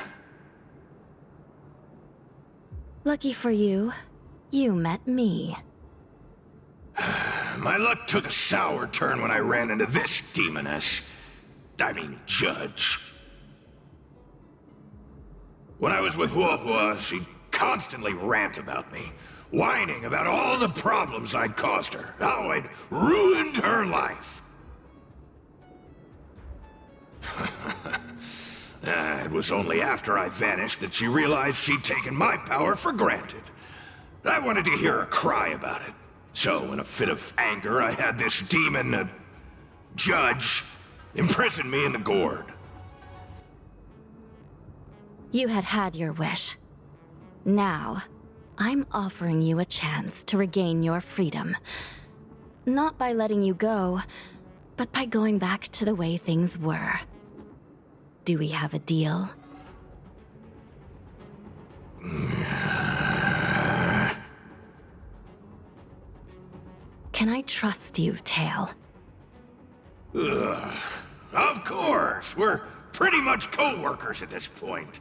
Lucky for you, you met me. My luck took a sour turn when I ran into this demoness. I mean, judge. When I was with Huohua, she'd constantly rant about me, whining about all the problems I'd caused her, how I'd ruined her life. It was only after I vanished that she realized she'd taken my power for granted. I wanted to hear her cry about it. So, in a fit of anger, I had this demon, judge, imprison me in the gourd. You had had your wish. Now, I'm offering you a chance to regain your freedom. Not by letting you go, but by going back to the way things were. Do we have a deal? Can I trust you, Tail? Ugh. Of course! We're pretty much co-workers at this point.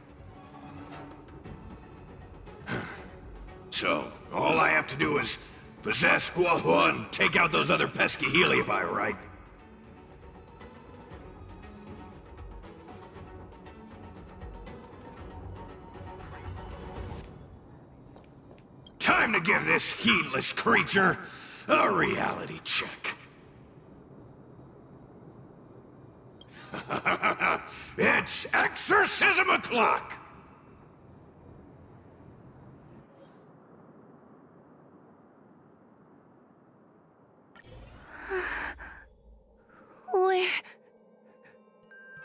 So, all I have to do is possess Huohua and take out those other pesky Heliobi, right? Time to give this heedless creature a reality check. It's exorcism o'clock!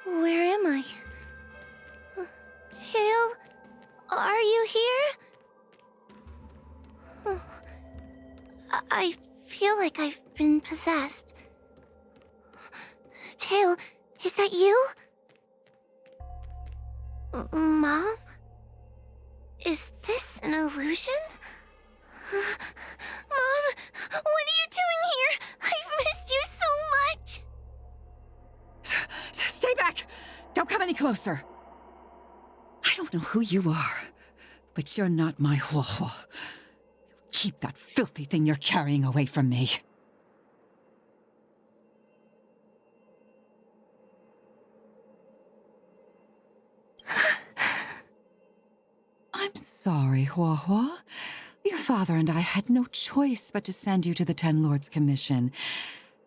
Where am I? Tail, are you here? I feel like I've been possessed. Tail, is that you? Mom? Is this an illusion? Mom, what are you doing here? I've missed you so much! Stay back! Don't come any closer! I don't know who you are, but you're not my Huohua. Keep that filthy thing you're carrying away from me. I'm sorry, Huohua. Your father and I had no choice but to send you to the Ten Lords Commission.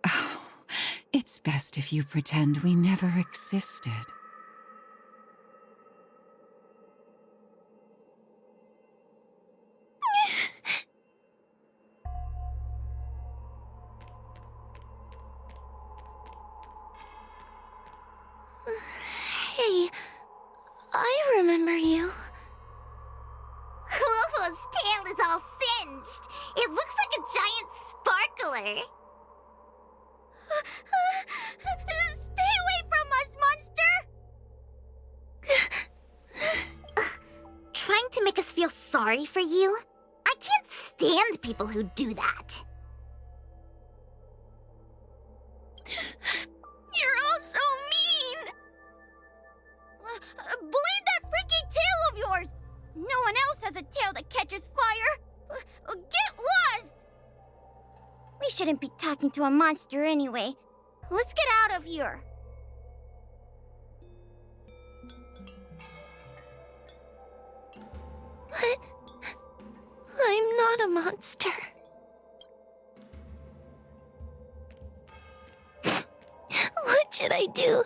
Oh, it's best if you pretend we never existed. Hey, I remember you. Huohua's tail is all singed. It looks like a giant sparkler. Stay away from us, monster! Trying to make us feel sorry for you? I can't stand people who do that. You're all so mean! Believe that freaking tail of yours! No one else has a tail that catches fire! Get lost! We shouldn't be talking to a monster anyway. Let's get out of here. But I'm not a monster. What should I do?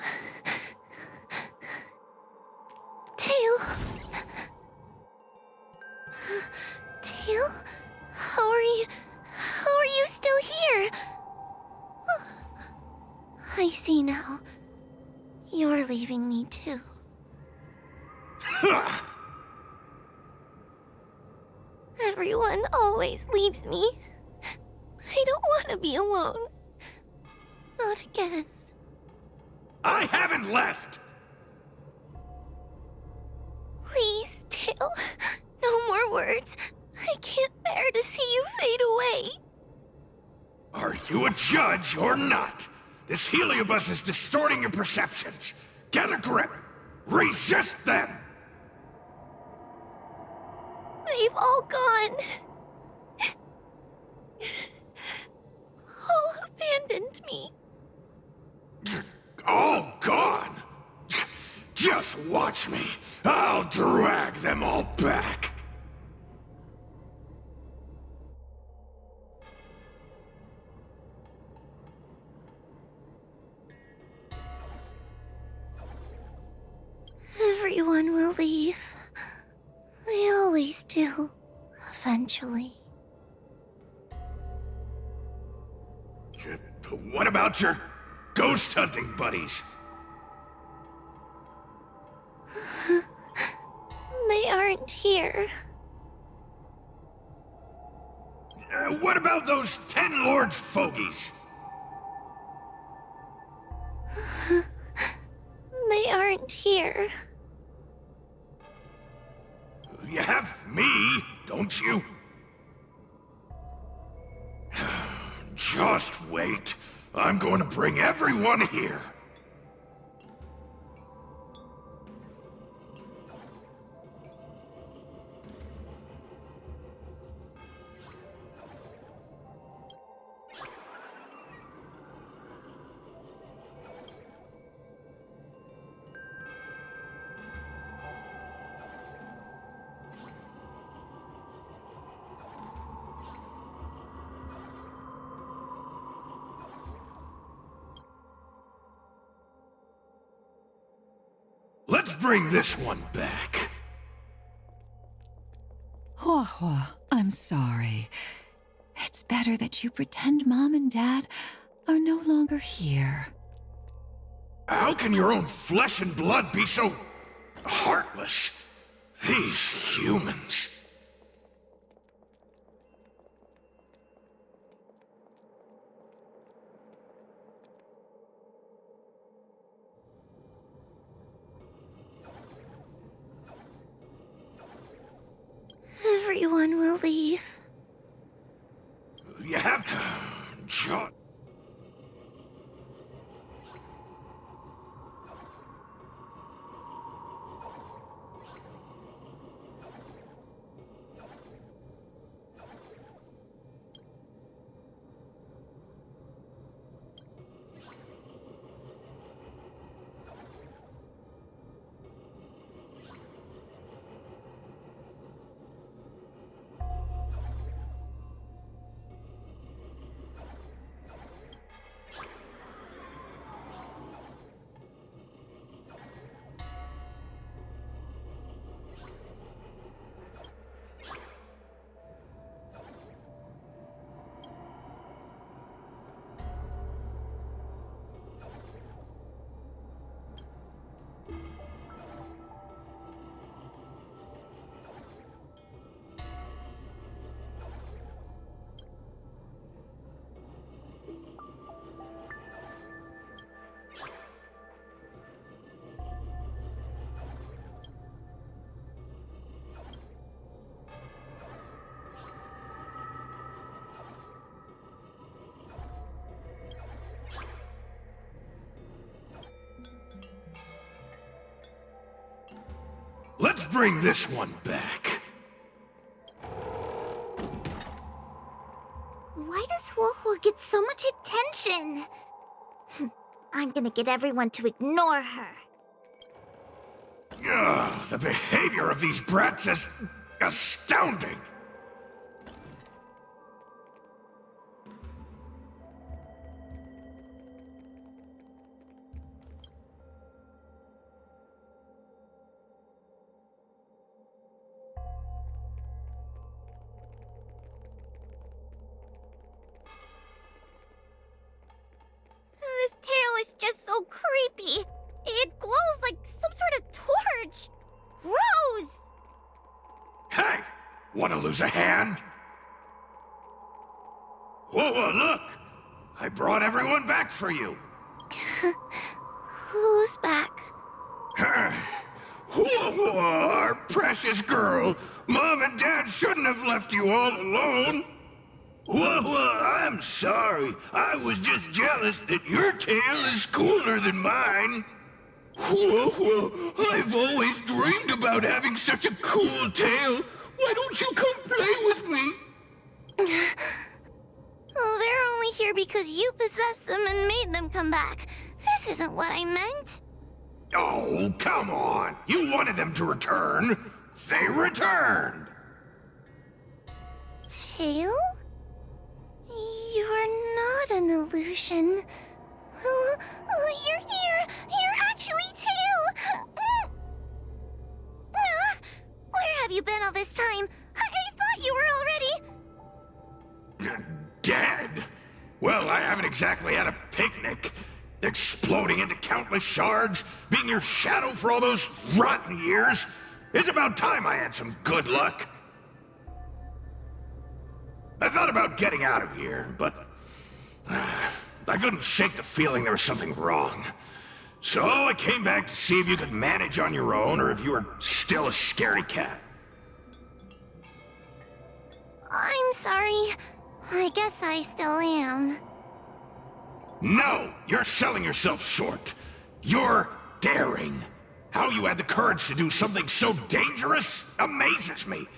Tail? Tail? How are you still here? I see now. You're leaving me too. Everyone always leaves me. I don't want to be alone. Not again. I haven't left! Please, Tail. No more words. I can't bear to see you fade away. Are you a judge or not? This heliobus is distorting your perceptions. Get a grip. Resist them! They've all gone. All abandoned me. All gone? Just watch me. I'll drag them all back. Everyone will leave. They always do, eventually. What about your ghost hunting buddies? They aren't here. What about those 10 Lords fogies? They aren't here. You have me, don't you? Just wait. I'm going to bring everyone here. Let's bring this one back. Hua Hua, I'm sorry. It's better that you pretend Mom and Dad are no longer here. How can your own flesh and blood be so heartless? These humans. Everyone will leave. You have John. Let's bring this one back. Why does Hua Hua get so much attention? I'm gonna get everyone to ignore her. Ugh, the behavior of these brats is astounding. This tail is just so creepy. It glows like some sort of torch. Gross! Hey! Wanna lose a hand? Whoa, look! I brought everyone back for you. Who's back? Our precious girl. Mom and Dad shouldn't have left you all alone. I'm sorry. I was just jealous that your tail is cooler than mine. I've always dreamed about having such a cool tail. Why don't you come play with me? Oh, they're only here because you possessed them and made them come back. This isn't what I meant. Oh, come on. You wanted them to return. They returned. Tail? You're not an illusion. You're here. You're actually Tail. Where have you been all this time? I thought you were already... Dead? Well, I haven't exactly had a picnic. Exploding into countless shards, being your shadow for all those rotten years. It's about time I had some good luck. I thought about getting out of here, but I couldn't shake the feeling there was something wrong. So I came back to see if you could manage on your own, or if you were still a scaredy cat. I'm sorry. I guess I still am. No! You're selling yourself short. You're daring. How you had the courage to do something so dangerous amazes me.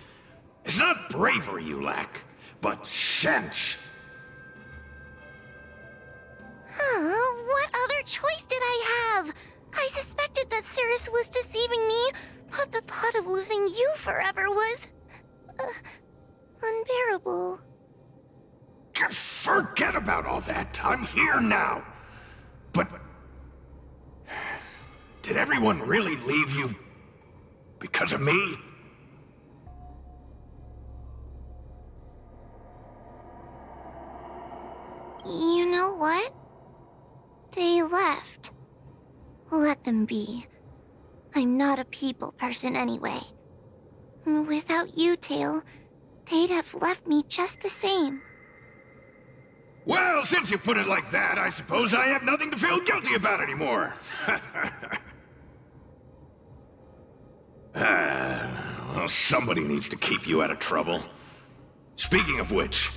It's not bravery you lack, but sense. What other choice did I have? I suspected that Cirrus was deceiving me, but the thought of losing you forever was... unbearable. Forget about all that. I'm here now. But... did everyone really leave you because of me? You know what? They left. Let them be. I'm not a people person anyway. Without you, Tail, they'd have left me just the same. Well, since you put it like that, I suppose I have nothing to feel guilty about anymore. Well, somebody needs to keep you out of trouble. Speaking of which,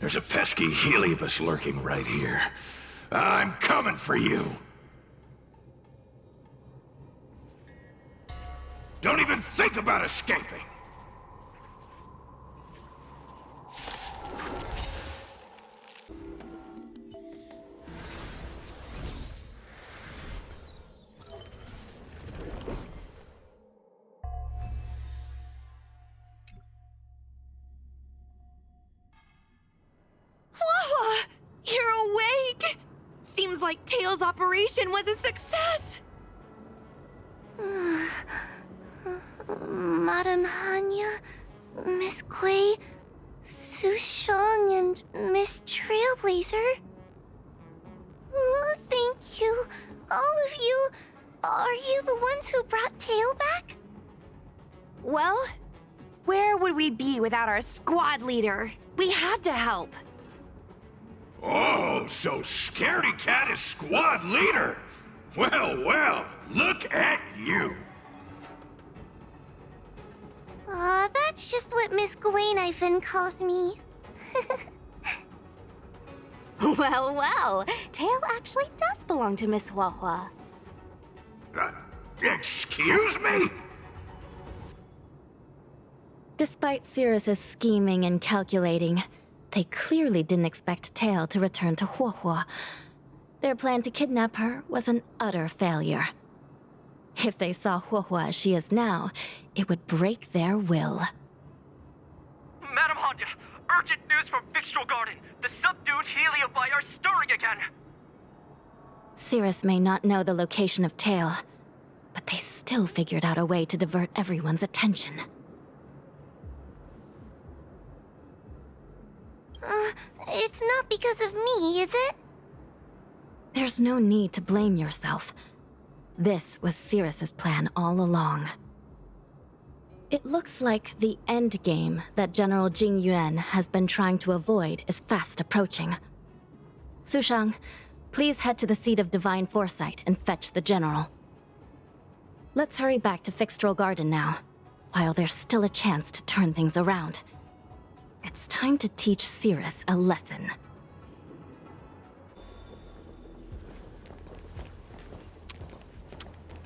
there's a pesky Heliobus lurking right here. I'm coming for you. Don't even think about escaping. You're awake! Seems like Tail's operation was a success! Madame Hanya, Miss Kuei, Su Shang, and Miss Trailblazer. Thank you, all of you. Are you the ones who brought Tail back? Well, where would we be without our squad leader? We had to help. Oh, so Scaredy Cat is squad leader. Well, look at you. That's just what Miss Gwainifin calls me. Well, Tail actually does belong to Miss Huahua. Excuse me? Despite Cirrus's scheming and calculating, they clearly didn't expect Tail to return to Huahua. Their plan to kidnap her was an utter failure. If they saw Huahua as she is now, it would break their will. Madam Hanya, urgent news from Victual Garden. The subdued Heliobi are stirring again. Cirrus may not know the location of Tail, but they still figured out a way to divert everyone's attention. It's not because of me, is it? There's no need to blame yourself. This was Cirrus's plan all along. It looks like the end game that General Jing Yuan has been trying to avoid is fast approaching. Su Shang, please head to the seat of Divine Foresight and fetch the General. Let's hurry back to Fixtral Garden now, while there's still a chance to turn things around. It's time to teach Cirrus a lesson.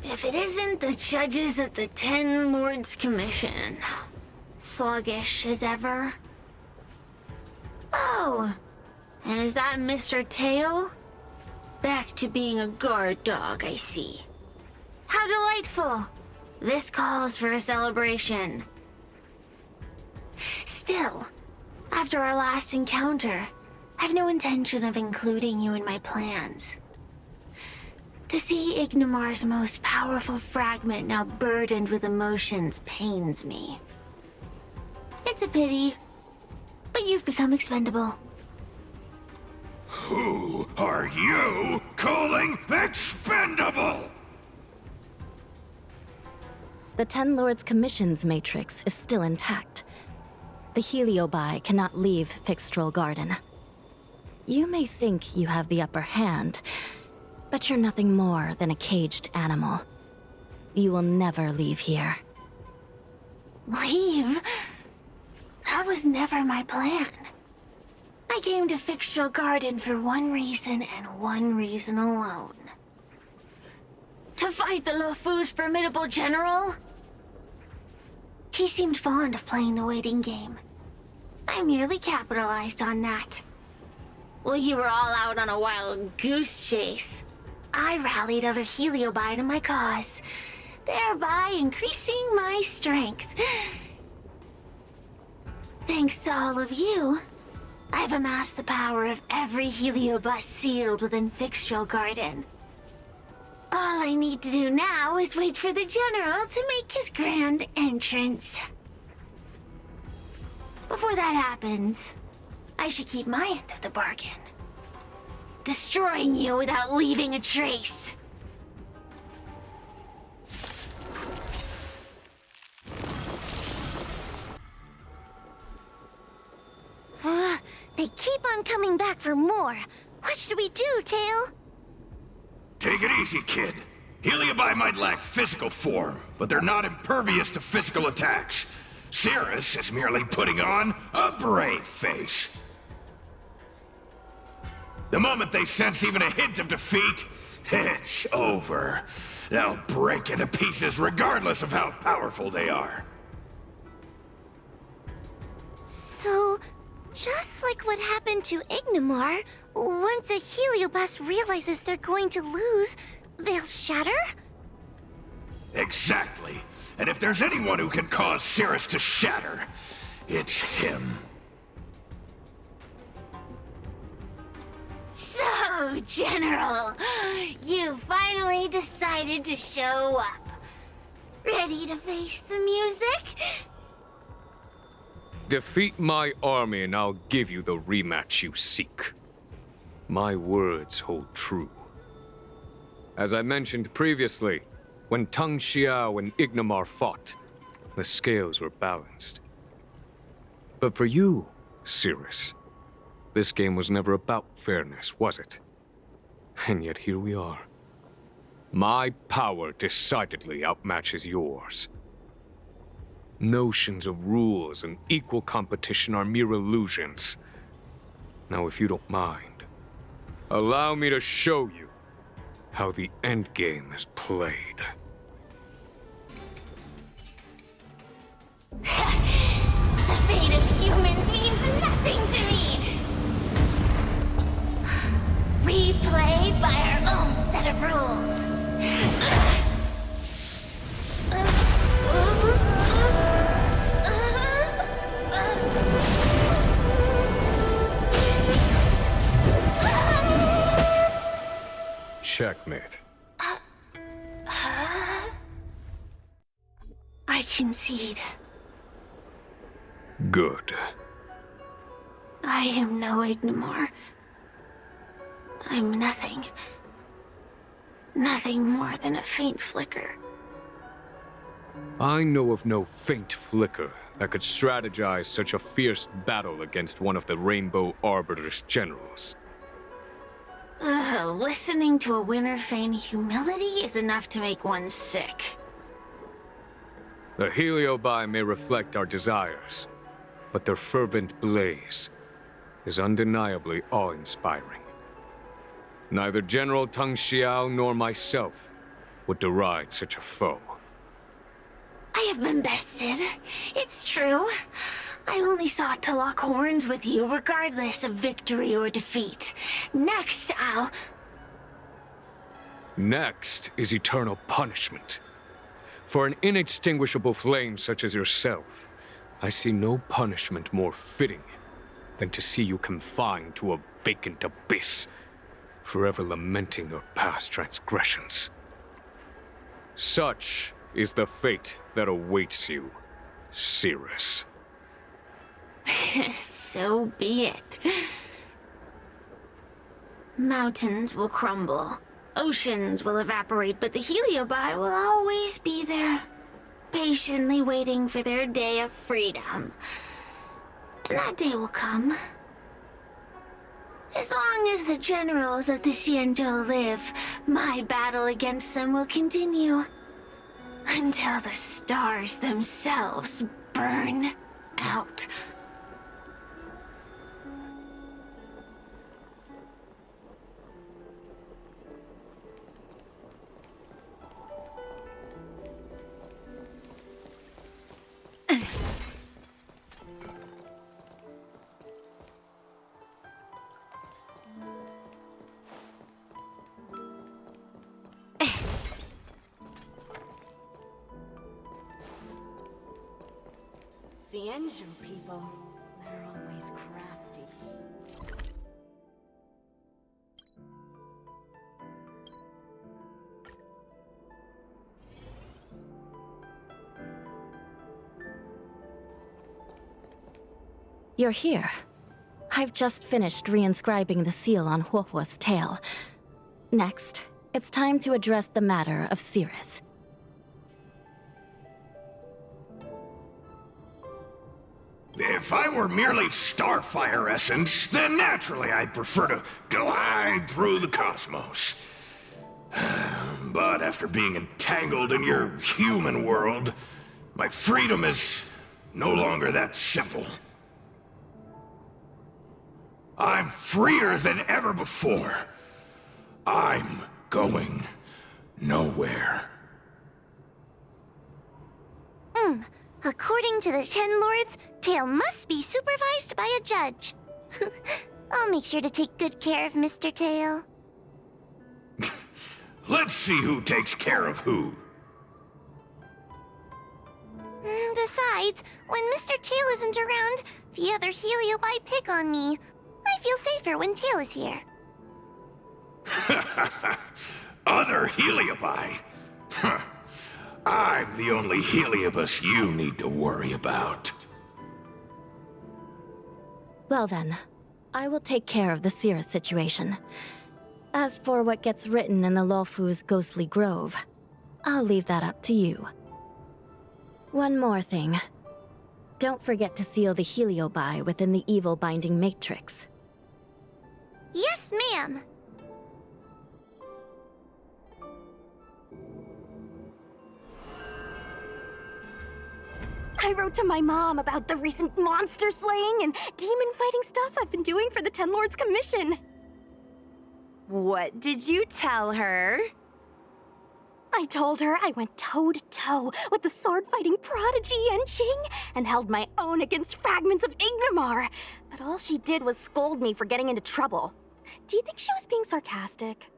If it isn't the judges at the Ten Lords Commission, sluggish as ever. Oh, and is that Mr. Teo? Back to being a guard dog, I see. How delightful! This calls for a celebration. Still, after our last encounter, I've no intention of including you in my plans. To see Ignimar's most powerful fragment now burdened with emotions pains me. It's a pity, but you've become expendable. Who are you calling expendable? The Ten Lords Commission's matrix is still intact. The Heliobi cannot leave Fixtral Garden. You may think you have the upper hand, but you're nothing more than a caged animal. You will never leave here. Leave? That was never my plan. I came to Fixtral Garden for one reason and one reason alone. To fight the Lofu's formidable general? He seemed fond of playing the waiting game. I merely capitalized on that. While you were all out on a wild goose chase, I rallied other Heliobi to my cause, thereby increasing my strength. Thanks to all of you, I've amassed the power of every Heliobus sealed within Fixtral Garden. All I need to do now is wait for the General to make his grand entrance. Before that happens, I should keep my end of the bargain. Destroying you without leaving a trace. They keep on coming back for more. What should we do, Tail? Take it easy, kid. Heliobi might lack physical form, but they're not impervious to physical attacks. Cirrus is merely putting on a brave face. The moment they sense even a hint of defeat, it's over. They'll break into pieces regardless of how powerful they are. So, just like what happened to Ignimar, once a Heliobus realizes they're going to lose, they'll shatter? Exactly. And if there's anyone who can cause Cirrus to shatter, it's him. So, General, you finally decided to show up. Ready to face the music? Defeat my army and I'll give you the rematch you seek. My words hold true. As I mentioned previously, when Tang Xiao and Ignimar fought, the scales were balanced. But for you, Cirrus, this game was never about fairness, was it? And yet here we are. My power decidedly outmatches yours. Notions of rules and equal competition are mere illusions. Now, if you don't mind, allow me to show you how the endgame is played. The fate of humans means nothing to me! We play by our own set of rules. Checkmate. I concede. Good. I am no Ignimar. I'm nothing. Nothing more than a faint flicker. I know of no faint flicker that could strategize such a fierce battle against one of the Rainbow Arbiter's generals. Listening to a winner feign humility is enough to make one sick. The Heliobi may reflect our desires, but their fervent blaze is undeniably awe-inspiring. Neither General Tang Xiao nor myself would deride such a foe. I have been bested. It's true. I only sought to lock horns with you regardless of victory or defeat. Next, Next is eternal punishment. For an inextinguishable flame such as yourself, I see no punishment more fitting than to see you confined to a vacant abyss, forever lamenting your past transgressions. Such is the fate that awaits you, Cirrus. So be it. Mountains will crumble. Oceans will evaporate, but the Heliobi will always be there, patiently waiting for their day of freedom. And that day will come. As long as the generals of the Xianzhou live, my battle against them will continue. Until the stars themselves burn out. Xianzhou people, they're always crafty. You're here. I've just finished reinscribing the seal on Huohuo's tail. Next, it's time to address the matter of Cirrus. If I were merely starfire essence, then naturally I'd prefer to glide through the cosmos. But after being entangled in your human world, my freedom is no longer that simple. I'm freer than ever before. I'm going nowhere. According to the Ten Lords, Tail must be supervised by a judge. I'll make sure to take good care of Mr. Tail. Let's see who takes care of who. Besides, when Mr. Tail isn't around, the other Heliobi pick on me. I feel safer when Tail is here. Other Heliobi? Huh. I'm the only Heliobus you need to worry about. Well then, I will take care of the Cirrus situation. As for what gets written in the Luofu's ghostly grove, I'll leave that up to you. One more thing. Don't forget to seal the Heliobi within the evil binding matrix. Yes, ma'am. I wrote to my mom about the recent monster slaying and demon fighting stuff I've been doing for the Ten Lords Commission. What did you tell her? I told her I went toe-to-toe with the sword-fighting prodigy Yanqing and held my own against fragments of Ignimar, but all she did was scold me for getting into trouble. Do you think she was being sarcastic?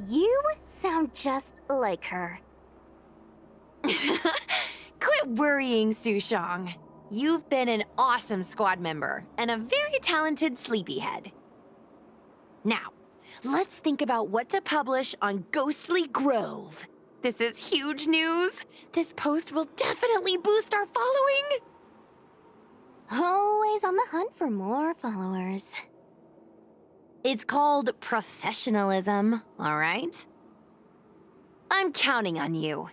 You sound just like her. Quit worrying, Sushong. You've been an awesome squad member and a very talented sleepyhead. Now, let's think about what to publish on Ghostly Grove. This is huge news. This post will definitely boost our following. Always on the hunt for more followers. It's called professionalism, all right? I'm counting on you.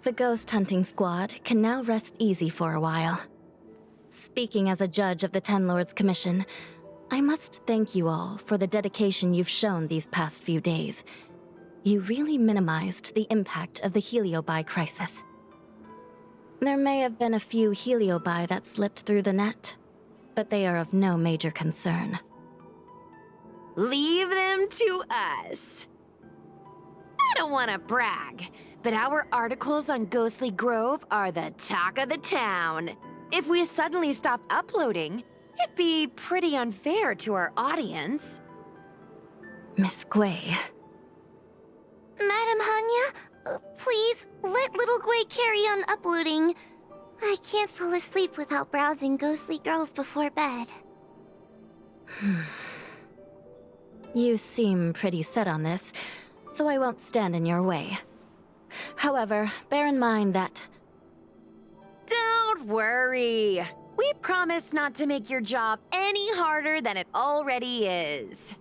The ghost hunting squad can now rest easy for a while. Speaking as a judge of the Ten Lords Commission, I must thank you all for the dedication you've shown these past few days. You really minimized the impact of the Heliobi crisis. There may have been a few Heliobi that slipped through the net, but they are of no major concern. Leave them to us. I don't want to brag, but our articles on Ghostly Grove are the talk of the town. If we suddenly stopped uploading, it'd be pretty unfair to our audience. Miss Gwei. Madam Hanya, please let little Gwei carry on uploading. I can't fall asleep without browsing Ghostly Grove before bed. You seem pretty set on this, so I won't stand in your way. However, bear in mind that... Don't worry. We promise not to make your job any harder than it already is.